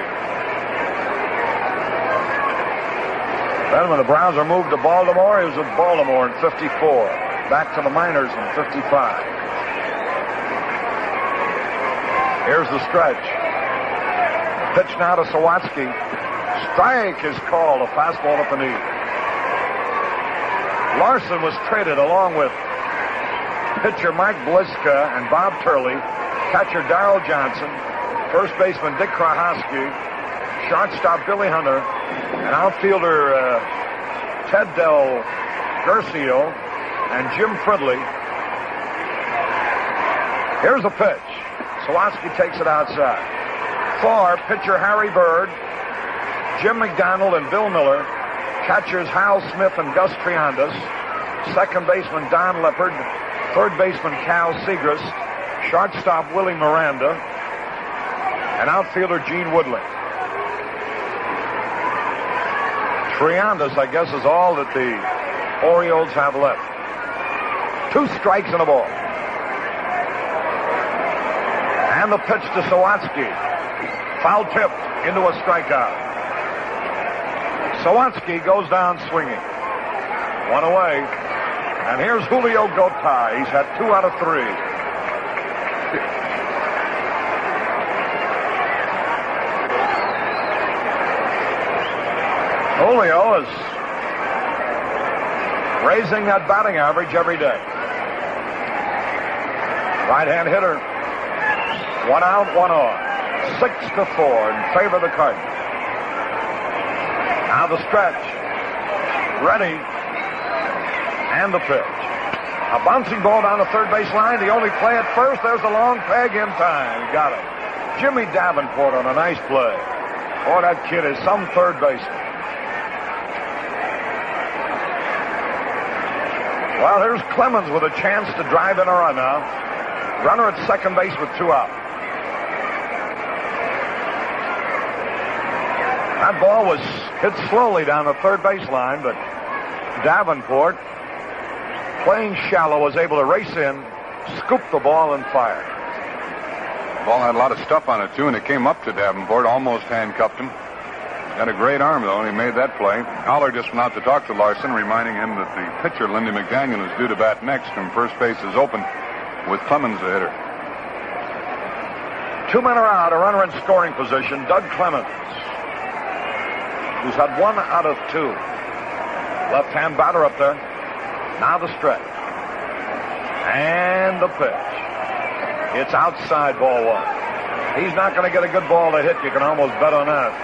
Then when the Browns are moved to Baltimore, he was with Baltimore in 54. Back to the minors in 55. Here's the stretch. Pitch now to Sawatsky. Strike is called, a fastball at the knee. Larson was traded along with pitcher Mike Bliska and Bob Turley, catcher Darrell Johnson, first baseman Dick Krahowski, shortstop Billy Hunter, and outfielder Ted Del Garcio, and Jim Fridley. Here's the pitch. Sawatsky takes it outside. For pitcher Harry Bird, Jim McDonald and Bill Miller, catchers Hal Smith and Gus Triandas, second baseman Don Leopard, third baseman Cal Segrist, shortstop Willie Miranda, and outfielder Gene Woodley. Triandas, I guess, is all that the Orioles have left. 2 strikes and a ball. And the pitch to Sawatsky. Foul tipped into a strikeout. Sawatsky goes down swinging. 1 away. And here's Julio Gotay. He's had 2 out of 3. Julio is raising that batting average every day. Right-hand hitter. 1 out, 1 on. 6-4 in favor of the Cardinals. Now the stretch. Ready. And the pitch. A bouncing ball down the third base line. The only play at first. There's a long peg in time. He got it. Jimmy Davenport on a nice play. Boy, that kid is some third baseman. Well, here's Clements with a chance to drive in a run now. Runner at second base with 2 out. That ball was hit slowly down the third baseline, but Davenport, playing shallow, was able to race in, scoop the ball, and fire. The ball had a lot of stuff on it, too, and it came up to Davenport, almost handcuffed him. Got a great arm, though, and he made that play. Haller just went out to talk to Larson, reminding him that the pitcher, Lindy McDaniel, is due to bat next, and first base is open with Clements the hitter. 2 men are out, a runner in scoring position, Doug Clements, who's had 1 out of 2. Left-hand batter up there. Now the stretch. And the pitch. It's outside, ball 1. He's not going to get a good ball to hit. You can almost bet on that.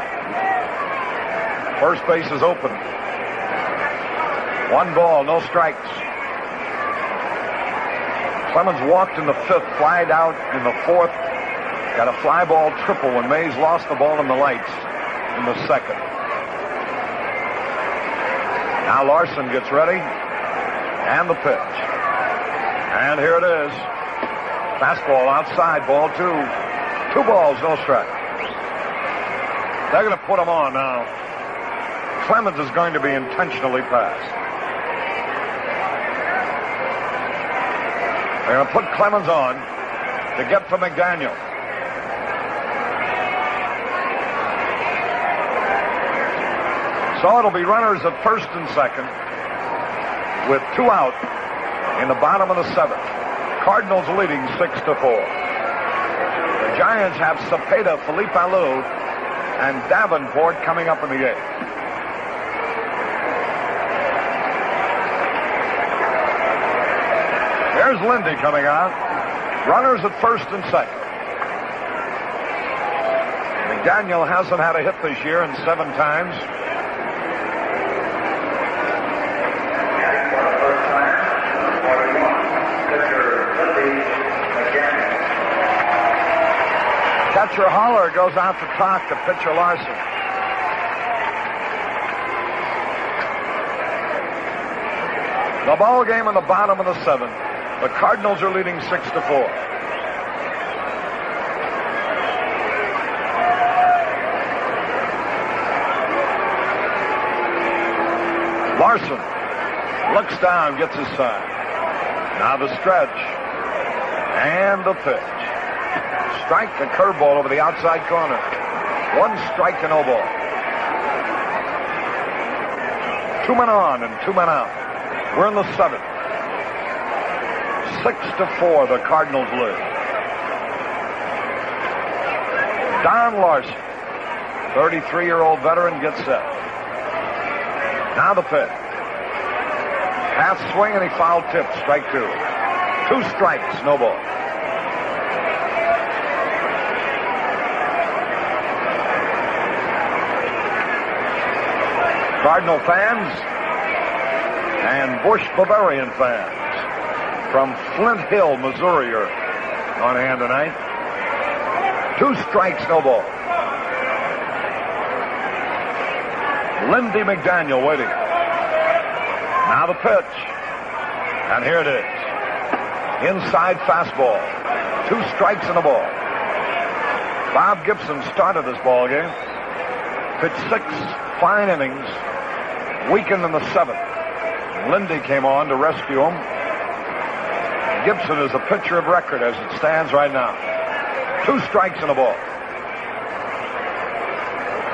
First base is open. 1 ball, no strikes. Clemens walked in the 5th, flied out in the 4th. Got a fly ball triple when Mays lost the ball in the lights in the 2nd. Now Larson gets ready. And the pitch. And here it is. Fastball outside, ball 2. 2 balls, no strike. They're going to put him on now. Clements is going to be intentionally passed. They're going to put Clements on to get to McDaniel. So it'll be runners at first and second with 2 out in the bottom of the 7th. Cardinals leading 6-4. The Giants have Cepeda, Felipe Alou, and Davenport coming up in the 8th. There's Lindy coming out. Runners at first and second. McDaniel hasn't had a hit this year in 7 times. Catcher Haller goes out to talk to pitcher Larson. The ball game in the bottom of the 7th. The Cardinals are leading 6-4. Larson looks down, gets his sign. Now the stretch. And the pitch. Strike, a curveball over the outside corner. 1 strike to no ball. 2 men on and 2 men out. We're in the 7th. 6-4, the Cardinals lead. Don Larson, 33-year-old veteran, gets set. Now the pitch. Half swing and he foul tipped. Strike 2. 2 strikes, no ball. Cardinal fans and Bush Bavarian fans from Flint Hill, Missouri are on hand tonight. 2 strikes, no ball. Lindy McDaniel waiting. Now the pitch. And here it is. Inside fastball. 2 strikes and a ball. Bob Gibson started this ball game. Pitched 6 fine innings. Weakened in the 7th. Lindy came on to rescue him. Gibson is a pitcher of record as it stands right now. 2 strikes and a ball.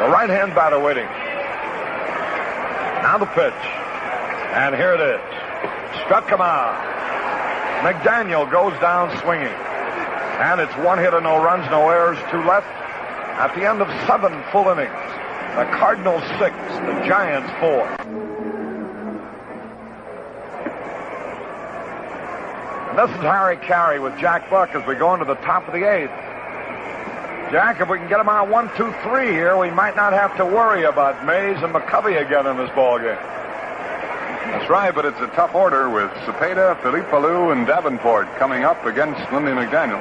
The right-hand batter waiting. Now the pitch. And here it is. Struck him out. McDaniel goes down swinging. And it's 1 hit and no runs, no errors, 2 left. At the end of 7 full innings. The Cardinals 6, the Giants 4. And this is Harry Carey with Jack Buck as we go into the top of the 8th. Jack, if we can get them out 1, 2, 3 here, we might not have to worry about Mays and McCovey again in this ball game. That's right, but it's a tough order with Cepeda, Philippe Alou, and Davenport coming up against Lindy McDaniel.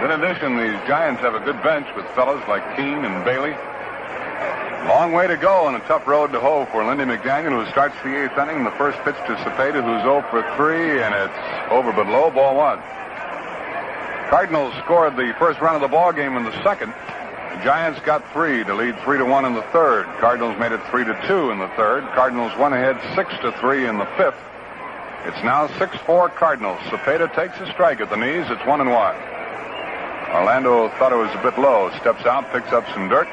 In addition, these Giants have a good bench with fellows like Keene and Bailey. Long way to go on a tough road to hoe for Lindy McDaniel, who starts the 8th inning. The first pitch to Cepeda, who's 0 for 3, and it's over but low, ball 1. Cardinals scored the first run of the ball game in the 2nd. The Giants got 3 to lead 3-1 in the 3rd. Cardinals made it 3-2 in the 3rd. Cardinals went ahead 6-3 in the 5th. It's now 6-4 Cardinals. Cepeda takes a strike at the knees. It's 1-1. Orlando thought it was a bit low. Steps out, picks up some dirt.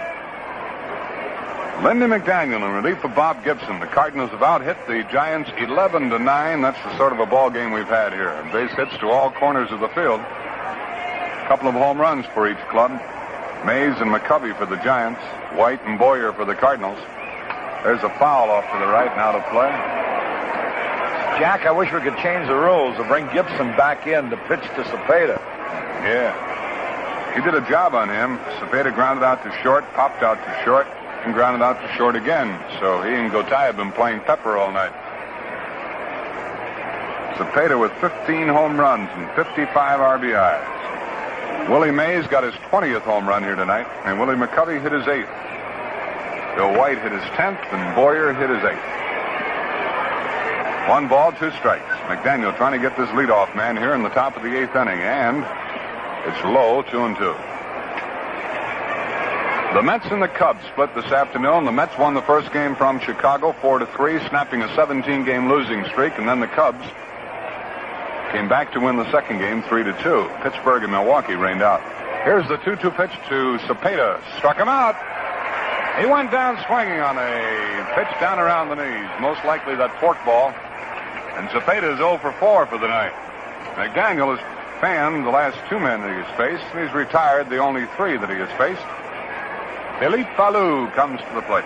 Lindy McDaniel in relief of Bob Gibson. The Cardinals have out-hit the Giants 11-9. That's the sort of a ball game we've had here. Base hits to all corners of the field. A couple of home runs for each club. Mays and McCovey for the Giants. White and Boyer for the Cardinals. There's a foul off to the right, now to play. Jack, I wish we could change the rules to bring Gibson back in to pitch to Cepeda. Yeah. He did a job on him. Cepeda grounded out to short, popped out to short, and grounded out to short again. So he and Gotay have been playing pepper all night. Cepeda with 15 home runs and 55 RBIs. Willie Mays got his 20th home run here tonight, and Willie McCovey hit his 8th. Bill White hit his 10th, and Boyer hit his 8th. 1 ball, 2 strikes. McDaniel trying to get this leadoff man here in the top of the 8th inning, and it's low, 2-2. The Mets and the Cubs split this afternoon. The Mets won the first game from Chicago 4-3, snapping a 17-game losing streak, and then the Cubs came back to win the second game 3-2. Pittsburgh and Milwaukee rained out. Here's the 2-2 pitch to Cepeda. Struck him out. He went down swinging on a pitch down around the knees. Most likely that forkball. And Cepeda is 0 for 4 for the night. McDaniel has fanned the last 2 men that he has faced, and he's retired the only 3 that he has faced. Philippe Alou comes to the plate.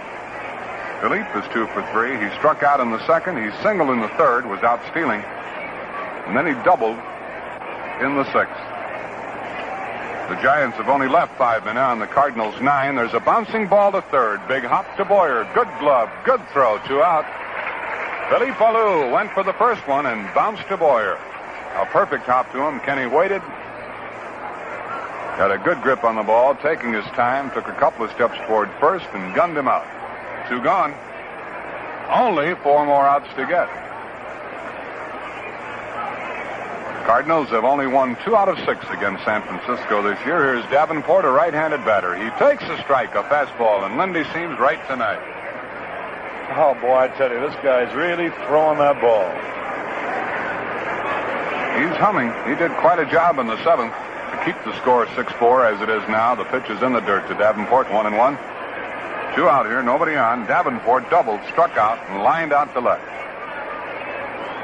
Philippe is 2 for 3. He struck out in the 2nd. He singled in the 3rd, was out stealing. And then he doubled in the 6th. The Giants have only left 5 men on. The Cardinals 9. There's a bouncing ball to 3rd. Big hop to Boyer. Good glove. Good throw. 2 out. Philippe Alou went for the first one and bounced to Boyer. A perfect hop to him. Kenny waited. Got a good grip on the ball, taking his time. Took a couple of steps toward first and gunned him out. 2 gone. Only 4 more outs to get. Cardinals have only won 2 out of 6 against San Francisco this year. Here's Davenport, a right-handed batter. He takes a strike, a fastball, and Lindy seems right tonight. Oh, boy, I tell you, this guy's really throwing that ball. He's humming. He did quite a job in the 7th to keep the score 6-4 as it is now. The pitch is in the dirt to Davenport, 1-1. 2 out here, nobody on. Davenport doubled, struck out, and lined out to left.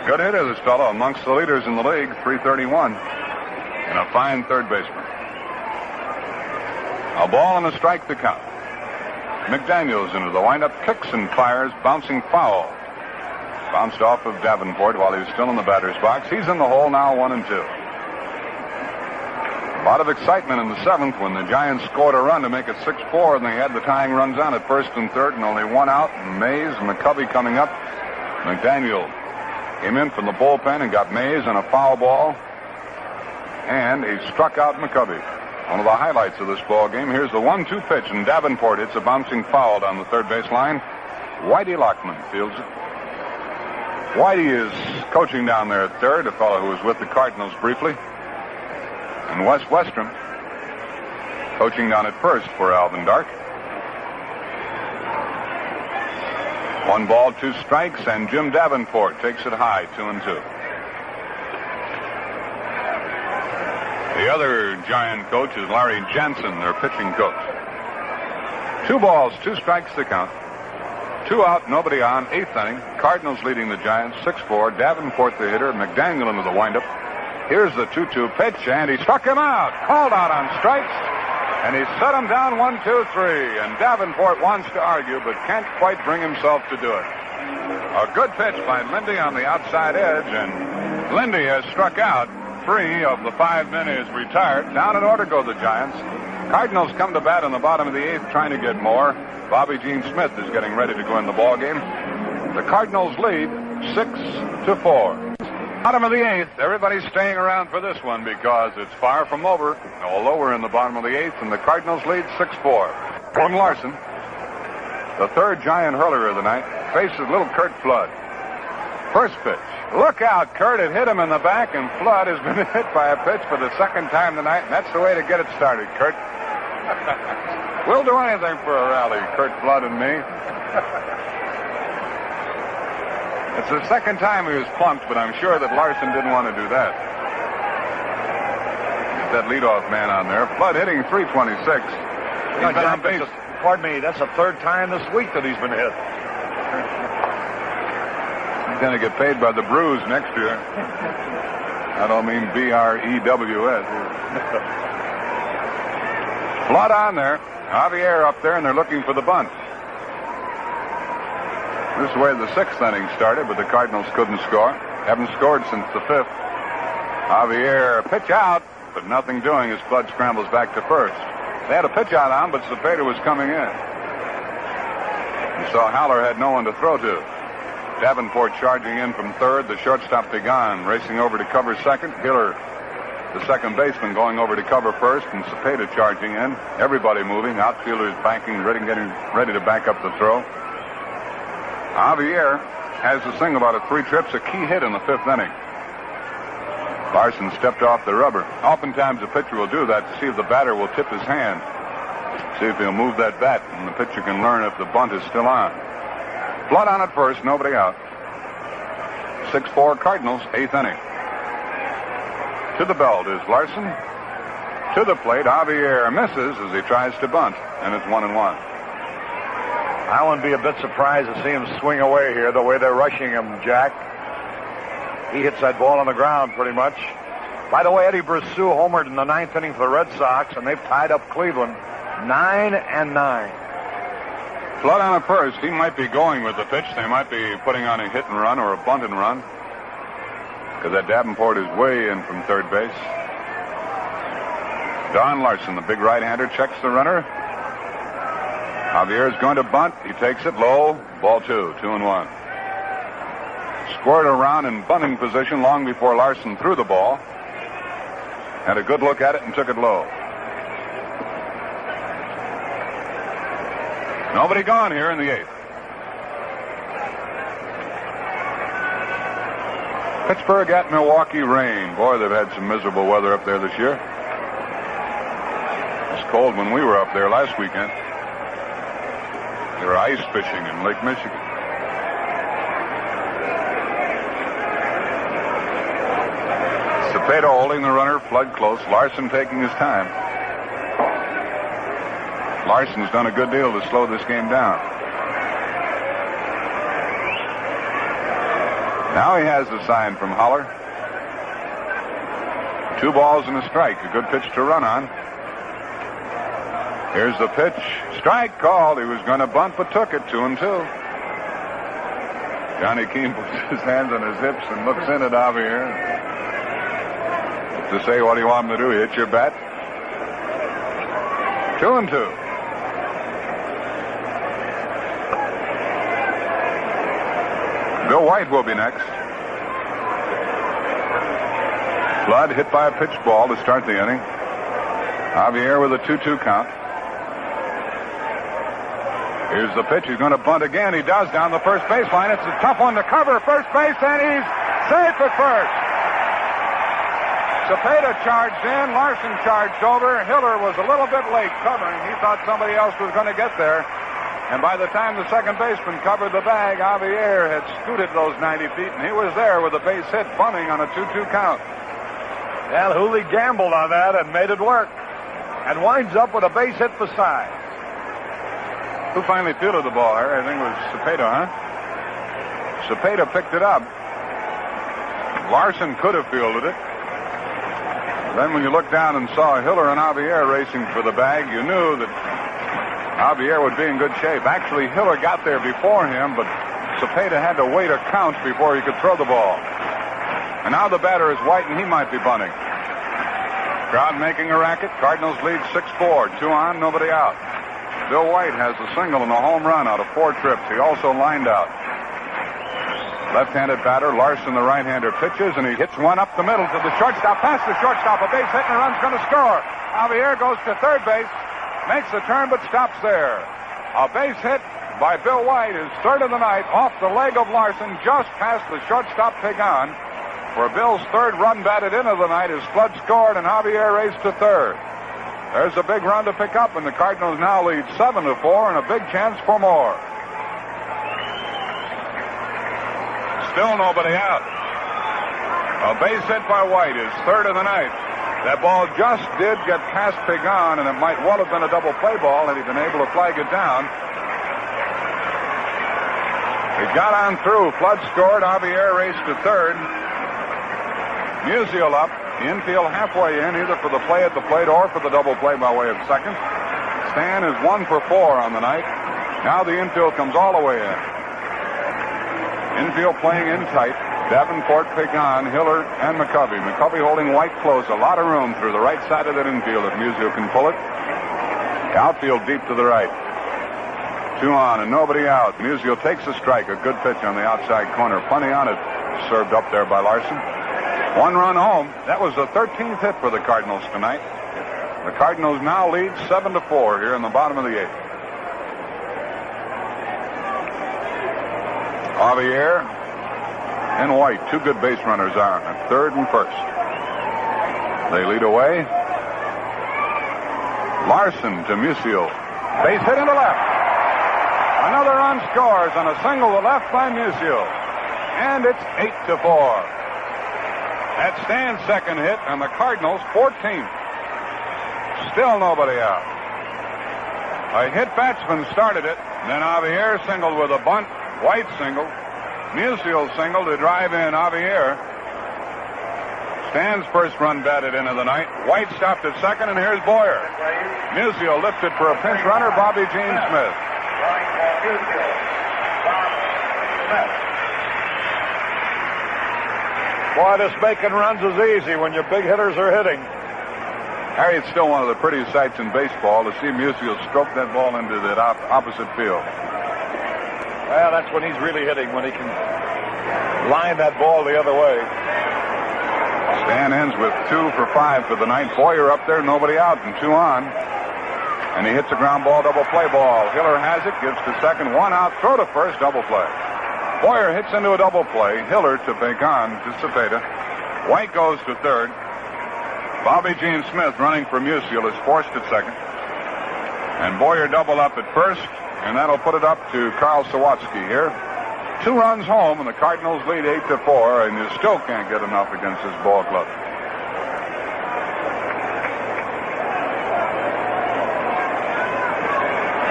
Good hitter, this fellow, amongst the leaders in the league, 331, and a fine third baseman. A ball and a strike to count. McDaniel's into the windup, kicks and fires, bouncing foul. Bounced off of Davenport while he was still in the batter's box. He's in the hole now, 1-2. A lot of excitement in the 7th when the Giants scored a run to make it 6-4, and they had the tying runs on at 1st and 3rd, and only 1 out. And Mays and McCovey coming up. McDaniel came in from the bullpen and got Mays on a foul ball. And he struck out McCovey. One of the highlights of this ball game. Here's the 1-2 pitch, and Davenport hits a bouncing foul down the third base line. Whitey Lockman fields it. Whitey is coaching down there at third, a fellow who was with the Cardinals briefly. And Wes Westrom coaching down at first for Alvin Dark. 1 ball, 2 strikes, and Jim Davenport takes it high, 2-2. The other Giant coach is Larry Jansen, their pitching coach. 2 balls, 2 strikes to count. 2 out, nobody on, 8th inning. Cardinals leading the Giants, 6-4. Davenport the hitter, McDaniel into the windup. Here's the 2-2 pitch, and he struck him out. Called out on strikes, and he set him down 1-2-3. And Davenport wants to argue, but can't quite bring himself to do it. A good pitch by Lindy on the outside edge, and Lindy has struck out. 3 of the 5 men is retired. Down in order go the Giants. Cardinals come to bat in the bottom of the 8th, trying to get more. Bobby Gene Smith is getting ready to go in the ball game. The Cardinals lead 6-4. Bottom of the 8th. Everybody's staying around for this one because it's far from over. Although we're in the bottom of the 8th, and the Cardinals lead 6-4. Gordon Larson, the 3rd Giant hurler of the night, faces little Kurt Flood. First pitch. Look out, Kurt. It hit him in the back, and Flood has been hit by a pitch for the 2nd time tonight, and that's the way to get it started, Kurt. We'll do anything for a rally, Kurt Flood and me. It's the 2nd time he was plunked, but I'm sure that Larson didn't want to do that. Get that leadoff man on there. Flood hitting .326. He's been on base. Pardon me, that's the 3rd time this week that he's been hit. He's going to get paid by the Brews next year. I don't mean B-R-E-W-S. Flood on there. Javier up there, and they're looking for the bunt. This is the way the 6th inning started, but the Cardinals couldn't score. Haven't scored since the 5th. Javier, pitch out, but nothing doing as Flood scrambles back to first. They had a pitch out on, but Cepeda was coming in. You saw Haller had no one to throw to. Davenport charging in from third. The shortstop Pagan racing over to cover second. Hiller, the second baseman, going over to cover first, and Cepeda charging in. Everybody moving. Outfielders banking, getting ready to back up the throw. Javier has this thing about 3 trips, a key hit in the 5th inning. Larson stepped off the rubber. Oftentimes a pitcher will do that to see if the batter will tip his hand. See if he'll move that bat, and the pitcher can learn if the bunt is still on. Flood on at first, nobody out. 6-4 Cardinals, 8th inning. To the belt is Larson. To the plate, Javier misses as he tries to bunt, and it's 1-1. I wouldn't be a bit surprised to see him swing away here the way they're rushing him, Jack. He hits that ball on the ground pretty much. By the way, Eddie Brosseau homered in the 9th inning for the Red Sox, and they've tied up Cleveland 9-9. Flood on at first. He might be going with the pitch. They might be putting on a hit and run or a bunt and run, because that Davenport is way in from third base. Don Larson, the big right-hander, checks the runner. Javier is going to bunt. He takes it low. Ball 2, 2-1. Squared around in bunting position long before Larson threw the ball. Had a good look at it and took it low. Nobody gone here in the 8th. Pittsburgh at Milwaukee, rain. Boy, they've had some miserable weather up there this year. It was cold when we were up there last weekend. They were ice fishing in Lake Michigan. Cepeda holding the runner, Flood close. Larson taking his time. Larson's done a good deal to slow this game down. Now he has the sign from Haller. 2 balls and a strike. A good pitch to run on. Here's the pitch. Strike called. He was going to bunt, but took it. 2-2. Johnny Keene puts his hands on his hips and looks in at Javier to say, what do you want him to do? Hit your bat? 2-2. Bill White will be next. Flood hit by a pitch ball to start the inning. Javier with a 2-2 count. Here's the pitch. He's going to bunt again. He does down the first baseline. It's a tough one to cover first base, and he's safe at first. Cepeda charged in. Larson charged over. Hiller was a little bit late covering. He thought somebody else was going to get there. And by the time the second baseman covered the bag, Javier had scooted those 90 feet, and he was there with a base hit bunting on a 2-2 count. Well, Hooley gambled on that and made it work. And winds up with a base hit for side. Who finally fielded the ball, Harry? I think it was Cepeda, huh? Cepeda picked it up. Larson could have fielded it. Then when you looked down and saw Hiller and Javier racing for the bag, you knew that Javier would be in good shape. Actually, Hiller got there before him, but Cepeda had to wait a count before he could throw the ball. And now the batter is White, and he might be bunting. Crowd making a racket. Cardinals lead 6-4. 2 on, nobody out. Bill White has a single and a home run out of 4 trips. He also lined out. Left-handed batter, Larson, the right-hander, pitches, and he hits one up the middle to the shortstop. Past the shortstop, a base hit, and a run's going to score. Javier goes to third base, makes the turn, but stops there. A base hit by Bill White is third of the night off the leg of Larson, just past the shortstop Pagan. For Bill's third run batted into the night as Flood scored, and Javier raced to third. There's a big run to pick up, and the Cardinals now lead 7-4 and a big chance for more. Still nobody out. A base hit by White is third of the night. That ball just did get past Pagan, and it might well have been a double play ball had he been able to flag it down. He got on through. Flood scored. Javier raced to third. Musial up. Infield halfway in, either for the play at the plate or for the double play by way of second. Stan is 1 for 4 on the night. Now the infield comes all the way in. Infield playing in tight. Davenport, Pagan, Hiller, and McCovey. McCovey holding White close. A lot of room through the right side of that infield if Musial can pull it. Outfield deep to the right. 2 on and nobody out. Musial takes a strike. A good pitch on the outside corner. Plenty on it. Served up there by Larson. 1 run home. That was the 13th hit for the Cardinals tonight. The Cardinals now lead 7-4 here in the bottom of the 8th. Javier and White, 2 good base runners are at third and first. They lead away. Larson to Musial. Base hit into left. Another run scores on a single to left by Musial. And it's 8-4. That's Stan's second hit, and the Cardinals 14th. Still nobody out. A hit batsman started it. Then Javier singled with a bunt. White singled. Musial singled to drive in Javier. Stan's first run batted into the night. White stopped at second, and here's Boyer. Musial lifted for a pinch runner, Bobby Jean Smith. Boy, this making runs is easy when your big hitters are hitting. Harry, it's still one of the prettiest sights in baseball to see Musial stroke that ball into that opposite field. Well, that's when he's really hitting, when he can line that ball the other way. Stan ends with 2 for 5 for the night. Boyer up there, nobody out, and 2 on. And he hits a ground ball, double play ball. Hiller has it, gives to second, 1 out, throw to first, double play. Boyer hits into a double play. Hiller to Pagan to Cepeda. White goes to third. Bobby Jean Smith running for Musial is forced at second. And Boyer doubled up at first, and that'll put it up to Carl Sawatsky here. 2 runs home, and the Cardinals lead 8-4, and you still can't get enough against this ball club.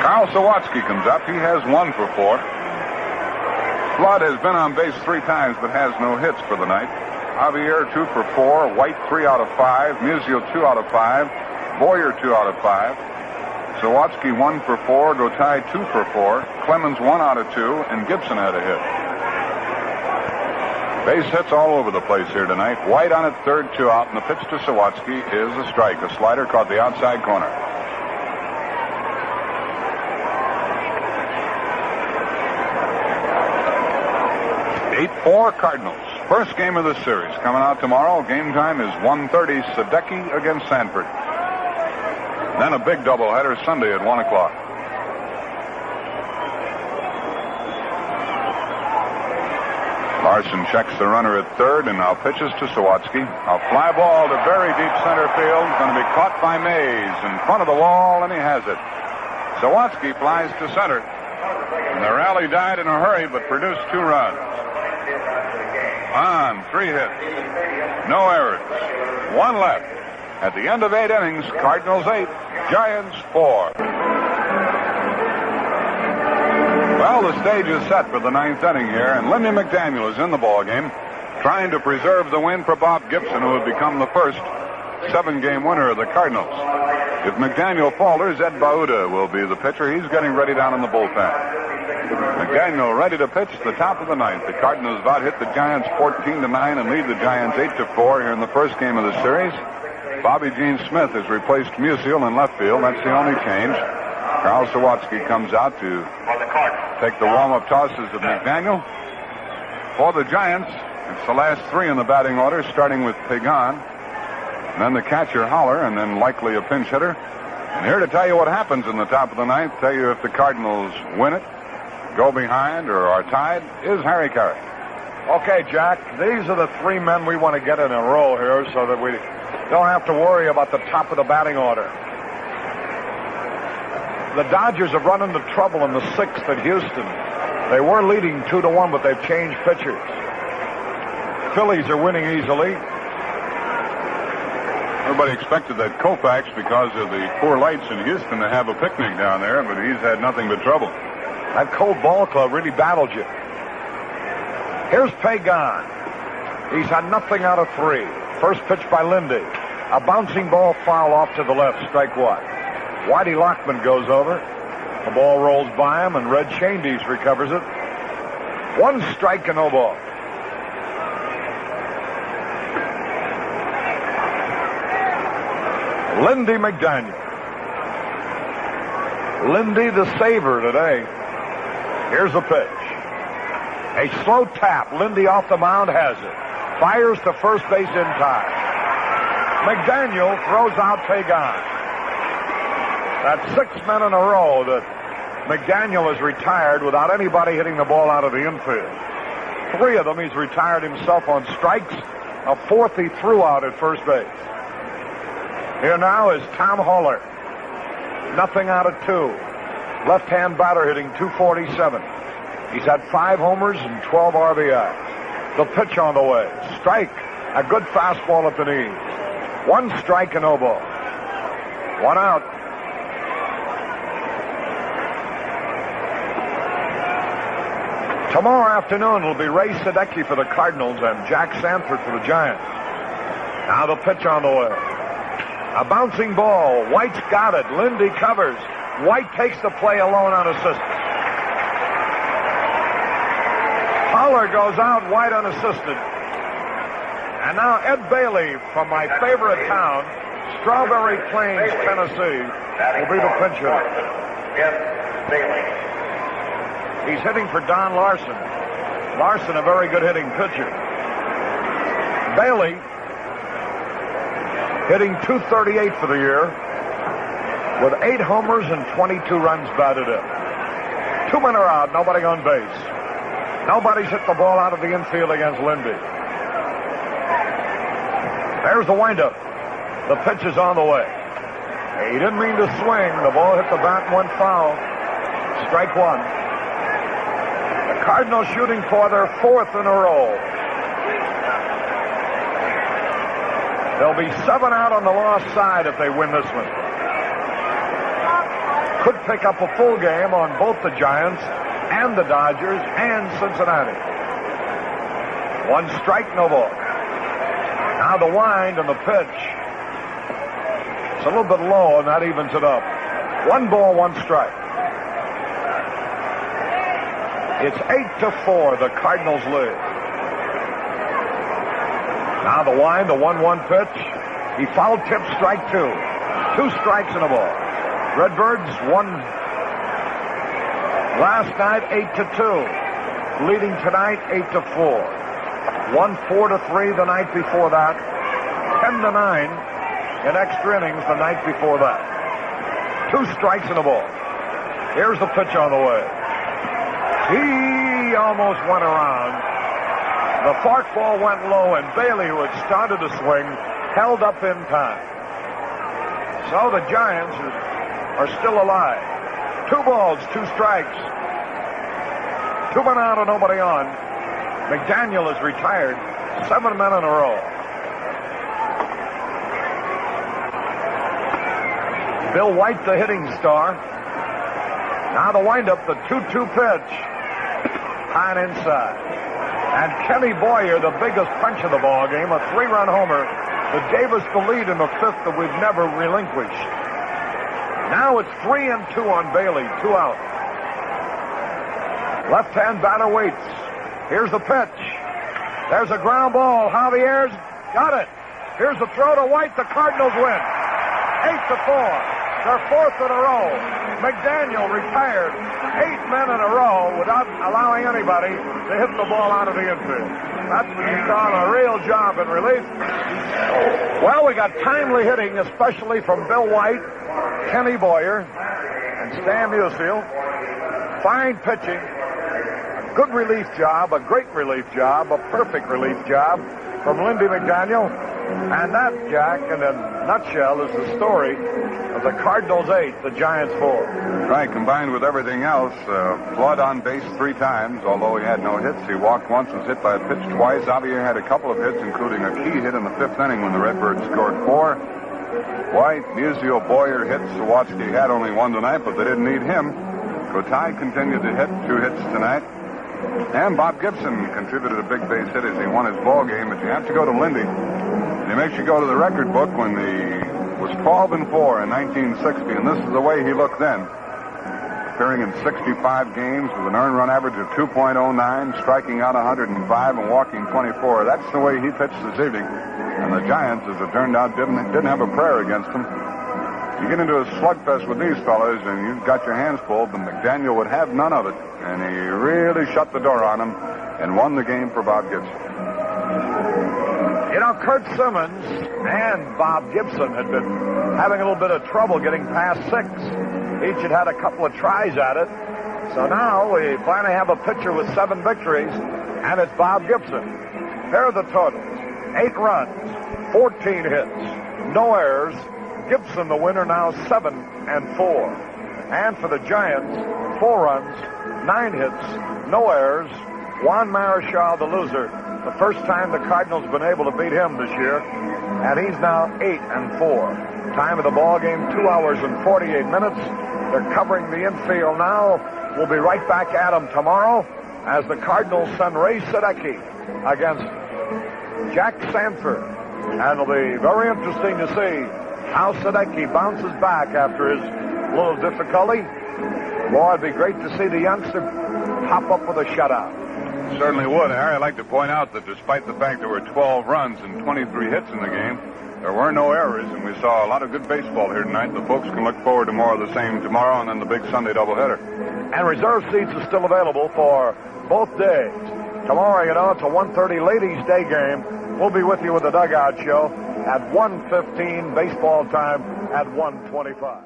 Carl Sawatsky comes up. He has 1 for 4. Flood has been on base 3 times, but has no hits for the night. Javier 2 for 4. White 3 out of 5. Musial 2 out of 5. Boyer 2 out of 5. Sawatsky 1 for 4. Gotay 2 for 4. Clements 1 out of 2. And Gibson had a hit. Base hits all over the place here tonight. White on at third, 2 out, and the pitch to Sawatsky is a strike. A slider caught the outside corner. Eight-4 Cardinals. First game of the series coming out tomorrow. Game time is 1:30. Sadecki against Sanford. Then a big doubleheader Sunday at 1 o'clock. Larson checks the runner at third and now pitches to Sawatsky. A fly ball to very deep center field. Going to be caught by Mays in front of the wall, and he has it. Sawatsky flies to center. And the rally died in a hurry, but produced 2 runs. On 3 hits. No errors. 1 left. At the end of 8 innings, Cardinals 8, Giants 4. Well, the stage is set for the 9th inning here, and Lindy McDaniel is in the ballgame, trying to preserve the win for Bob Gibson, who would become the first 7-game winner of the Cardinals. If McDaniel falters, Ed Bauda will be the pitcher. He's getting ready down in the bullpen. McDaniel ready to pitch the top of the 9th. The Cardinals about hit the Giants 14-9 and lead the Giants 8-4 here in the first game of the series. Bobby Gene Smith has replaced Musial in left field. That's the only change. Carl Sawatsky comes out to take the warm-up tosses of McDaniel. For the Giants, it's the last 3 in the batting order, starting with Pagan, and then the catcher Holler, and then likely a pinch hitter. And here to tell you what happens in the top of the 9th, tell you if the Cardinals win it, go behind, or are tied, is Harry Carey. Okay, Jack, these are the 3 men we want to get in a row here so that we don't have to worry about the top of the batting order. The Dodgers have run into trouble in the 6th at Houston. They were leading 2-1, but they've changed pitchers. Phillies are winning easily. Everybody expected that Koufax, because of the poor lights in Houston, to have a picnic down there, but he's had nothing but trouble. That cold ball club really battled you. Here's Pagan. He's had nothing out of 3. First pitch by Lindy. A bouncing ball foul off to the left, strike 1. Whitey Lockman goes over. The ball rolls by him, and Red Chandies recovers it. 1 strike and no ball. Lindy McDaniel. Lindy the saver today. Here's the pitch. A slow tap. Lindy off the mound has it. Fires to first base in time. McDaniel throws out Pagan. That's 6 men in a row that McDaniel has retired without anybody hitting the ball out of the infield. 3 of them he's retired himself on strikes. A 4th he threw out at first base. Here now is Tom Holler. Nothing out of 2. Left-hand batter hitting .247. He's had 5 homers and 12 RBIs. The pitch on the way. Strike. A good fastball at the knees. 1 strike and no ball. 1 out. Tomorrow afternoon will be Ray Sadecki for the Cardinals and Jack Sanford for the Giants. Now the pitch on the way. A bouncing ball. White's got it. Lindy covers. White takes the play alone unassisted. Holler goes out, White unassisted. And now Ed Bailey from my favorite town, Strawberry Plains, Tennessee, will be the pinch hitter. Ed Bailey. He's hitting for Don Larson. Larson, a very good hitting pitcher. Bailey hitting .238 for the year with 8 homers and 22 runs batted in. 2 men are out, nobody on base. Nobody's hit the ball out of the infield against Lindy. There's the windup. The pitch is on the way. He didn't mean to swing. The ball hit the bat and went foul. Strike 1. The Cardinals shooting for their 4th in a row. There'll be 7 out on the lost side if they win this one. Could pick up a full game on both the Giants and the Dodgers and Cincinnati. 1 strike, no ball. Now the wind and the pitch. It's a little bit low, and that evens it up. 1 ball, 1 strike. It's 8-4. The Cardinals lead. Now the wind, the 1-1 pitch. He fouled tip, strike 2. 2 strikes and a ball. Redbirds won last night 8-2. Leading tonight 8-4. Won 4-3 the night before that. 10-9 in extra innings the night before that. 2 strikes and a ball. Here's the pitch on the way. He almost went around. The forkball went low, and Bailey, who had started to swing, held up in time. So the Giants are still alive. 2 balls, 2 strikes. 2 men out and nobody on. McDaniel is retired. 7 men in a row. Bill White, the hitting star. Now the windup, the 2-2 pitch. High and inside. And Kenny Boyer, the biggest punch of the ball game, a 3-run homer that gave us the lead in the 5th that we've never relinquished. Now it's 3-2 on Bailey, 2 out. Left-hand batter waits. Here's the pitch. There's a ground ball. Javier's got it. Here's the throw to White. The Cardinals win. 8-4. Their 4th in a row. McDaniel retired 8 men in a row without allowing anybody to hit the ball out of the infield. That's what you call a real job in relief. Well, we got timely hitting, especially from Bill White, Kenny Boyer, and Stan Musial. Fine pitching. A good relief job, a great relief job, a perfect relief job from Lindy McDaniel. And that, Jack, in a nutshell, is the story of the Cardinals 8, the Giants 4. Right, combined with everything else, Flood on base 3 times, although he had no hits. He walked once, was hit by a pitch twice. Javier had a couple of hits, including a key hit in the 5th inning when the Redbirds scored 4. White, Musial, Boyer hits. Sawatsky had only 1 tonight, but they didn't need him. Kotai continued to hit, 2 hits tonight. And Bob Gibson contributed a big base hit as he won his ball game. But you have to go to Lindy. He makes you go to the record book when he was 12-4 in 1960, and this is the way he looked then. Appearing in 65 games with an earned run average of 2.09, striking out 105 and walking 24. That's the way he pitched this evening. And the Giants, as it turned out, didn't have a prayer against him. You get into a slugfest with these fellas, and you've got your hands full, but McDaniel would have none of it. And he really shut the door on him and won the game for Bob Gibson. You know, Kurt Simmons and Bob Gibson had been having a little bit of trouble getting past 6. Each had had a couple of tries at it. So now we finally have a pitcher with 7 victories, and it's Bob Gibson. Here are the totals. 8 runs, 14 hits, no errors. Gibson, the winner, now 7-4. And for the Giants, 4 runs, 9 hits, no errors. Juan Marichal, the loser. The first time the Cardinals have been able to beat him this year. And he's now 8-4. Time of the ball game, 2 hours and 48 minutes. They're covering the infield now. We'll be right back at them tomorrow as the Cardinals send Ray Sadecki against Jack Sanford. And it'll be very interesting to see how Sadecki bounces back after his little difficulty. Boy, it'd be great to see the youngster pop up with a shutout. Certainly would, Harry. I'd like to point out that despite the fact there were 12 runs and 23 hits in the game, there were no errors, and we saw a lot of good baseball here tonight. The folks can look forward to more of the same tomorrow and then the big Sunday doubleheader. And reserve seats are still available for both days. Tomorrow, you know, it's a 1:30 ladies' day game. We'll be with you with the Dugout Show at 1:15, baseball time at 1:25.